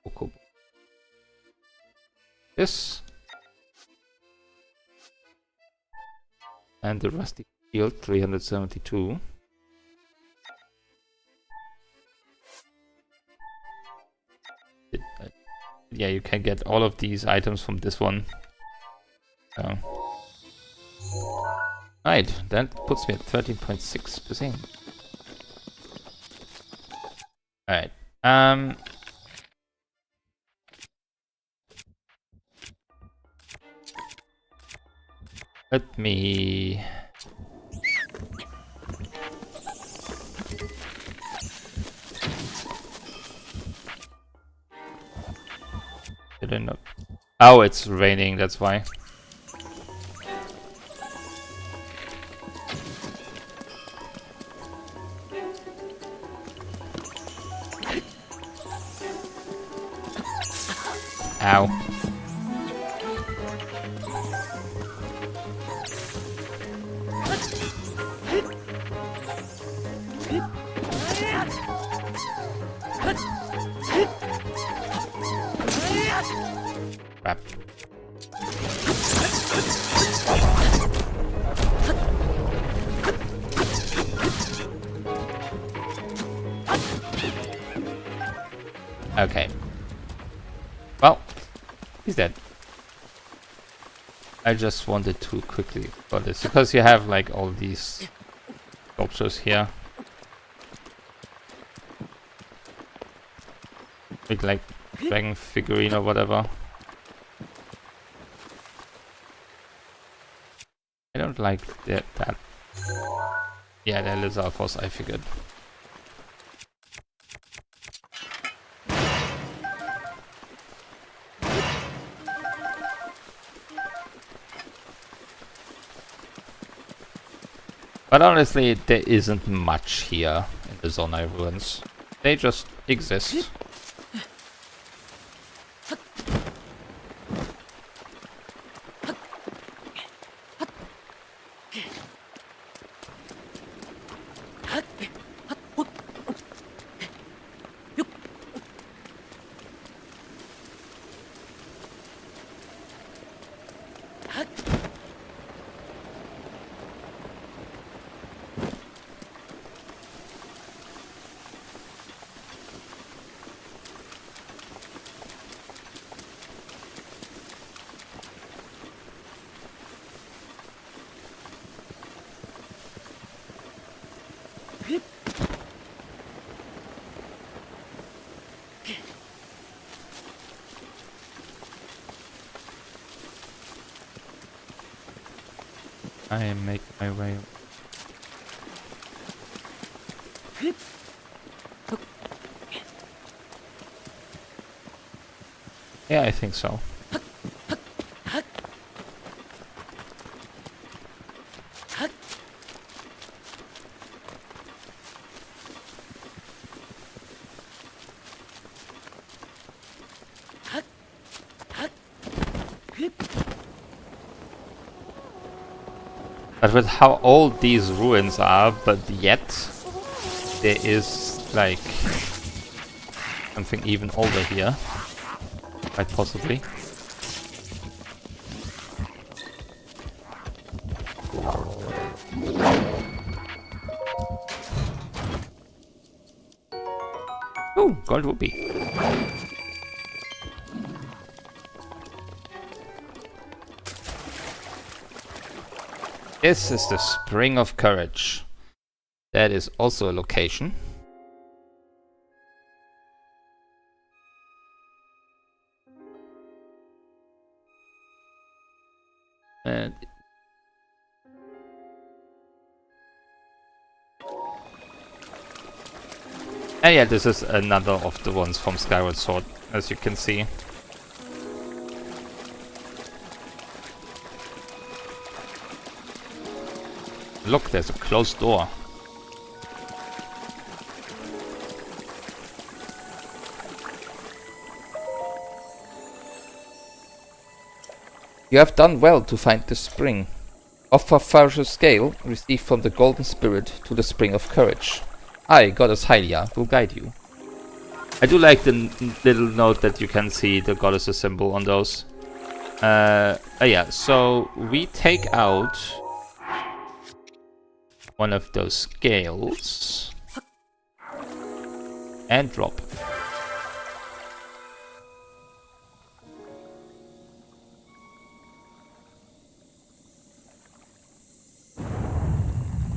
Speaker 1: Boko. This. And the Rusty Shield 372. Yeah, you can get all of these items from this one. Right, that puts me at 13.6%. Alright. Let me... Did I not? Oh, it's raining, that's why. Ow. Crap. Okay. Well, he's dead. I just wanted to quickly for this because you have like all these sculptures here. With like dragon figurine or whatever. I don't like that. Yeah, the Lizalfos, I figured. But honestly, there isn't much here in the Zonai ruins. They just exist. I make my way. Yeah, I think so. But with how old these ruins are, but yet there is like something even older here. Quite possibly. Oh, gold rupee. This is the Spring of Courage. That is also a location. And yeah, this is another of the ones from Skyward Sword, as you can see. Look, there's a closed door. You have done well to find the spring. Offer Farsha's scale, received from the Golden Spirit to the Spring of Courage. I, Goddess Hylia, will guide you. I do like the little note that you can see the goddess's symbol on those. Yeah, so we take out one of those scales and drop.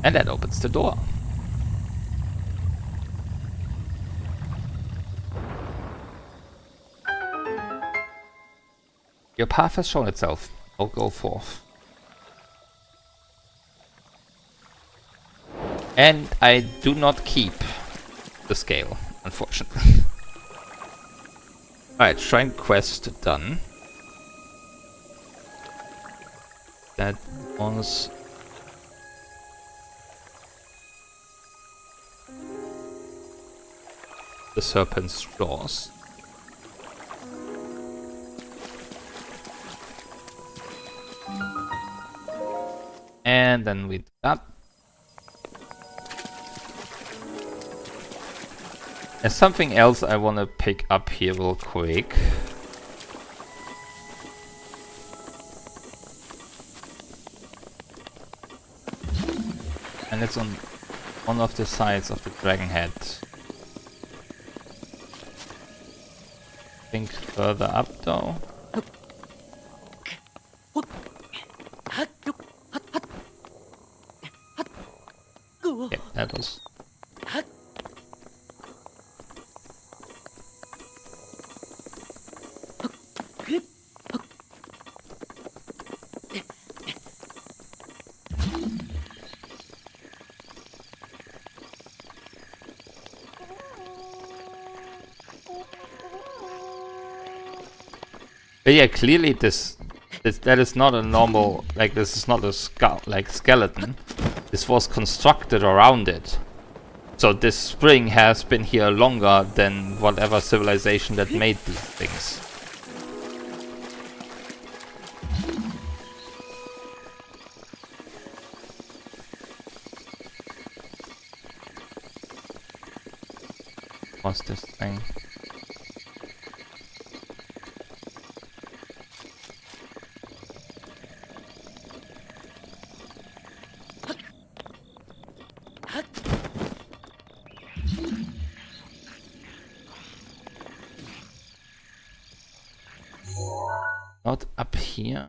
Speaker 1: And that opens the door. Your path has shown itself. I'll go forth. And I do not keep the scale, unfortunately. Alright, shrine quest done. That was... the serpent's jaws. And then with that, there's something else I want to pick up here real quick. And it's on one of the sides of the dragon head. I think further up though. Yeah, that was. But yeah, clearly that is not a normal, like, this is not a skeleton. This was constructed around it. So this spring has been here longer than whatever civilization that made these things. What's this thing? Not up here.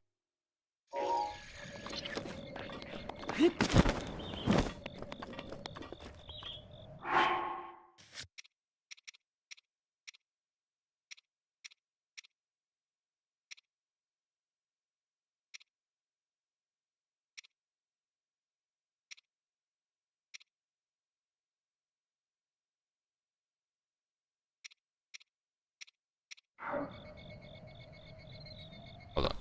Speaker 1: Hold on.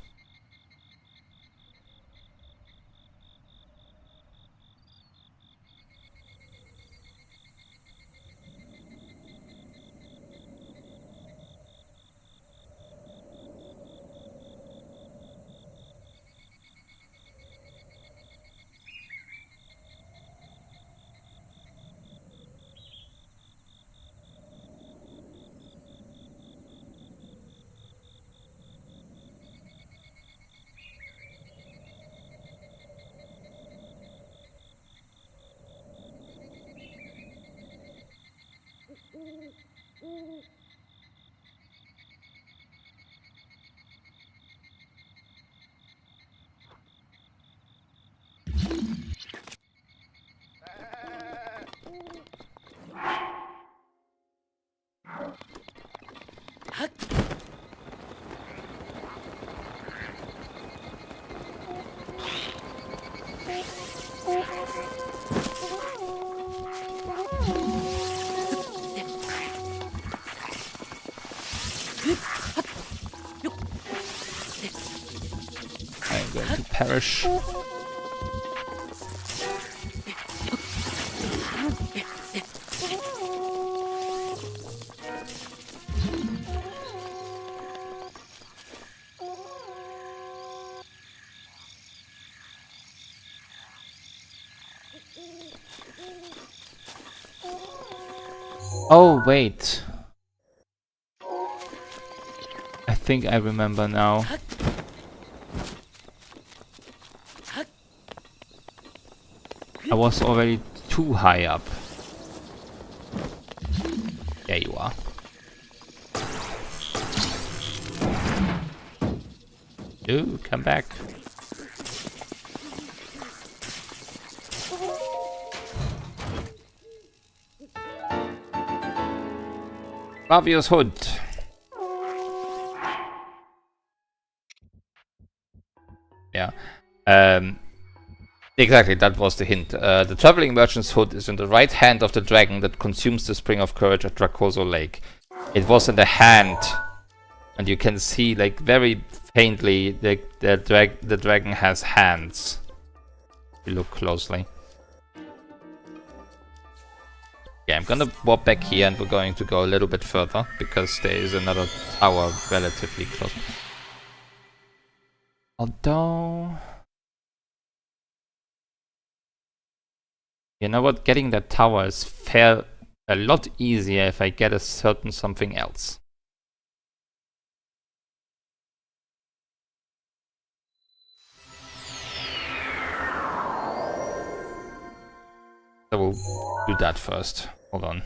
Speaker 1: I'm going to perish. Oh, wait. I think I remember now. I was already too high up. There you are. Ooh, come back. Obvious hood. Yeah. Exactly, that was the hint. The traveling merchant's hood is in the right hand of the dragon that consumes the spring of courage at Dracoso Lake. It was in the hand, and you can see, like, very faintly, the dragon has hands. If you look closely. Yeah, I'm gonna warp back here, and we're going to go a little bit further because there is another tower relatively close. Although, you know what? Getting that tower is a lot easier if I get a certain something else. So we'll do that first. Hold on.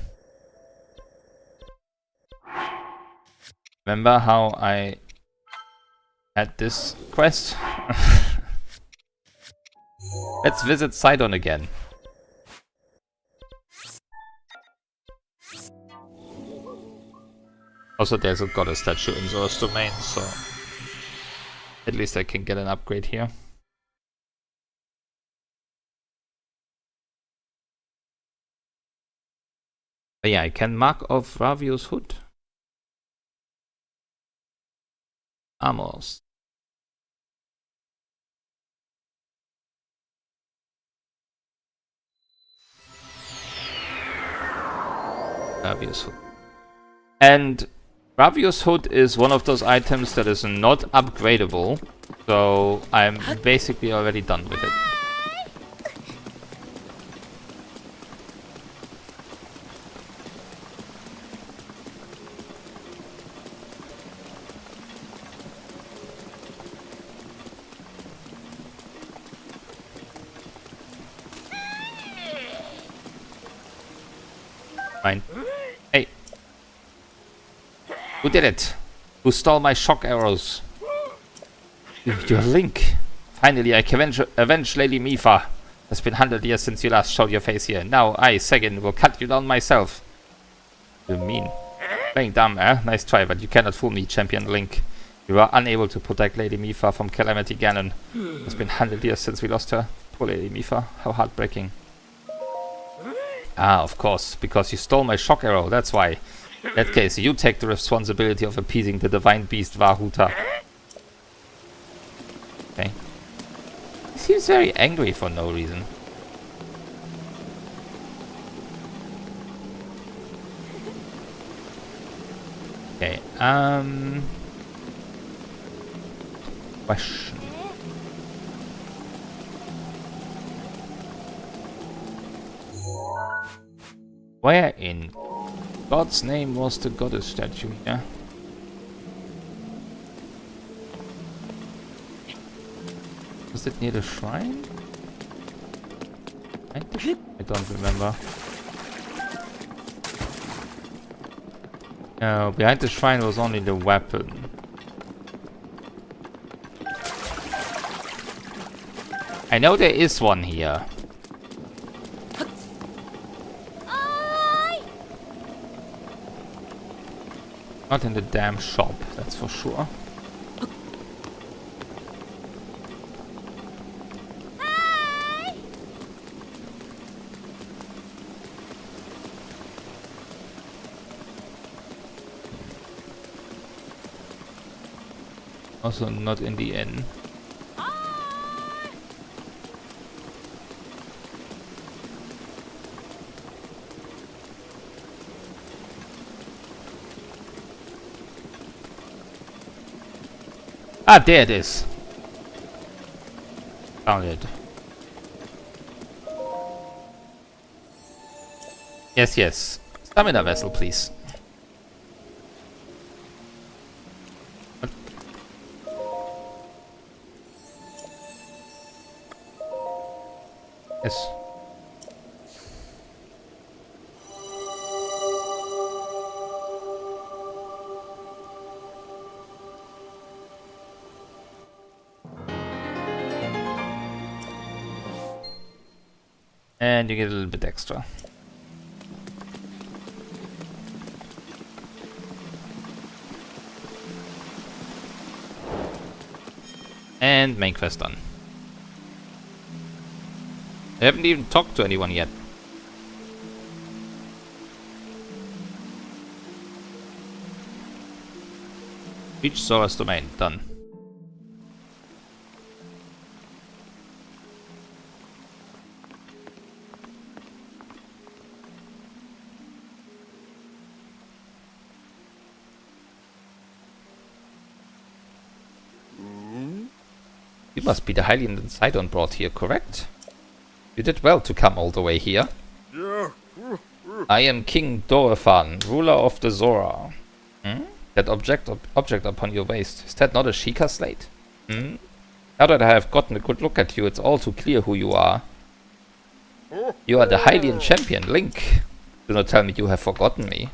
Speaker 1: Remember how I had this quest? Let's visit Sidon again. Also, there's a goddess statue in Zora's domain, so at least I can get an upgrade here. But yeah, I can mark off Ravio's hood. Armors. Ravio's hood. And Ravio's hood is one of those items that is not upgradable, so I'm basically already done with it. Fine. Hey. Who did it? Who stole my shock arrows? You're Link. Finally, I can avenge Lady Mifa. It's been 100 years since you last showed your face here. Now I, Segin, will cut you down myself. You mean? Playing dumb, eh? Nice try, but you cannot fool me, Champion Link. You are unable to protect Lady Mifa from Calamity Ganon. It's been 100 years since we lost her. Poor Lady Mifa. How heartbreaking. Ah, of course, because you stole my shock arrow, that's why. In that case, you take the responsibility of appeasing the divine beast Vahuta. Okay. He seems very angry for no reason. Okay, question. Where in God's name was the goddess statue here? Was it near the shrine? I don't remember. No, behind the shrine was only the weapon. I know there is one here. Not in the damn shop, that's for sure. Also not in the inn. Ah, there it is. Found it. Yes, yes. Stamina vessel, please. What? Yes. And you get a little bit extra. And main quest done. I haven't even talked to anyone yet. Reach Zora's domain. Done. You must be the Hylian that Sidon brought here, correct? You did well to come all the way here. I am King Dorephan, ruler of the Zora. That object upon your waist, is that not a Sheikah slate? Now that I have gotten a good look at you, it's all too clear who you are. You are the Hylian champion, Link. Do not tell me you have forgotten me.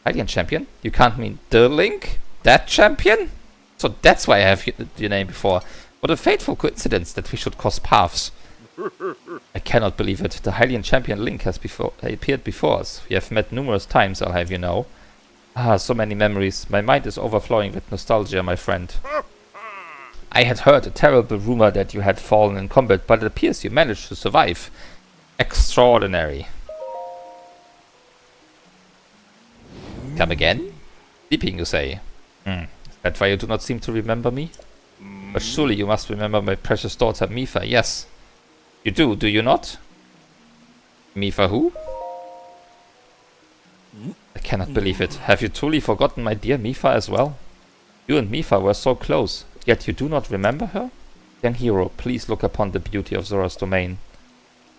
Speaker 1: Hylian champion? You can't mean the Link? That champion? So that's why I have your name before. What a fateful coincidence that we should cross paths. I cannot believe it. The Hylian champion Link has appeared before us. We have met numerous times, I'll have you know. Ah, so many memories. My mind is overflowing with nostalgia, my friend. I had heard a terrible rumor that you had fallen in combat, but it appears you managed to survive. Extraordinary. Come again? Sleeping, you say? Is that why you do not seem to remember me? But surely you must remember my precious daughter Mipha, yes. You do you not? Mipha who? I cannot believe it. Have you truly forgotten my dear Mipha as well? You and Mipha were so close, yet you do not remember her? Young hero, please look upon the beauty of Zora's domain.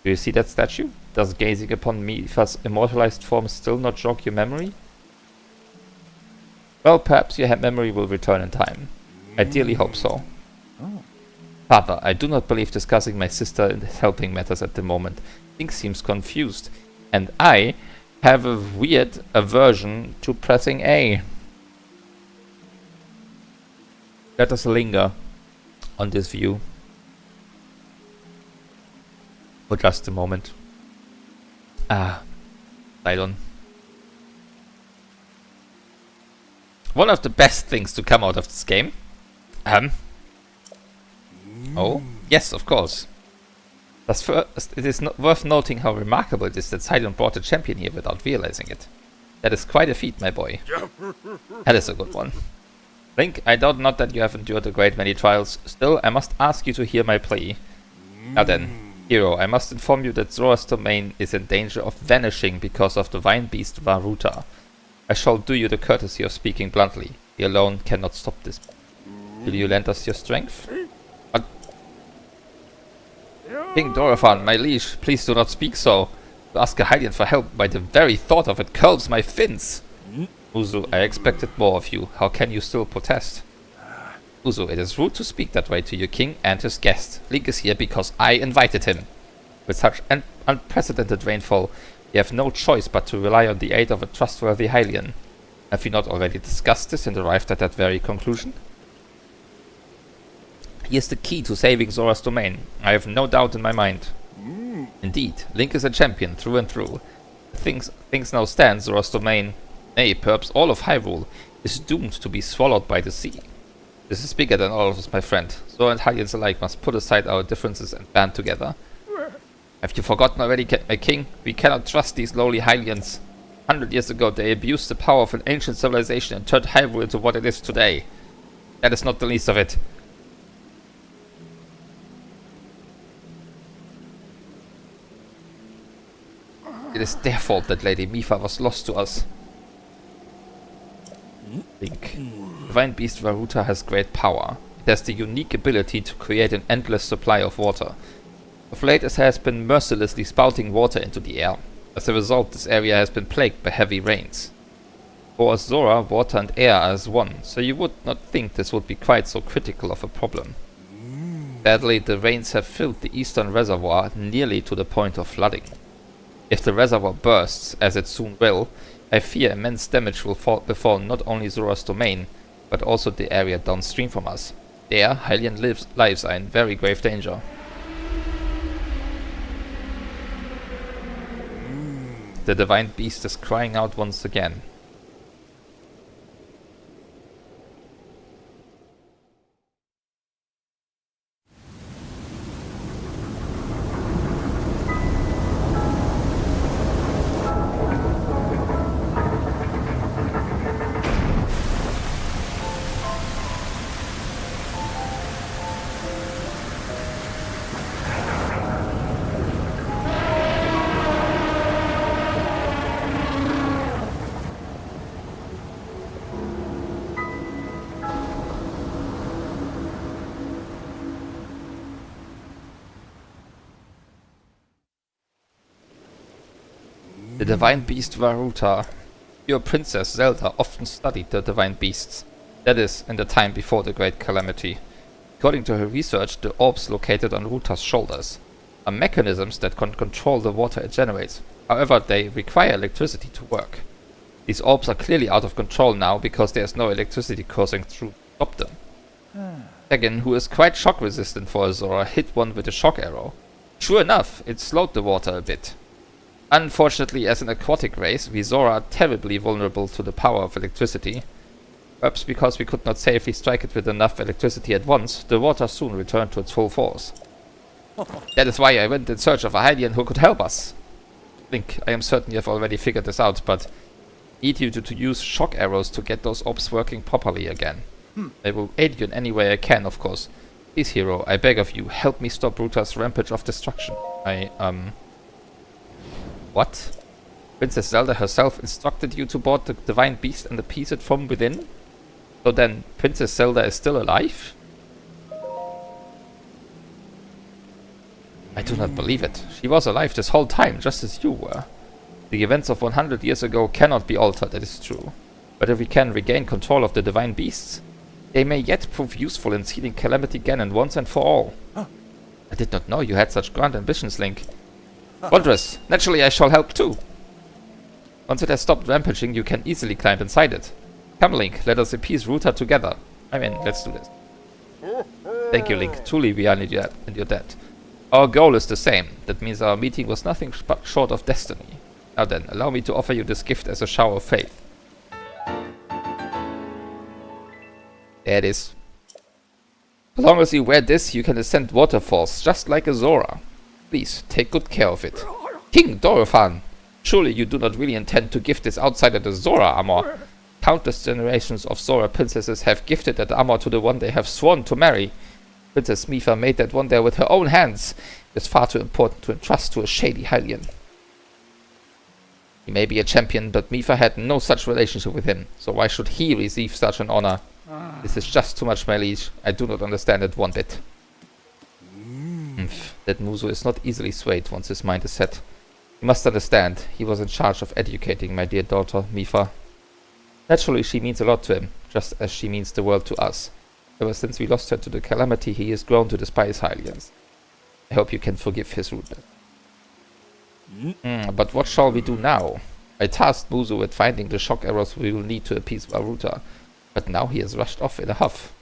Speaker 1: Do you see that statue? Does gazing upon Mipha's immortalized form still not jog your memory? Well, perhaps your memory will return in time. I dearly hope so. Father, I do not believe discussing my sister in helping matters at the moment. Link seems confused, and I have a weird aversion to pressing A. Let us linger on this view for just a moment. Ah, Sidon. One of the best things to come out of this game. Oh, yes, of course. Thus first, it is worth noting how remarkable it is that Sidon brought a champion here without realizing it. That is quite a feat, my boy. That is a good one. Link, I doubt not that you have endured a great many trials. Still, I must ask you to hear my plea. Now then, hero, I must inform you that Zora's domain is in danger of vanishing because of the vine beast Varuta. I shall do you the courtesy of speaking bluntly. You alone cannot stop this. Will you lend us your strength? King Dorephan, my liege, please do not speak so. To ask a Hylian for help, by the very thought of it curls my fins. Uzu, I expected more of you. How can you still protest? Uzu, it is rude to speak that way to your king and his guest. Link is here because I invited him. With such unprecedented rainfall, you have no choice but to rely on the aid of a trustworthy Hylian. Have we not already discussed this and arrived at that very conclusion? He is the key to saving Zora's domain. I have no doubt in my mind. Indeed, Link is a champion through and through. Things now stand, Zora's domain, nay, perhaps all of Hyrule, is doomed to be swallowed by the sea. This is bigger than all of us, my friend. Zora and Hylians alike must put aside our differences and band together. Have you forgotten already, my king? We cannot trust these lowly Hylians. 100 years ago, they abused the power of an ancient civilization and turned Hyrule into what it is today. That is not the least of it. It is their fault that Lady Mipha was lost to us. Link. Divine Beast Varuta has great power. It has the unique ability to create an endless supply of water. Of late, it has been mercilessly spouting water into the air. As a result, this area has been plagued by heavy rains. For Zora, water and air are as one, so you would not think this would be quite so critical of a problem. Sadly, the rains have filled the eastern reservoir nearly to the point of flooding. If the reservoir bursts, as it soon will, I fear immense damage will befall not only Zora's domain, but also the area downstream from us. There, Hylian lives are in very grave danger. The Divine Beast is crying out once again. The Divine Beast Varuta. Your princess Zelda often studied the Divine Beasts. That is, in the time before the Great Calamity. According to her research, the orbs located on Ruta's shoulders are mechanisms that can control the water it generates. However, they require electricity to work. These orbs are clearly out of control now because there is no electricity coursing through to stop them. Tegan, who is quite shock resistant for Zora, hit one with a shock arrow. Sure enough, it slowed the water a bit. Unfortunately, as an aquatic race, we Zora are terribly vulnerable to the power of electricity. Perhaps because we could not safely strike it with enough electricity at once, the water soon returned to its full force. That is why I went in search of a Hylian who could help us. Link, I am certain you have already figured this out, but I need you to use shock arrows to get those orbs working properly again. I will aid you in any way I can, of course. Please, hero, I beg of you, help me stop Ruta's rampage of destruction. What? Princess Zelda herself instructed you to board the Divine Beast and appease it from within? So then, Princess Zelda is still alive? I do not believe it. She was alive this whole time, just as you were. The events of 100 years ago cannot be altered, that is true. But if we can regain control of the Divine Beasts, they may yet prove useful in sealing Calamity Ganon once and for all. I did not know you had such grand ambitions, Link. Wondrous. Naturally, I shall help too. Once it has stopped rampaging, you can easily climb inside it. Come, Link, let us appease Ruta together. I mean, let's do this. Thank you, Link. Truly, we are in your debt. Our goal is the same. That means our meeting was nothing but short of destiny. Now then, allow me to offer you this gift as a shower of faith. There it is. As long as you wear this, you can ascend waterfalls, just like a Zora. Please, take good care of it. King Dorephan! Surely you do not really intend to gift this outsider the Zora armor. Countless generations of Zora princesses have gifted that armor to the one they have sworn to marry. Princess Mipha made that one there with her own hands. It is far too important to entrust to a shady Hylian. He may be a champion, but Mipha had no such relationship with him, so why should he receive such an honor? This is just too much, my liege. I do not understand it one bit. That Muzo is not easily swayed once his mind is set. You must understand, he was in charge of educating my dear daughter, Mipha. Naturally, she means a lot to him, just as she means the world to us. Ever since we lost her to the Calamity, he has grown to despise Hylians. I hope you can forgive his rudeness. But what shall we do now? I tasked Muzu with finding the shock arrows we will need to appease Varuta, but now he has rushed off in a huff.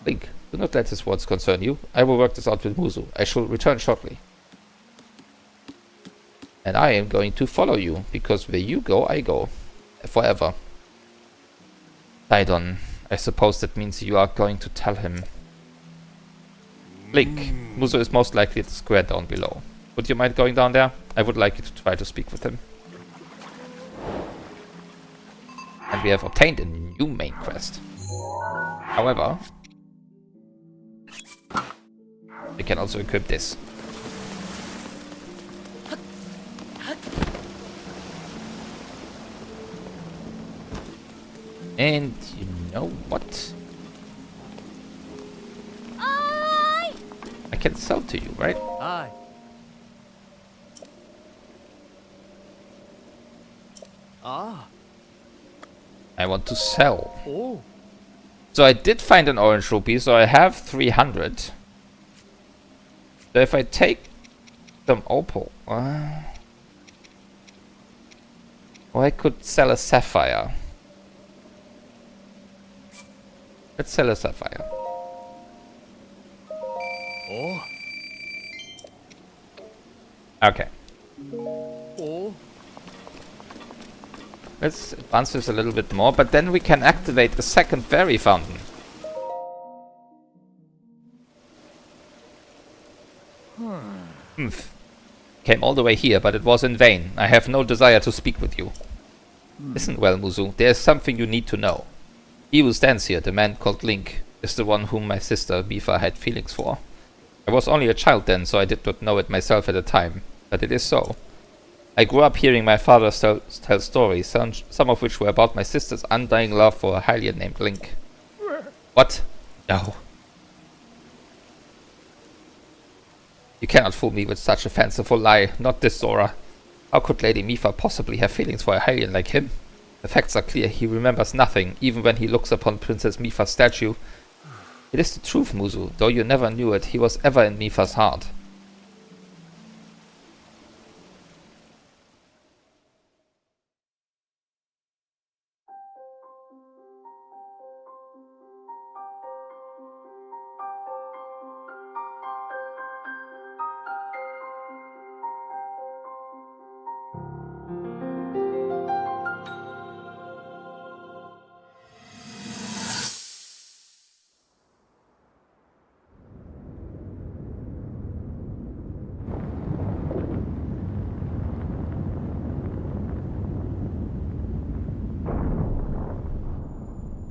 Speaker 1: Link, do not let his words concern you. I will work this out with Muzu. I shall return shortly. And I am going to follow you, because where you go, I go. Forever. Sidon, I suppose that means you are going to tell him. Link, Muzu is most likely at the square down below. Would you mind going down there? I would like you to try to speak with him. And we have obtained a new main quest. However, we can also equip this. And you know what? I can sell to you, right?
Speaker 4: Aye. Ah.
Speaker 1: I want to sell.
Speaker 4: Oh.
Speaker 1: So I did find an orange rupee, so I have 300. So if I take some opal, or I could sell a sapphire. Let's sell a sapphire.
Speaker 4: Oh.
Speaker 1: Okay.
Speaker 4: Oh.
Speaker 1: Let's advance this a little bit more, but then we can activate the second fairy fountain. Came all the way here, but it was in vain. I have no desire to speak with you. Listen well, Muzu. There is something you need to know. He who stands here, the man called Link, is the one whom my sister Mifa had feelings for. I was only a child then, so I did not know it myself at the time, but it is so. I grew up hearing my father tell stories, some of which were about my sister's undying love for a Hylian named Link. What? No. You cannot fool me with such a fanciful lie, not this Zora. How could Lady Mifa possibly have feelings for a Hylian like him? The facts are clear, he remembers nothing, even when he looks upon Princess Mifa's statue. It is the truth, Muzu, though you never knew it, he was ever in Mifa's heart.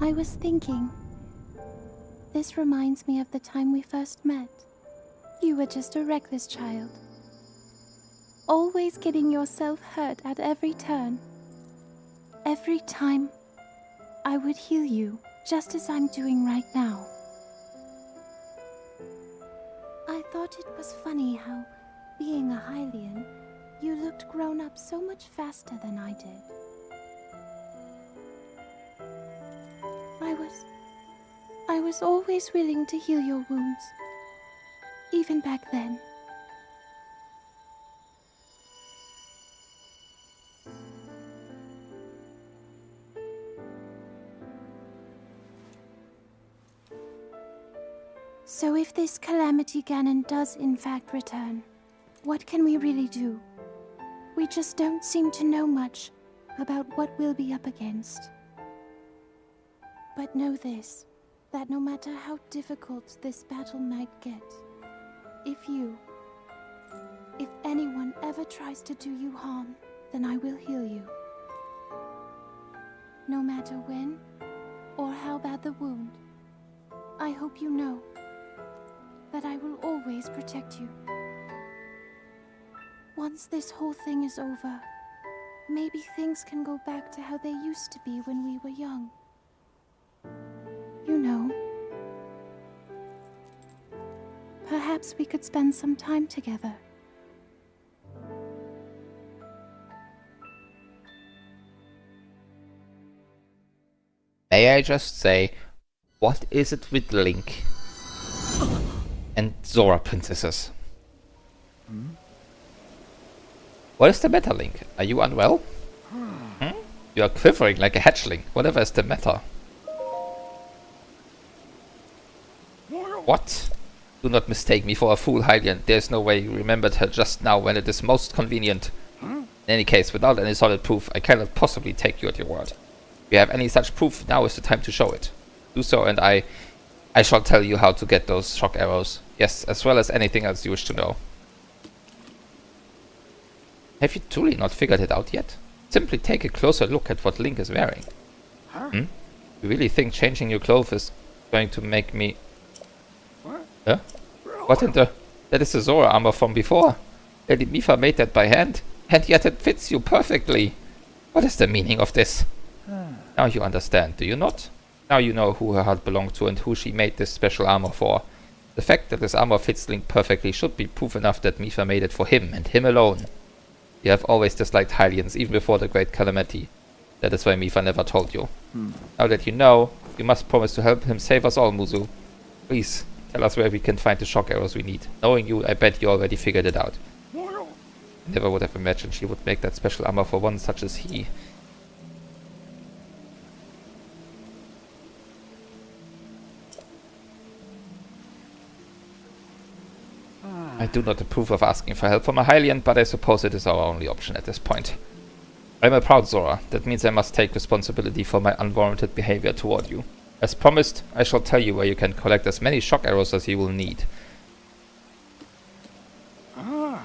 Speaker 2: I was thinking. This reminds me of the time we first met. You were just a reckless child. Always getting yourself hurt at every turn. Every time, I would heal you, just as I'm doing right now. I thought it was funny how, being a Hylian, you looked grown up so much faster than I did. I was always willing to heal your wounds, even back then. So if this Calamity Ganon does in fact return, what can we really do? We just don't seem to know much about what we'll be up against. But know this, that no matter how difficult this battle might get, if anyone ever tries to do you harm, then I will heal you. No matter when or how bad the wound, I hope you know that I will always protect you. Once this whole thing is over, maybe things can go back to how they used to be when we were young. You know, perhaps we could spend some time together.
Speaker 1: May I just say, what is it with Link and Zora princesses? What is the matter, Link? Are you unwell? You are quivering like a hatchling. Whatever is the matter? What? Do not mistake me for a fool, Hylian. There is no way you remembered her just now when it is most convenient. In any case, without any solid proof, I cannot possibly take you at your word. If you have any such proof, now is the time to show it. Do so, and I shall tell you how to get those shock arrows. Yes, as well as anything else you wish to know. Have you truly not figured it out yet? Simply take a closer look at what Link is wearing. You really think changing your clothes is going to make me... Huh? What in the... That is the Zora armor from before. Lady Mipha made that by hand, and yet it fits you perfectly. What is the meaning of this? Now you understand, do you not? Now you know who her heart belonged to and who she made this special armor for. The fact that this armor fits Link perfectly should be proof enough that Mipha made it for him, and him alone. You have always disliked Hylians, even before the Great Calamity. That is why Mipha never told you. Now that you know, you must promise to help him save us all, Muzu. Please, tell us where we can find the shock arrows we need. Knowing you, I bet you already figured it out. I never would have imagined she would make that special armor for one such as he. I do not approve of asking for help from a Hylian, but I suppose it is our only option at this point. I am a proud Zora. That means I must take responsibility for my unwarranted behavior toward you. As promised, I shall tell you where you can collect as many shock arrows as you will need.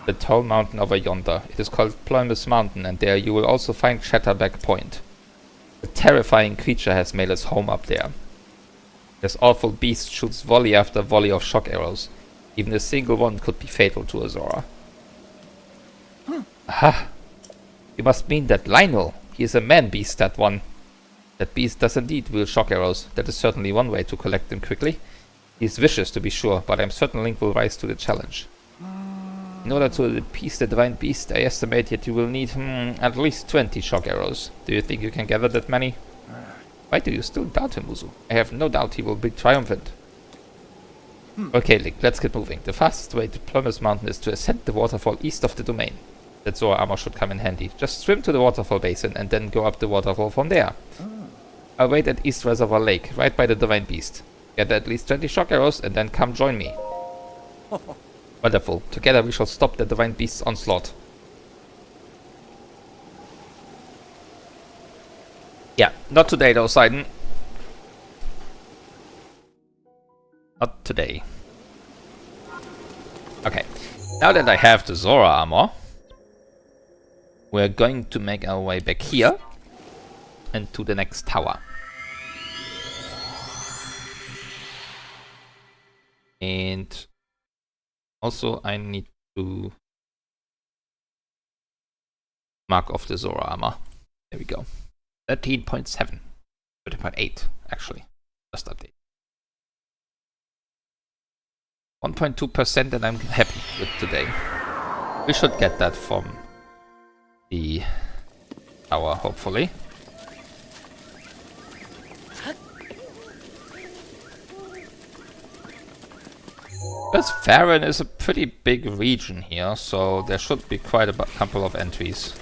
Speaker 1: The tall mountain over yonder. It is called Ploymus Mountain, and there you will also find Chatterback Point. A terrifying creature has made its home up there. This awful beast shoots volley after volley of shock arrows. Even a single one could be fatal to a Zora. Aha! You must mean that Lionel. He is a man-beast, that one. That beast does indeed wield shock arrows. That is certainly one way to collect them quickly. He is vicious, to be sure, but I am certain Link will rise to the challenge. In order to appease the divine beast, I estimate that you will need at least 20 shock arrows. Do you think you can gather that many? Why do you still doubt him, Muzu? I have no doubt he will be triumphant. Okay, Link, let's get moving. The fastest way to Ploymus Mountain is to ascend the waterfall east of the domain. That Zora armor should come in handy. Just swim to the waterfall basin and then go up the waterfall from there. I'll wait at East Reservoir Lake, right by the divine beast. Gather at least 20 shock arrows and then come join me. Wonderful. Together we shall stop the divine beast's onslaught. Yeah, not today though, Sidon. Not today. Okay, now that I have the Zora armor, we're going to make our way back here and to the next tower. And also I need to mark off the Zora armor. There we go. 13.7. 13.8 actually. Just update. 1.2% and I'm happy with today. We should get that from the tower, hopefully. Because Farron is a pretty big region here, so there should be quite a couple of entries.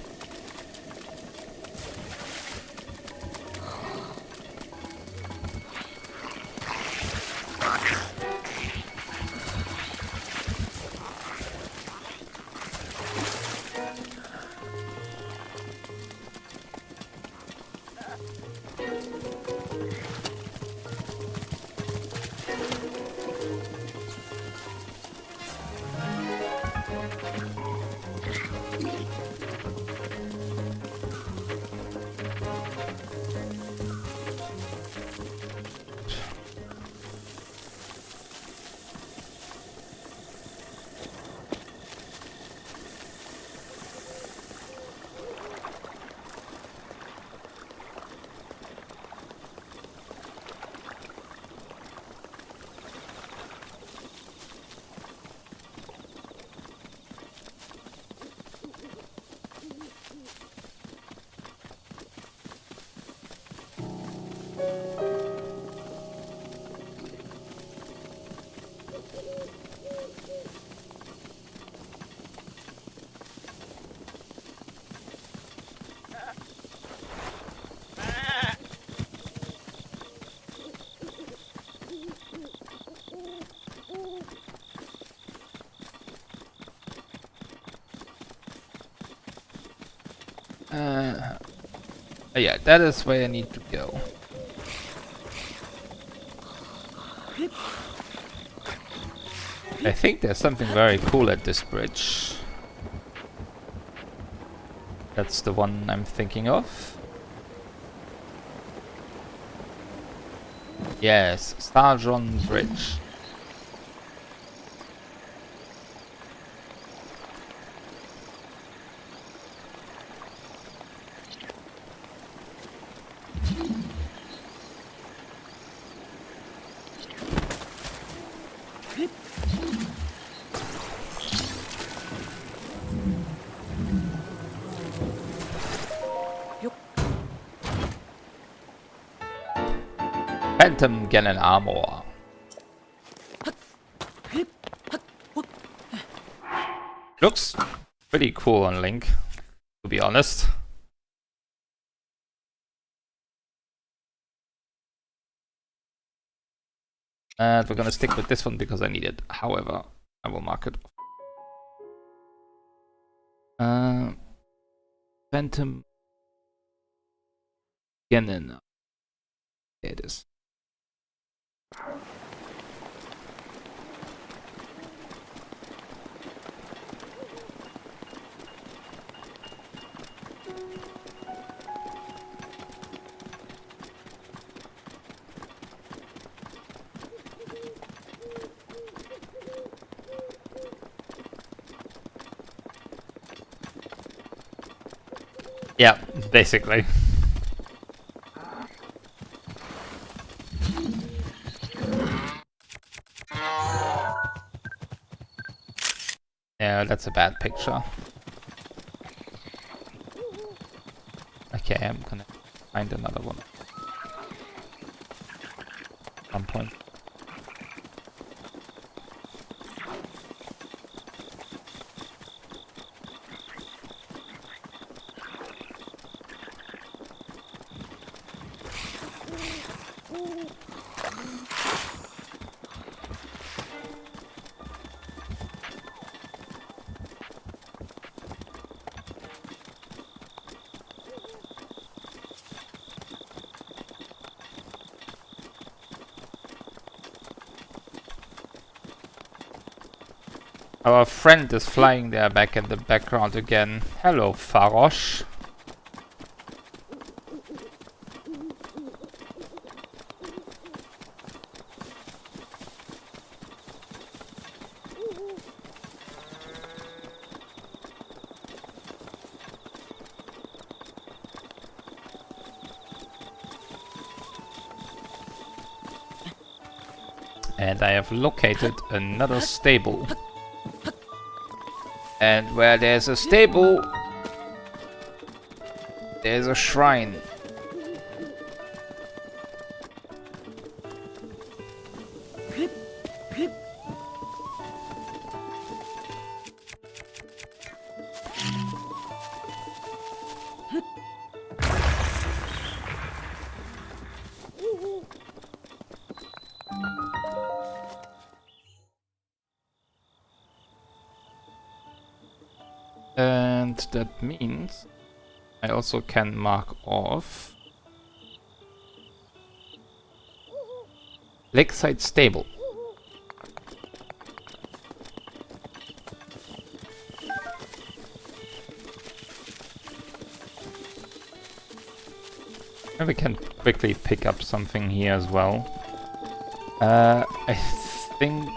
Speaker 1: Yeah, that is where I need to go. I think there's something very cool at this bridge. That's the one I'm thinking of. Yes, Starjon Bridge. Phantom Cannon Armor. Looks pretty cool on Link, to be honest. And we're gonna stick with this one because I need it. However, I will mark it. Phantom Cannon. There it is. Yeah, basically. Yeah, that's a bad picture. Okay, I'm gonna find another one. At some point. Our friend is flying there back in the background again. Hello, Farosh. And I have located another stable. And where there's a stable, there's a shrine. And that means I also can mark off Lakeside Stable. And we can quickly pick up something here as well. I think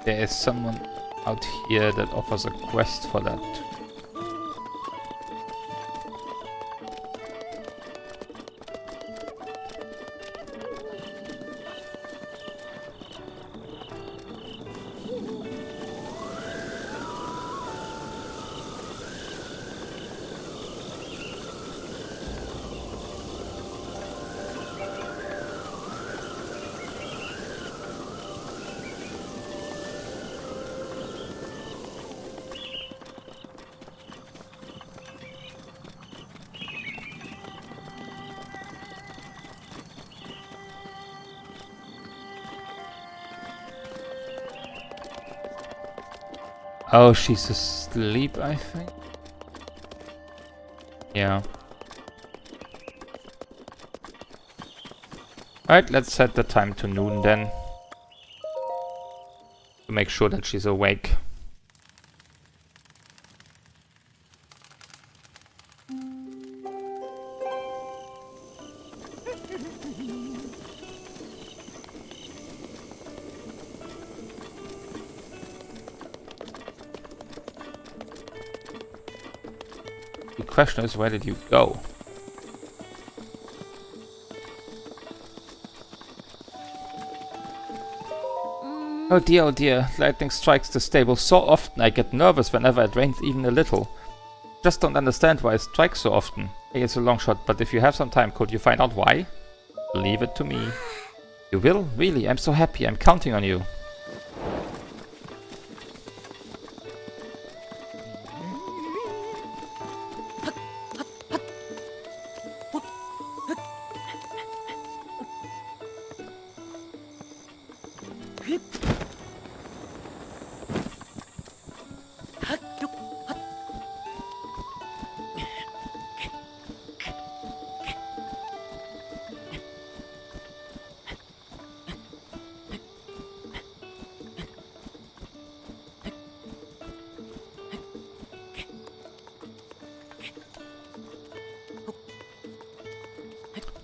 Speaker 1: there is someone out here that offers a quest for that. Oh, she's asleep, I think. Yeah. Alright, let's set the time to noon then. To make sure that she's awake. The question is, where did you go? Oh dear, lightning strikes the stable so often I get nervous whenever it rains even a little. Just don't understand why it strikes so often. Hey, it's a long shot, but if you have some time, could you find out why? Leave it to me. You will? Really? I'm so happy. I'm counting on you.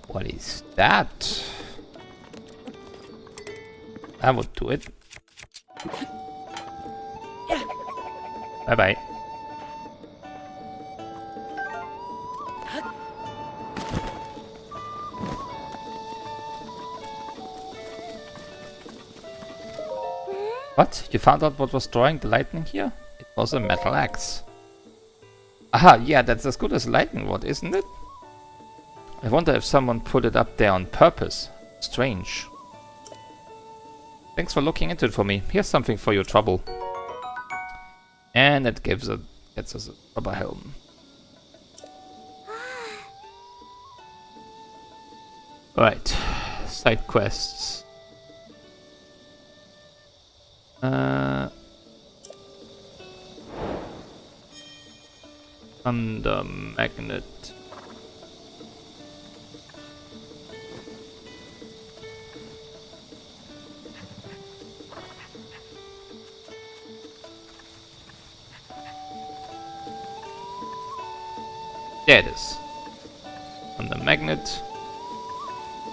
Speaker 1: What is that? I would do it. Bye bye. What? You found out what was drawing the lightning here? It was a metal axe. Aha, yeah, that's as good as a lightning rod, isn't it? I wonder if someone put it up there on purpose. Strange. Thanks for looking into it for me. Here's something for your trouble. And it gets us a rubber helm. Alright. Side quests. Thunder magnet. There it is. On the magnet.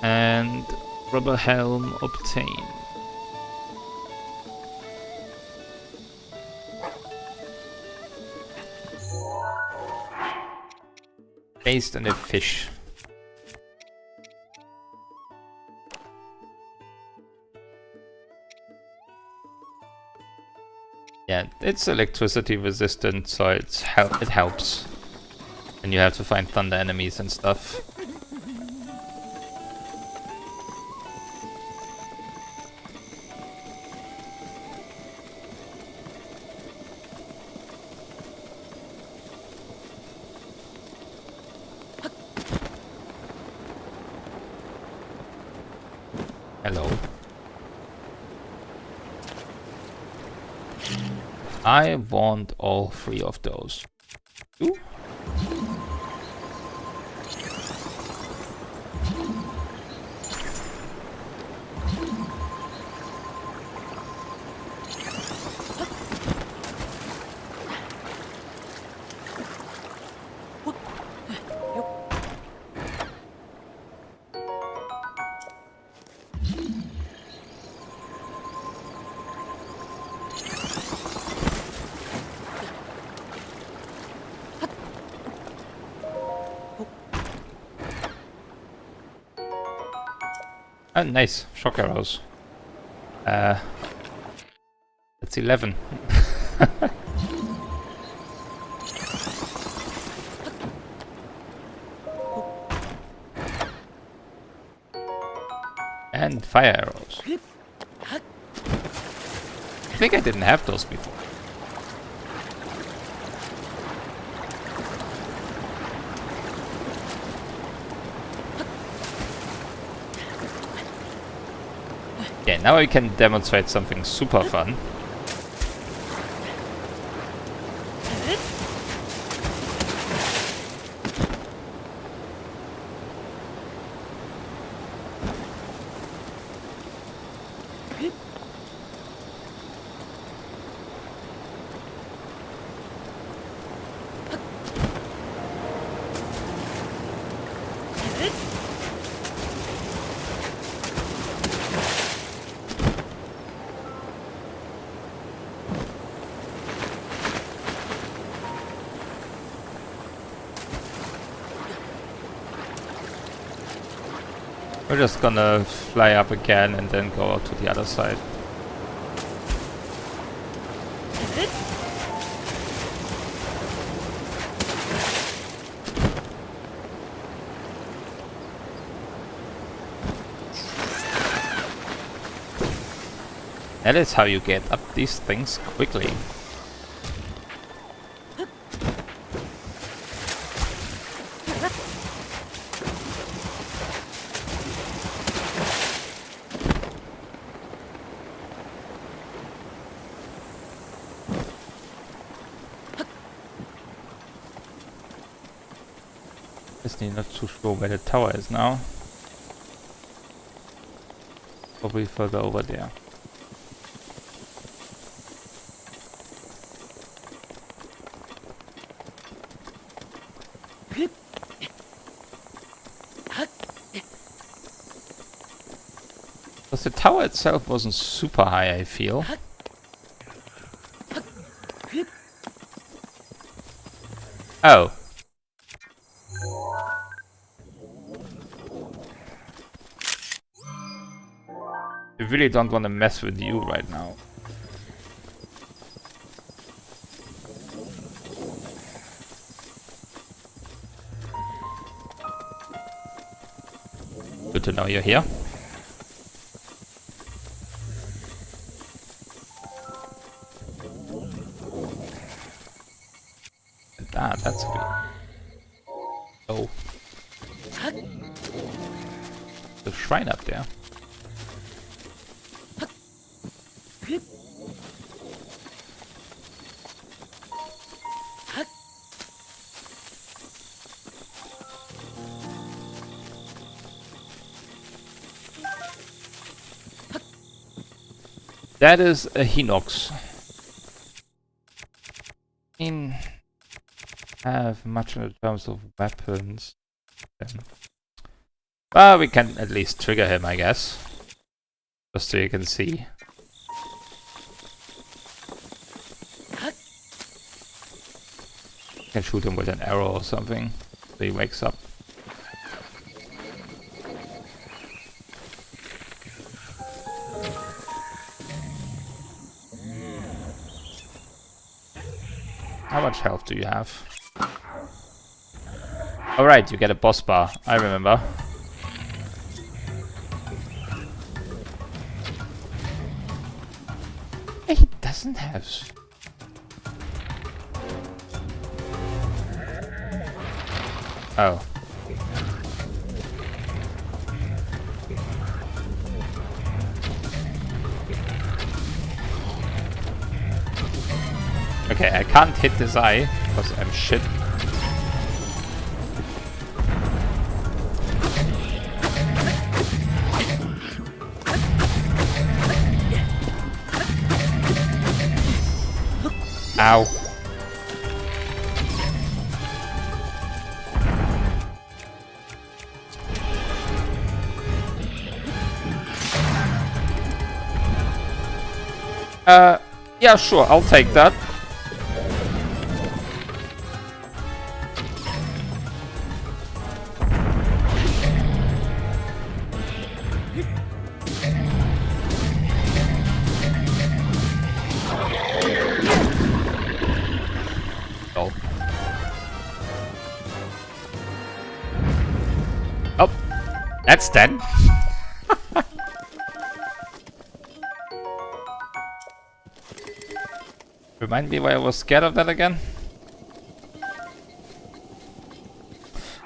Speaker 1: And rubber helm obtained. Based on a fish. Yeah, it's electricity resistant, so it helps. And you have to find thunder enemies and stuff. Hello. I want all three of those. Ooh. Oh, nice. Shock arrows. That's 11. And fire arrows. I think I didn't have those before. Yeah, now I can demonstrate something super fun. We're just gonna fly up again and then go out to the other side. That is how you get up these things quickly. Just not too sure where the tower is now. Probably further over there. Because the tower itself wasn't super high, I feel. Oh. I really don't want to mess with you right now. Good to know you're here. Ah, that's good. Oh. The shrine up there. That is a Hinox. I mean, have much in terms of weapons. Well, we can at least trigger him, I guess. Just so you can see. You can shoot him with an arrow or something, so he wakes up. How much health do you have? Alright, you get a boss bar, I remember. He doesn't have... Oh. Okay, I can't hit this eye because I'm shit. Ow. Yeah, sure, I'll take that. Oh, that's dead. Remind me why I was scared of that again?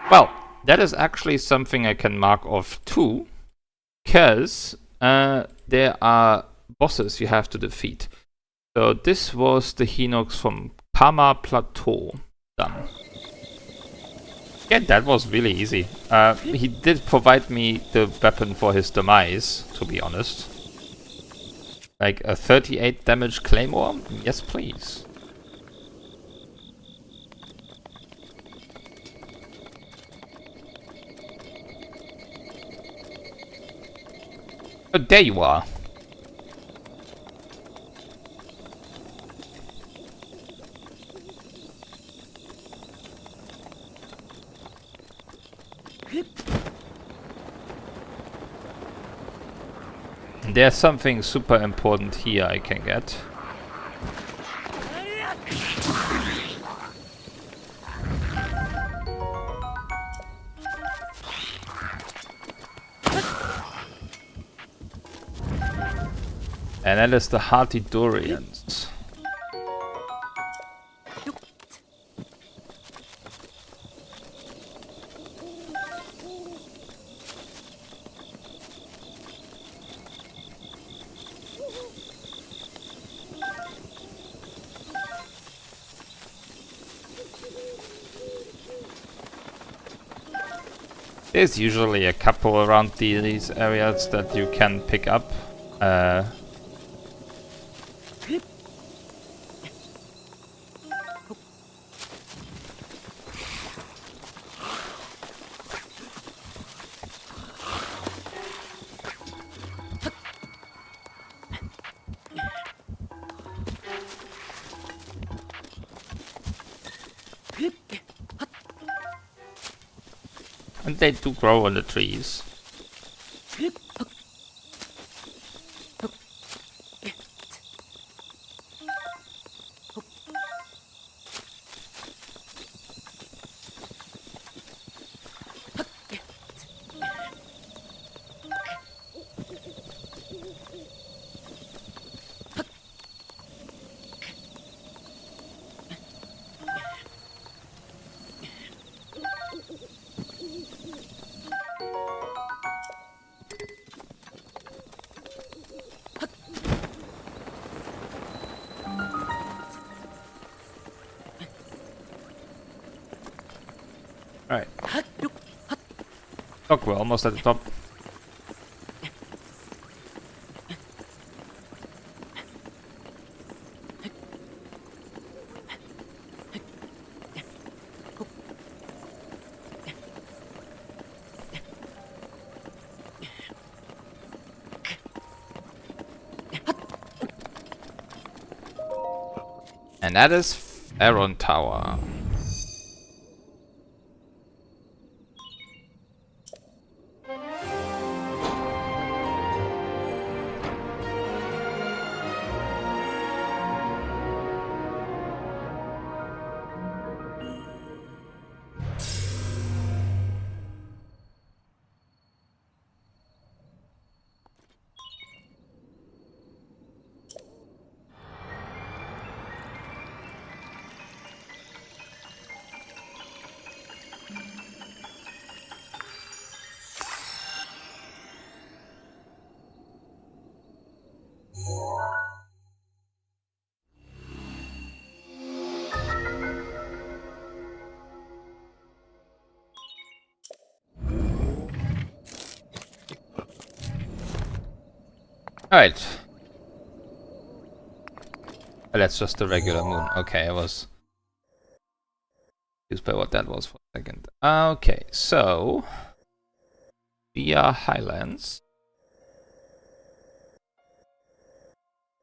Speaker 1: Well, that is actually something I can mark off too, because there are bosses you have to defeat. So this was the Hinox from Kama Plateau done. Yeah, that was really easy. He did provide me the weapon for his demise, to be honest. Like a 38 damage claymore? Yes, please. Oh, there you are. There's something super important here I can get. And that is the hearty durians. There's usually a couple around these areas that you can pick up. And they do grow on the trees. Alright. Look, we're almost at the top. And that is Faron Tower. Alright. Oh, that's just the regular moon. Okay, I was confused by what that was for a second. Okay, so via Highlands,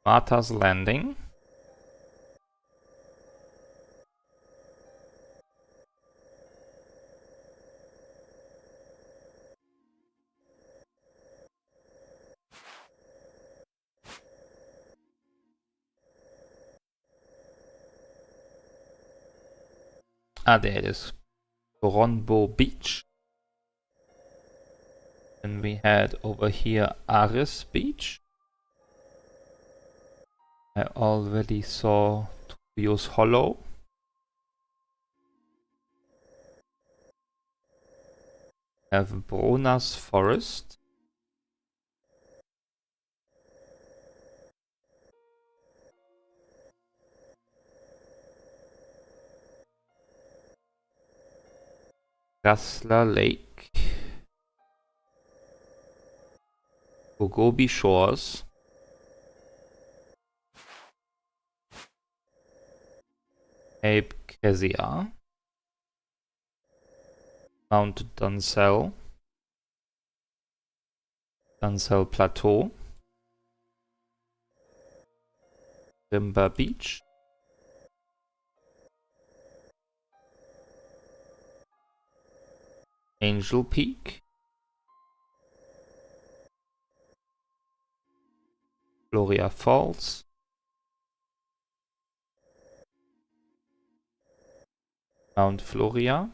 Speaker 1: Martha's Landing, there it is, Ronbo Beach. And we had over here Aris Beach. I already saw Tubios Hollow. I have Brona's Forest. Rassler Lake. Bogobi Shores. Cape Kezia. Mount Dunsell. Dunsell Plateau. Rimba Beach. Angel Peak. Floria Falls. Mount Floria.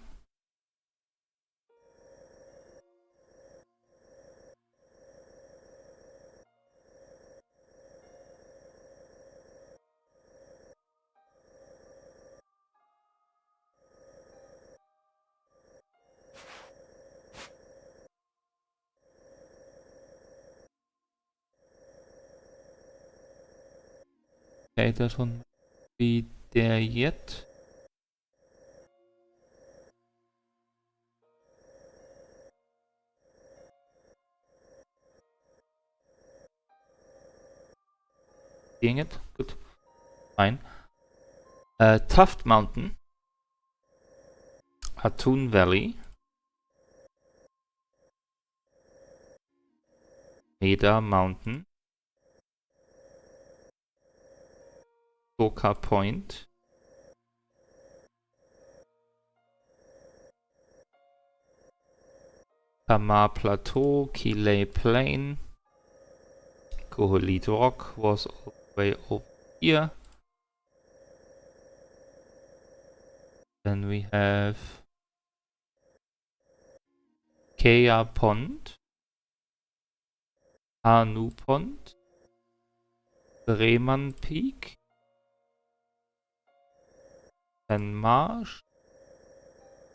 Speaker 1: Okay, that one be there yet. Seeing it? Good. Fine. Tuft Mountain. Hatun Valley. Ada Mountain. Soka Point. Tamar Plateau, Kilay Plain. Koholit Rock was all the way over here. Then we have Kea Pond, Anu Pond, Breman Peak, then Marsh,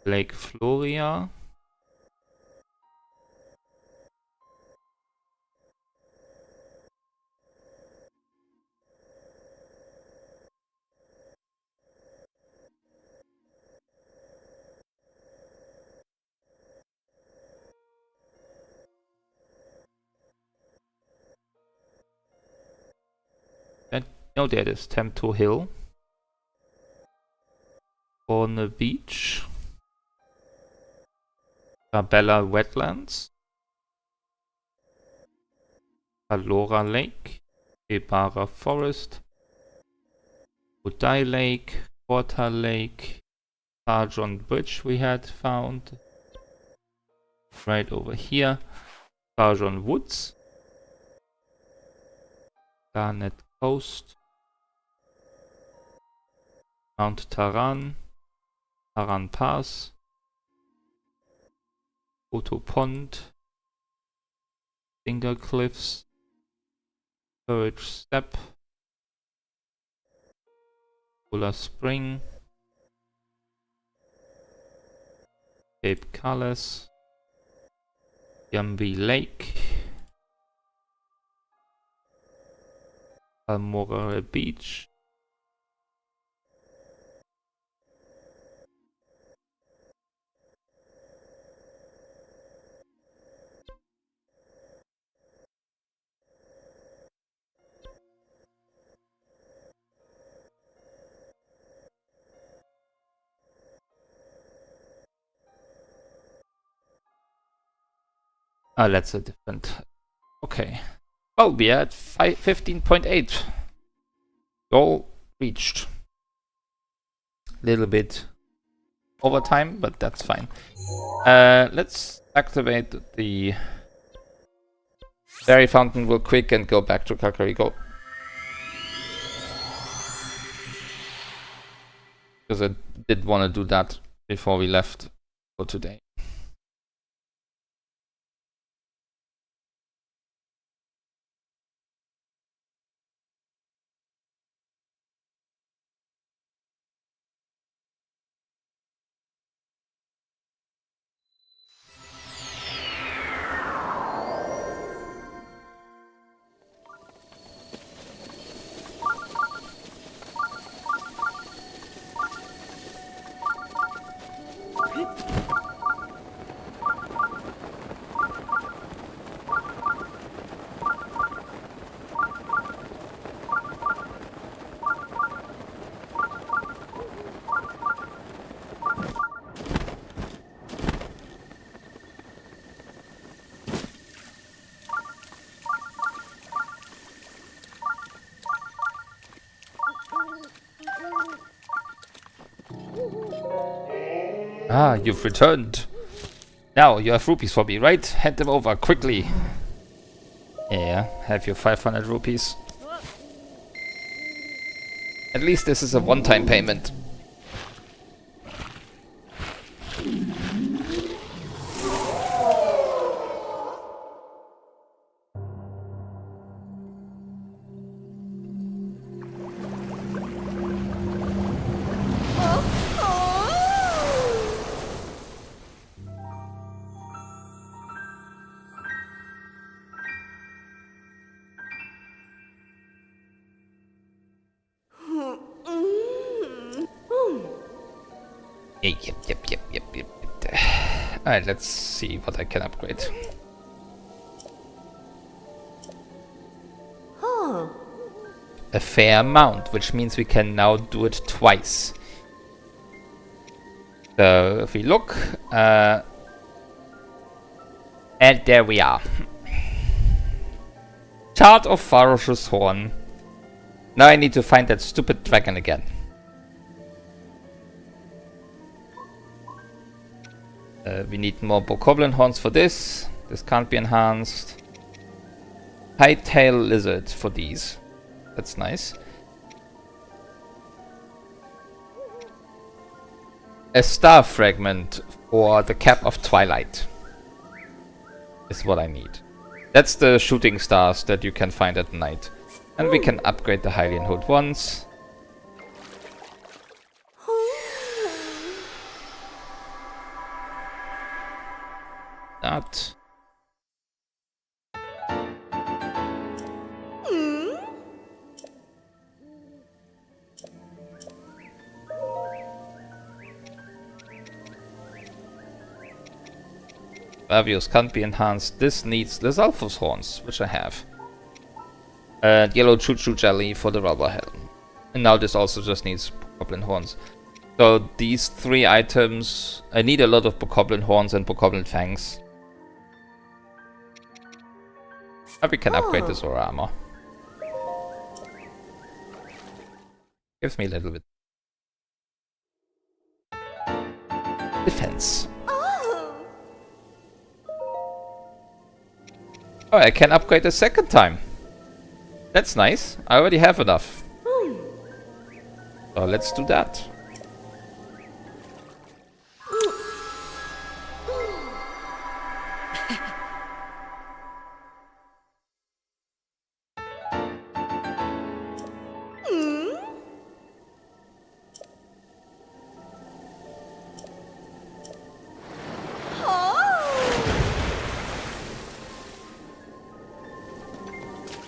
Speaker 1: Lake Floria, and no, there it is, Temto Hill, Orne Beach, Bella Wetlands, Alora Lake, Ebara Forest, Udai Lake, Quarter Lake, Sarjon Bridge we had found right over here, Sarjon Woods, Garnet Coast, Mount Taran, Taran Pass, Oto Pond, Finger Cliffs, Courage Step, Bulla Spring, Cape Calais, Yambi Lake, Almora Beach, that's a different. Okay. Well, we are at 15.8. Goal reached. Little bit overtime, but that's fine. Let's activate the Berry Fountain real quick and go back to Kakariko. Because I did want to do that before we left for today. Ah, you've returned. Now, you have rupees for me, right? Hand them over, quickly. Yeah, have your 500 rupees. At least this is a one-time payment. Yep. Alright, let's see what I can upgrade. A fair amount, which means we can now do it twice. So if we look, and there we are. Chart of Ferocious Horn. Now I need to find that stupid dragon again. We need more bokoblin horns for this. This can't be enhanced. Hightail lizard for these. That's nice. A star fragment for the cap of twilight is what I need. That's the shooting stars that you can find at night. And we can upgrade the Hylian hood once. That. Avios can't be enhanced. This needs the Zalfos horns, which I have. And yellow choo-choo jelly for the rubber helm. And now this also just needs bokoblin horns. So these 3 items, I need a lot of bokoblin horns and bokoblin fangs. And we can upgrade the Zora armor. Gives me a little bit defense. Oh, I can upgrade a second time. That's nice. I already have enough. So let's do that.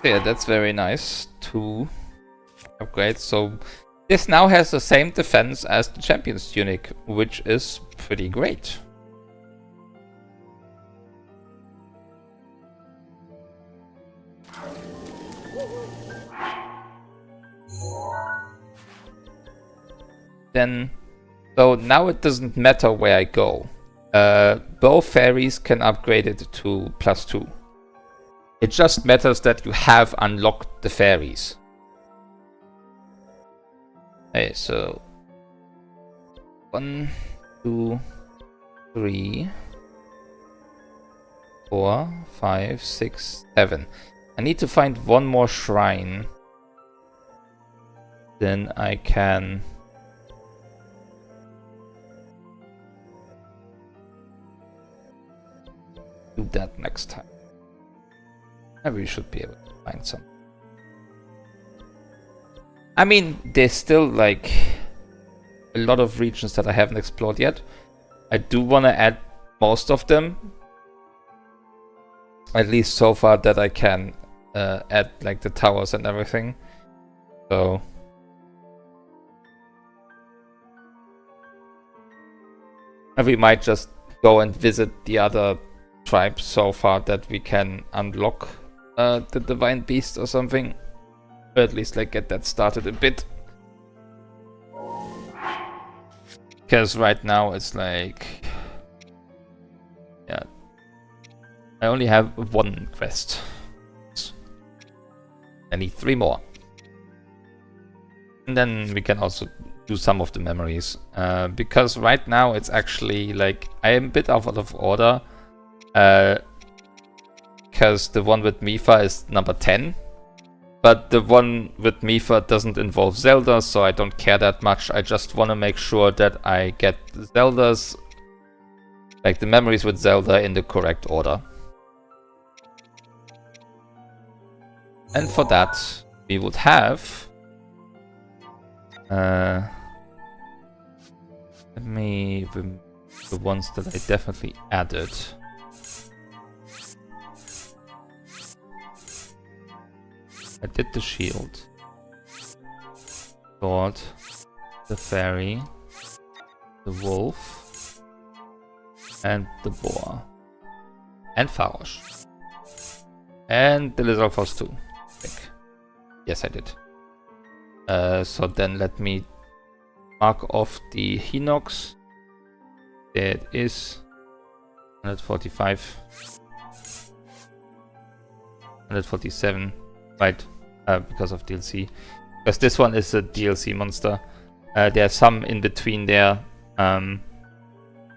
Speaker 1: Yeah, that's very nice to upgrade. So this now has the same defense as the Champion's Tunic, which is pretty great. Then, so now it doesn't matter where I go. Both fairies can upgrade it to +2. It just matters that you have unlocked the fairies. Okay, so 1, 2, 3, 4, 5, 6, 7. I need to find one more shrine. Then I can do that next time. We should be able to find some. I mean, there's still like a lot of regions that I haven't explored yet. I do want to add most of them, at least so far that I can add like the towers and everything. So and we might just go and visit the other tribes so far that we can unlock the Divine Beast or something. Or at least like get that started a bit. Because right now it's like... yeah. I only have 1 quest. I need 3 more. And then we can also do some of the memories. Because right now it's actually like... I am a bit out of order. Because the one with Mifa is number 10. but the one with Mifa doesn't involve Zelda, so I don't care that much. I just want to make sure that I get Zelda's, like the memories with Zelda, in the correct order. And for that, we would have... let me remove the ones that I definitely added. I did the shield, sword, the fairy, the wolf, and the boar, and Farosh, and the lizard force too. I think. Yes, I did. So then let me mark off the Hinox. There it is. 145, 147. Right, because of DLC. Because this one is a DLC monster. There are some in between there.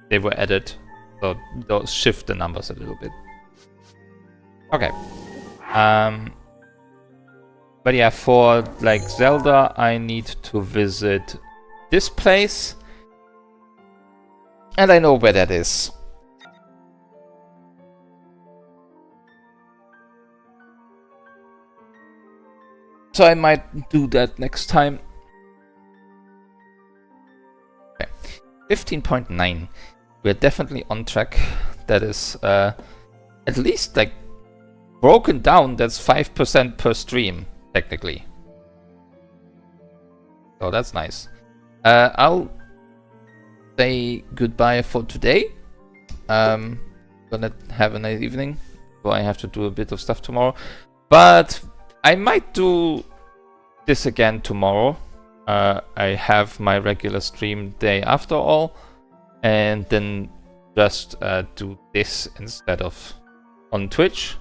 Speaker 1: They were added, so those shift the numbers a little bit. Okay. But yeah, for like Zelda, I need to visit this place, and I know where that is. So I might do that next time. Okay. 15.9. We're definitely on track. That is at least like broken down. That's 5% per stream, technically. So that's nice. I'll say goodbye for today. Gonna have a nice evening. So I have to do a bit of stuff tomorrow. But I might do this again tomorrow. I have my regular stream day after all, and then just do this instead of on Twitch.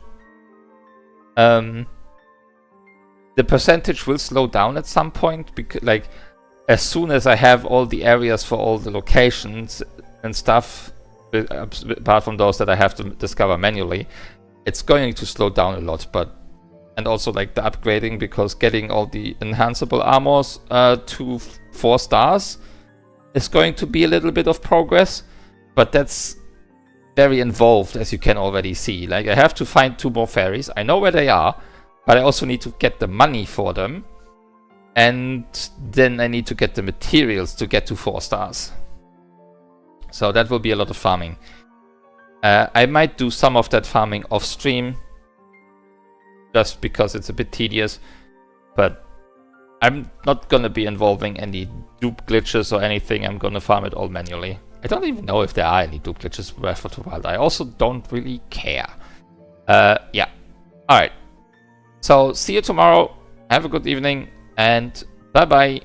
Speaker 1: The percentage will slow down at some point, because like as soon as I have all the areas for all the locations and stuff, apart from those that I have to discover manually, it's going to slow down a lot. But and also like the upgrading, because getting all the enhanceable armors to 4 stars is going to be a little bit of progress, but that's very involved, as you can already see. Like I have to find 2 more fairies. I know where they are, but I also need to get the money for them, and then I need to get the materials to get to 4 stars. So that will be a lot of farming. I might do some of that farming off stream, just because it's a bit tedious, but I'm not gonna be involving any dupe glitches or anything. I'm gonna farm it all manually. I don't even know if there are any dupe glitches in Breath of the Wild. I also don't really care. Yeah. Alright. So, see you tomorrow. Have a good evening, and bye-bye.